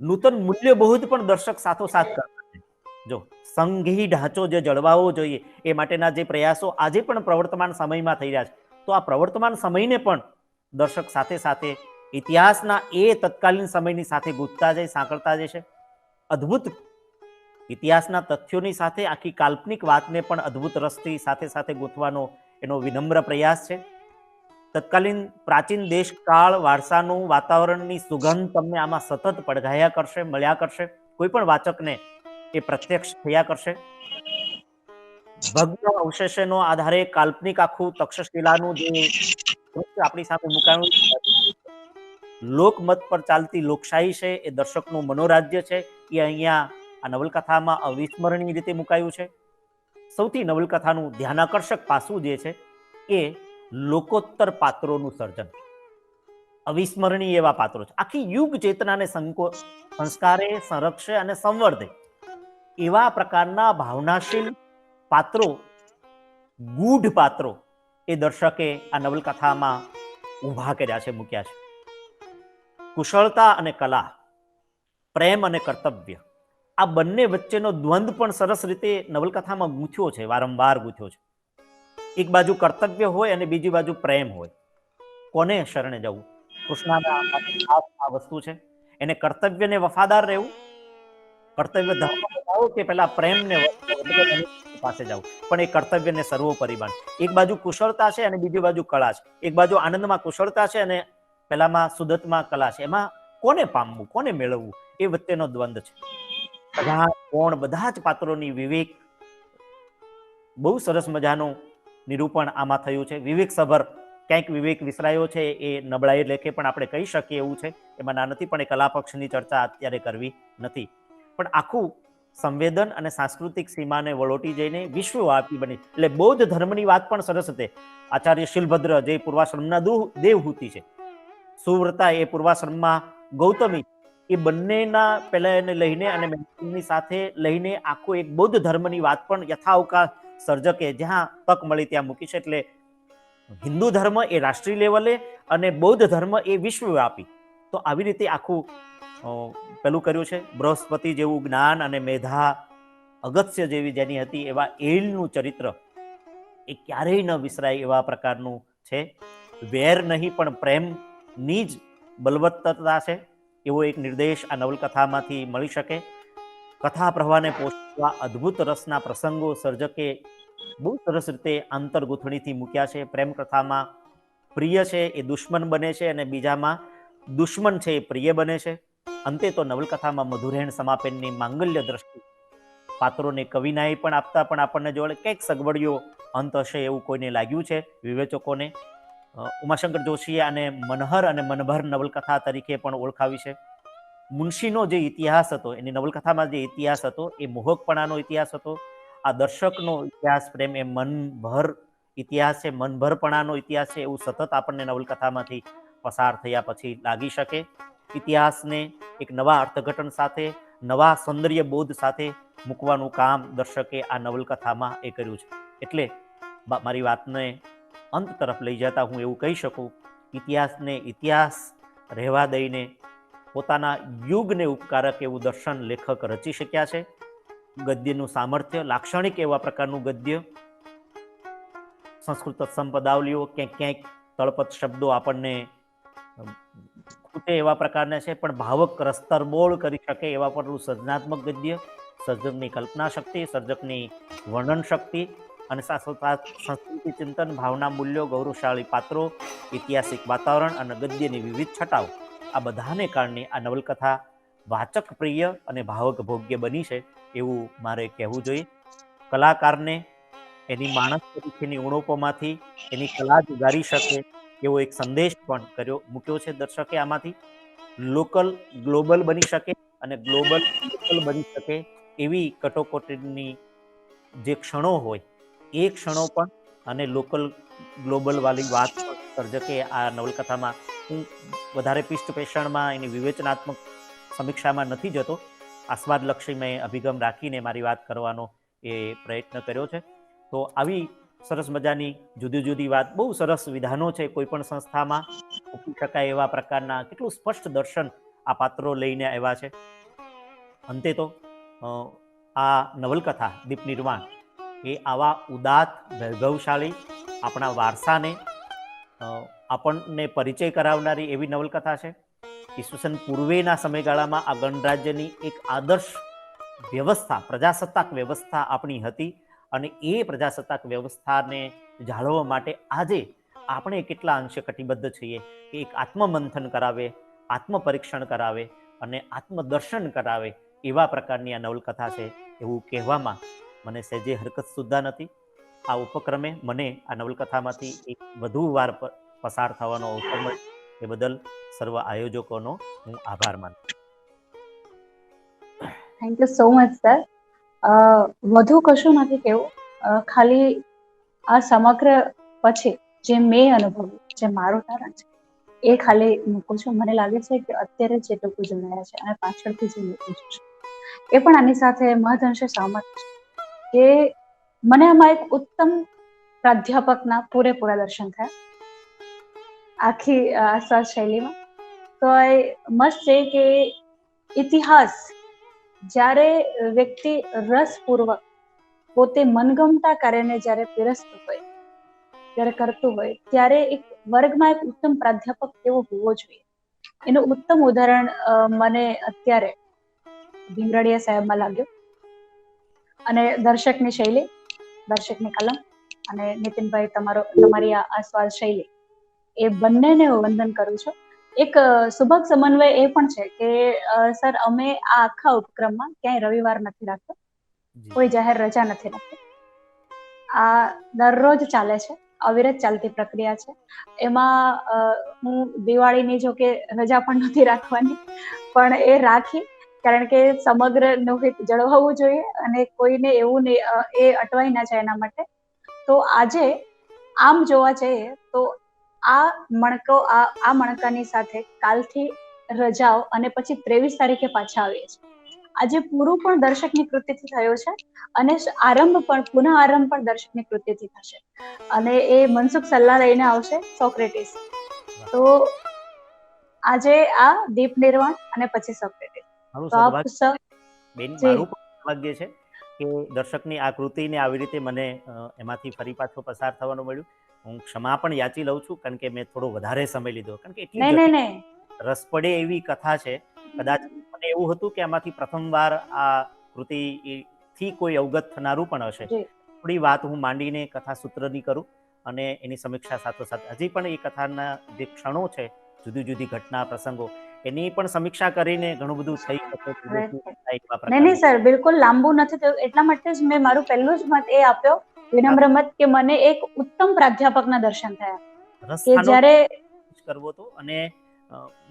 નૂતન મૂલ્યબોધ પણ દર્શક સાથોસાથ કરતા છે. જો સંઘી ઢાંચો જે જળવાવો જોઈએ એ માટેના જે પ્રયાસો આજે પણ પ્રવર્તમાન સમયમાં થઈ રહ્યા છે, તો આ પ્રવર્તમાન સમયને પણ દર્શક સાથે સાથે ઇતિહાસના એ તત્કાલીન સમયની સાથે ગૂંથતા જાય, સાંકળતા જશે. અદ્ભુત ઇતિહાસના તથ્યોની સાથે આખી કાલ્પનિક વાતને પણ અદ્ભુત રસથી સાથે સાથે ગૂંથવાનો એનો વિનમ્ર પ્રયાસ છે. તત્કાલીન પ્રાચીન દેશકાળ વારસાનું વાતાવરણની સુગંધ તમને આમાં સતત પડઘાયા કરશે, મળ્યા કરશે. કોઈ પણ વાચકને એ પ્રત્યક્ષ થયા કરશે. ભગ્ન અવશેષનો આધારે કાલ્પનિક આખું તક્ષશિલાનું જે આપણી સામે મુકાયું, લોકમત પર ચાલતી લોકશાહી છે, એ દર્શકનું મનોરાજ્ય છે, એ અહીંયા આ નવલકથામાં અવિસ્મરણીય રીતે મુકાયું છે. સૌથી નવલકથાનું ધ્યાનાકર્ષક પાસું જે છે એ લોકોત્તર પાત્રોનું સર્જન. અવિસ્મરણીય એવા પાત્રો છે. આખી યુગ ચેતનાને સંસ્કારે, સંરક્ષે અને સંવર્ધે એવા પ્રકારના ભાવનાશીલ પાત્રો, ગૂઢ પાત્રો એ દર્શકે આ નવલકથામાં ઊભા કર્યા છે, મૂક્યા છે. કુશળતા અને કલા, પ્રેમ અને કર્તવ્ય, આ બંને વચ્ચેનો દ્વંદ પણ સરસ રીતે નવલકથામાં ગૂંથ્યો છે, વારંવાર ગૂંથ્યો છે. એક બાજુ કર્તવ્ય હોય અને બીજી બાજુ પ્રેમ હોય. કોને શરણે જવું? કૃષ્ણના આ વસ્તુ છે. એને કર્તવ્યને વફાદાર રહેવું, કર્તવ્ય ધર્મ બતાવો કે પેલા પ્રેમને પાસે જવું, પણ એ કર્તવ્યને સર્વોપરી માન. એક બાજુ કુશળતા છે અને બીજી બાજુ કળા છે. એક બાજુ આનંદમાં કુશળતા છે અને પેલામાં સુદતમાં કલા છે. એમાં કોને પામવું, કોને મેળવવું, એ વચ્ચેનો દ્વંદ છે. બધા જ પાત્રોની વિવેક, બહુ સરસ મજાનું નિરૂપણ આમાં થયું છે. વિવેક સભર, ક્યાંક વિવેક વિસરાયો છે એ નબળાઈ લેખે પણ આપણે કહી શકીએ એવું છે. એમાં ના નથી, પણ એ કલા પક્ષની ચર્ચા અત્યારે કરવી નથી. પણ આખું સંવેદન અને સાંસ્કૃતિક સીમાને વળોટી જઈને વિશ્વવ્યાપી બની. એટલે બૌદ્ધ ધર્મની વાત પણ સરસ હતી. આચાર્ય શીલભદ્ર જે પૂર્વાશ્રમના દેવહૂતિ છે, સુવ્રતા એ પૂર્વાશ્રમમાં ગૌતમી, એ બંનેના પહેલા એને લઈને અને મેની સાથે લઈને આખો એક બૌદ્ધ ધર્મની વાત પણ યથાવકાશ સર્જકે જ્યાં તક મળી ત્યાં મૂકી છે. એટલે હિન્દુ ધર્મ એ રાષ્ટ્રીય લેવલે અને બૌદ્ધ ધર્મ એ વિશ્વવ્યાપી. તો આવી રીતે આખું પેલું કર્યું છે. બૃહસ્પતિ જેવું જ્ઞાન અને મેધા, અગત્ય જેવી જેની હતી, એવા એલનું ચરિત્ર એ ક્યારેય ન વિસરાય એવા પ્રકારનું છે. વેર નહીં પણ પ્રેમની જ બલવત્તરતા છે એવો એક નિર્દેશ આ નવલકથામાંથી મળી શકે. કથા પ્રવાહને પોષવા અદ્ભુત રસના પ્રસંગો સર્જકે બહુ સરસ રીતે આંતરગૂંથણીથી મૂક્યા છે. પ્રેમ કથામાં પ્રિય છે એ દુશ્મન બને છે અને બીજામાં દુશ્મન છે એ પ્રિય બને છે. અંતે તો નવલકથામાં મધુરેણ સમાપનની માંગલ્ય દ્રષ્ટિ, પાત્રોને કવિનાઈ પણ આપતા પણ આપણને જોડે કંઈક સગવડિયો અંત હશે એવું કોઈને લાગ્યું છે વિવેચકોને. ઉમાશંકર જોશીએ આને મનહર અને મનભર નવલકથા તરીકે પણ ઓળખાવી છે. મુનશીનો જે ઇતિહાસ હતો, એની નવલકથામાં જે ઇતિહાસ હતો એ મોહકપણાનો ઇતિહાસ હતો. આ દર્શકનો ઇતિહાસ પ્રેમ એ મનભર ઇતિહાસ છે, મનભરપણાનો ઇતિહાસ છે, એવું સતત આપણને નવલકથામાંથી પસાર થયા પછી લાગી શકે. ઇતિહાસને એક નવા અર્થઘટન સાથે, નવા સૌંદર્ય બોધ સાથે મૂકવાનું કામ દર્શકે આ નવલકથામાં એ કર્યું છે. એટલે મારી વાતને અંત તરફ લઈ જતા હું એવું કહી શકું, ઇતિહાસને ઇતિહાસ રહેવા દઈને પોતાના યુગને ઉપકારક એવું દર્શન લેખક રચી શક્યા છે. ગદ્યનું સામર્થ્ય, લાક્ષણિક એવા પ્રકારનું ગદ્ય, સંસ્કૃત સંપદાવલીઓ, ક્યાંક ક્યાંક તળપત શબ્દો આપણને ખૂટે એવા પ્રકારના છે, પણ ભાવક રસ્તરબોળ કરી શકે એવા પણ સર્જનાત્મક ગદ્ય, સર્જકની કલ્પના શક્તિ, સર્જકની વર્ણન શક્તિ અને સાથોસાથ સંસ્કૃતિ ચિંતન, ભાવના મૂલ્યો, ગૌરવશાળી પાત્રો, ઐતિહાસિક વાતાવરણ અને ગદ્યની વિવિધ છટાઓ, આ બધાને કારણે આ નવલકથા વાચક પ્રિય અને ભાવક ભોગ્ય બની છે એવું મારે કહેવું જોઈએ. કલાકારને એની માણસ તરીકેની ઉણપોમાંથી એની કલા જ ઉગારી શકે એવો એક સંદેશ પણ મૂક્યો છે દર્શકે. આમાંથી લોકલ ગ્લોબલ બની શકે અને ગ્લોબલ લોકલ બની શકે એવી કટોકટીની જે ક્ષણો હોય એ ક્ષણો પણ અને લોકલ ગ્લોબલ વાળી વાત પણ સર્જકે આ નવલકથામાં, હું વધારે પીષ્ઠપેષણમાં એની વિવેચનાત્મક સમીક્ષામાં નથી જતો, આસ્વાદલક્ષી મેં અભિગમ રાખીને મારી વાત કરવાનો એ પ્રયત્ન કર્યો છે. તો આવી સરસ મજાની જુદી જુદી વાત, બહુ સરસ વિધાનો છે કોઈ પણ સંસ્થામાં મૂકી શકાય એવા પ્રકારના, કેટલું સ્પષ્ટ દર્શન આ પાત્રો લઈને આવ્યા છે. અંતે તો આ નવલકથા દીપ નિર્વાણ એ આવા ઉદાત્ત, વૈભવશાળી આપણા વારસાને આપણને પરિચય કરાવનારી એવી નવલકથા છે. ઈસવીસન પૂર્વેના સમયગાળામાં આ ગણરાજ્યની એક આદર્શ વ્યવસ્થા, પ્રજાસત્તાક વ્યવસ્થા આપણી હતી, અને એ પ્રજાસત્તાક વ્યવસ્થાને જાળવવા માટે આજે આપણે કેટલા અંશે કટિબદ્ધ છીએ કે એક આત્મમંથન કરાવે, આત્મપરીક્ષણ કરાવે અને આત્મદર્શન કરાવે એવા પ્રકારની આ નવલકથા છે એવું કહેવામાં મને સહેજે હરકત સુદ્ધા નથી. આ ઉપક્રમે મને આ નવલકથામાંથી એક વધુ વાર પસાર થવાનો અવસર મળ્યો, એ બદલ સર્વ આયોજકોનો હું આભાર માનું. Thank you so much sir. વધુ કશું નથી કેવું, ખાલી આ સમગ્ર પછી જે મેં અનુભવ્યું, જે મારું તારણ છે એ ખાલી મૂકું છું. મને લાગે છે કે અત્યારે જે લોકો જોડાયા છે અને પાછળથી જે લોકો જોશે એ પણ આની સાથે મહદઅંશે સહમત છે કે મને આમાં એક ઉત્તમ પ્રાધ્યાપકના પૂરેપૂરા દર્શન થયા આખી આસ્વાદ શૈલીમાં. તો આઈ મસ્ટ સે કે ઇતિહાસ જ્યારે વ્યક્તિ રસપૂર્વક પોતે મનગમતા કાર્યને જ્યારે પીરસતું હોય, જ્યારે કરતું હોય, ત્યારે એક વર્ગમાં એક ઉત્તમ પ્રાધ્યાપક કેવો હોવો જોઈએ એનું ઉત્તમ ઉદાહરણ મને અત્યારે ભીમરડિયા સાહેબમાં લાગ્યું. અને દર્શકની શૈલી, દર્શકની કલમ અને નીતિનભાઈ તમારી આ આસ્વાદ શૈલી, એ બંનેને હું વંદન કરું છું. એક સુભગ સમન્વય એ પણ છે કે સર અમે આ આખા ઉપક્રમમાં ક્યાંય રવિવાર નથી રાખતો, કોઈ જાહેર રજા નથી રાખતી. આ દરરોજ ચાલે છે, અવિરત ચાલતી પ્રક્રિયા છે. એમાં હું દિવાળીની જો કે રજા પણ નથી રાખવાની, પણ એ રાખી, કારણ કે સમગ્ર નું હિત જળવાવું જોઈએ અને કોઈને એવું એ અટવાઈ ના જાય એના માટે. તો આજે આમ જોવા જઈએ તો આ મણકાની સાથે કાલથી રજાઓ અને પછી 23 તારીખે પાછા આવીએ છીએ. આજે પૂરું પણ દર્શકની કૃતિથી થયો છે અને પુનઃ આરંભ પણ દર્શકની કૃતિથી થશે, અને એ મનસુખ સલ્લા લઈને આવશે, સોક્રેટિસ. તો આજે આ દીપ નિર્વાણ અને પછી સોક્રેટિસ. મારું સૌભાગ્ય છે કે દર્શકની આ કૃતિને આવી રીતે મને એમાંથી ફરી પાછો પસાર થવાનું મળ્યું. હું ક્ષમા પણ યાચી લઉં છું, કારણ કે મેં થોડો વધારે સમય લીધો, કારણ કે એટલી રસ પડે એવી કથા છે. કદાચ મને એવું હતું કે આમાંથી પ્રથમવાર આ કૃતિથી કોઈ અવગત થનારું પણ હશે. થોડી વાત હું માંડીને કથા સૂત્રની કરું અને એની સમીક્ષા સાથોસાથ હજી પણ એ કથાના જે ક્ષણો છે, જુદી જુદી ઘટના પ્રસંગો, એની પણ સમીક્ષા કરીને ઘણું બધું થઈ શકે. નહીં સર, બિલકુલ લાંબુ નથી થયું. એટલા માટે જ મેં મારું પહેલું જ મત એ આપ્યો, વિનમ્ર મત, કે મને એક ઉત્તમ પ્રાધ્યાપકના દર્શન થયા કે જ્યારે કરવો હતો. અને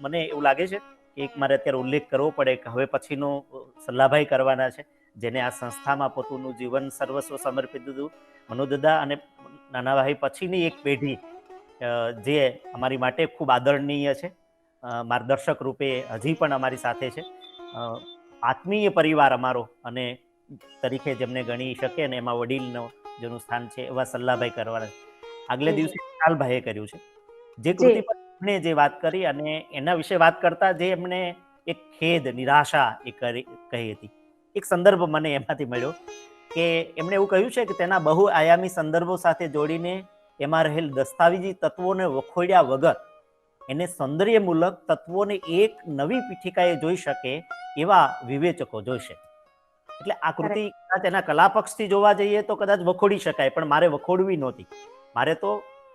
મને એવું લાગે છે કે એક મારે અત્યારે ઉલ્લેખ કરવો પડે કે હવે પછીનો સલ્લાભાઈ કરવાના છે, જેને આ સંસ્થામાં પોતાનું જીવન સર્વસ્વ સમર્પિત દીધું. મનોદદા અને નાનાભાઈ પછીની એક પેઢી જે અમારી માટે ખૂબ આદરણીય છે, માર્ગદર્શક રૂપે હજી પણ અમારી સાથે છે. આત્મીય પરિવાર અમારો અને તરીકે જેમને ગણી શકે અને એમાં વડીલનો જેનું સ્થાન છે એવા સલ્લાભાઈ કરવાના છે. આગલે દિવસે વિશાલભાઈએ કર્યું છે જે કૃતિ પર એમણે જે વાત કરી, અને એના વિશે વાત કરતા જે એમણે એક ખેદ, નિરાશા એ કહી હતી, એક સંદર્ભ મને એમાંથી મળ્યો કે એમણે એવું કહ્યું છે કે તેના બહુ આયામી સંદર્ભો સાથે જોડીને એમાં રહેલ દસ્તાવેજી તત્વોને વખોડ્યા વગર એને સૌંદર્યમૂલક તત્વોને એક નવી પીઠિકાએ જોઈ શકે એવા વિવેચકો જોઈશે. એટલે આ કૃતિ કદાચ એના કલાપક્ષથી જોવા જઈએ તો કદાચ વખોડી શકાય, પણ મારે વખોડવી નહોતી. મારે તો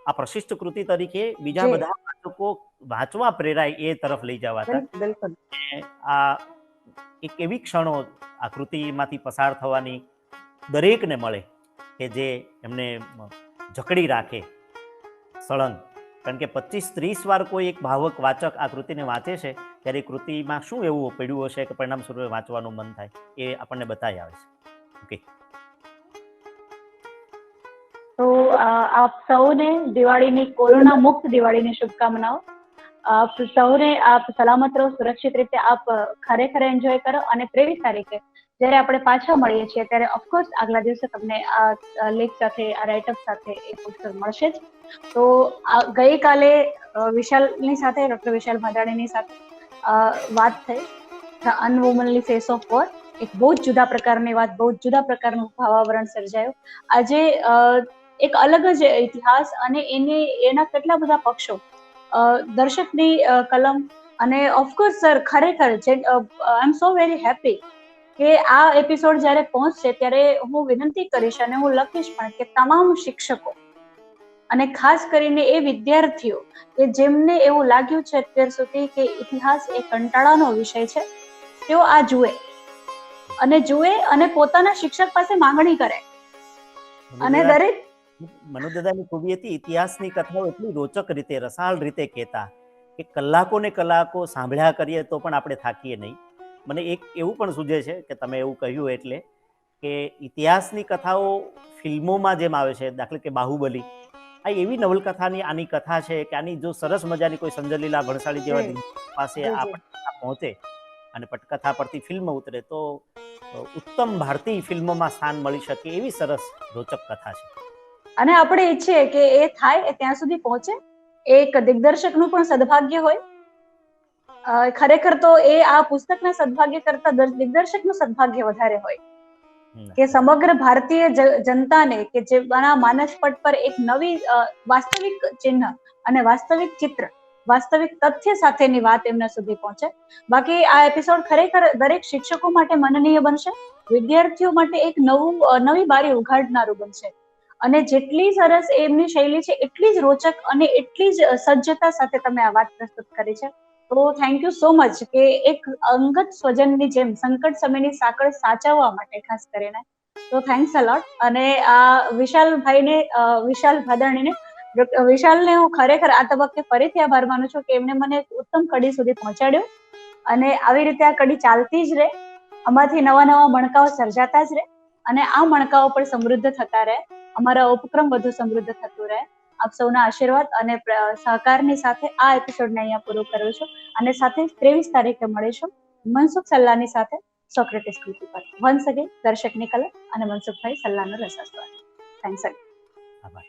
આ પ્રશિષ્ટ કૃતિ તરીકે બીજા બધા વાચકો વાંચવા પ્રેરાય એ તરફ લઈ જવા હતા. આ એક એવી ક્ષણો આ કૃતિમાંથી પસાર થવાની દરેકને મળે કે જે એમને જકડી રાખે સળંગ. કારણ કે 25-30 વાર કોઈ એક ભાવક વાચક આ કૃતિને વાંચે છે ત્યારે એ કૃતિમાં શું એવું પડ્યું હશે કે પરિણામ સ્વરૂપે વાંચવાનું મન થાય, એ આપણને બતાવી આવે છે. ઓકે, તો આપ સૌને દિવાળીની કોરોના મુક્ત દિવાળીની શુભકામનાઓ. આપ સૌને આપ સલામત રહો, સુરક્ષિત રીતે આપ ખરેખર એન્જોય કરો. અને 23 તારીખે જ્યારે આપણે પાછા મળીએ છીએ ત્યારે ઓફકોર્સ આગલા દિવસે તમને આ લેખ સાથે, આ રાઇટઅપ સાથે એક પુસ્તક મળશે જ. તો ગઈકાલે વિશાલની સાથે, ડોક્ટર વિશાલ ભાદાણીની સાથે વાત થઈ, ધ અનવુમનલી ફેસ ઓફ વોર. એક બહુ જ જુદા પ્રકારની વાત, બહુ જ જુદા પ્રકારનું ભાવાવરણ સર્જાયું. આજે એક અલગ જ ઇતિહાસ અને એના કેટલા બધા પક્ષો, દર્શકની કલમ. અને ઓફકોર્સ સર, ખરેખર આઈ એમ સો વેરી હેપી કે આ એપિસોડ જ્યારે પહોંચશે ત્યારે હું વિનંતી કરીશ અને હું લખીશ પણ કે તમામ શિક્ષકો અને ખાસ કરીને એ વિદ્યાર્થીઓ કે જેમને એવું લાગ્યું છે અત્યાર સુધી કે ઇતિહાસ એ કંટાળાનો વિષય છે, તેઓ આ જુએ અને પોતાના શિક્ષક પાસે માંગણી કરે. અને દરેક મનુદાદાની ખૂબી હતી, ઇતિહાસની કથાઓ એટલી રોચક રીતે, રસાળ રીતે કહેતા કે કલાકો ને કલાકો સાંભળ્યા કરીએ તો પણ આપણે થાકીએ નહીં. મને એક એવું પણ સૂઝે છે કે તમે એવું કહ્યું એટલે કે ઇતિહાસની કથાઓ ફિલ્મોમાં જેમ આવે છે, દાખલા કે બાહુબલી, આ એવી નવલકથાની આની કથા છે કે આની જો સરસ મજાની કોઈ સંજયલીલા ભણસાળી જેવા પાસે આ પટકથા પહોંચે અને પટકથા પરથી ફિલ્મ ઉતરે તો ઉત્તમ ભારતીય ફિલ્મોમાં સ્થાન મળી શકે એવી સરસ રોચક કથા છે. અને આપણે ઈચ્છીએ કે એ થાય, ત્યાં સુધી પહોંચે. એક દિગ્દર્શકનું પણ સદભાગ્ય હોય. ખરેખર તો એ આ પુસ્તકના સદભાગ્ય કરતા દિગ્દર્શકનું સદભાગ્ય વધારે હોય કે સમગ્ર ભારતીય જનતાને કે જે માનસપટ પર એક નવી વાસ્તવિક ચિહ્ન અને વાસ્તવિક ચિત્ર, વાસ્તવિક તથ્ય સાથેની વાત એમના સુધી પહોંચે. બાકી આ એપિસોડ ખરેખર દરેક શિક્ષકો માટે માનનીય બનશે, વિદ્યાર્થીઓ માટે એક નવી બારી ઉઘાડનારું બનશે. અને જેટલી સરસ એમની શૈલી છે એટલી જ રોચક અને એટલી જ સજ્જતા સાથે તમે આ વાત પ્રસ્તુત કરી છે. તો થેન્ક યુ સો મચ કે એક અંગત સ્વજનની જેમ સંકટ સમયની સાંકળ સાચવવા માટે ખાસ કરીને. તો થેન્ક્સ અ લોટ. અને આ વિશાલભાઈને, વિશાલ ભાદાણીને, વિશાલને હું ખરેખર આ તબક્કે ફરીથી આભાર માનું છું કે એમણે મને ઉત્તમ કડી સુધી પહોંચાડ્યો. અને આવી રીતે આ કડી ચાલતી જ રહે, આમાંથી નવા નવા મણકાઓ સર્જાતા જ રહે અને આ મણકાઓ પર સમૃદ્ધ થતા રહે, અમારા ઉપક્રમ વધુ સમૃદ્ધ થતું રહે. આપ સૌના આશીર્વાદ અને સહકારની સાથે આ એપિસોડને અહીંયા પૂરો કરું છું. અને સાથે 23 તારીખે મળીશું મનસુખ સલ્લાની સાથે સોક્રેટિસ કૃતિ પર. વન્સ અગેન દર્શકની કલમ અને મનસુખભાઈ સલ્લાનો રસાસ્વાદ. Thanks again. આભાર.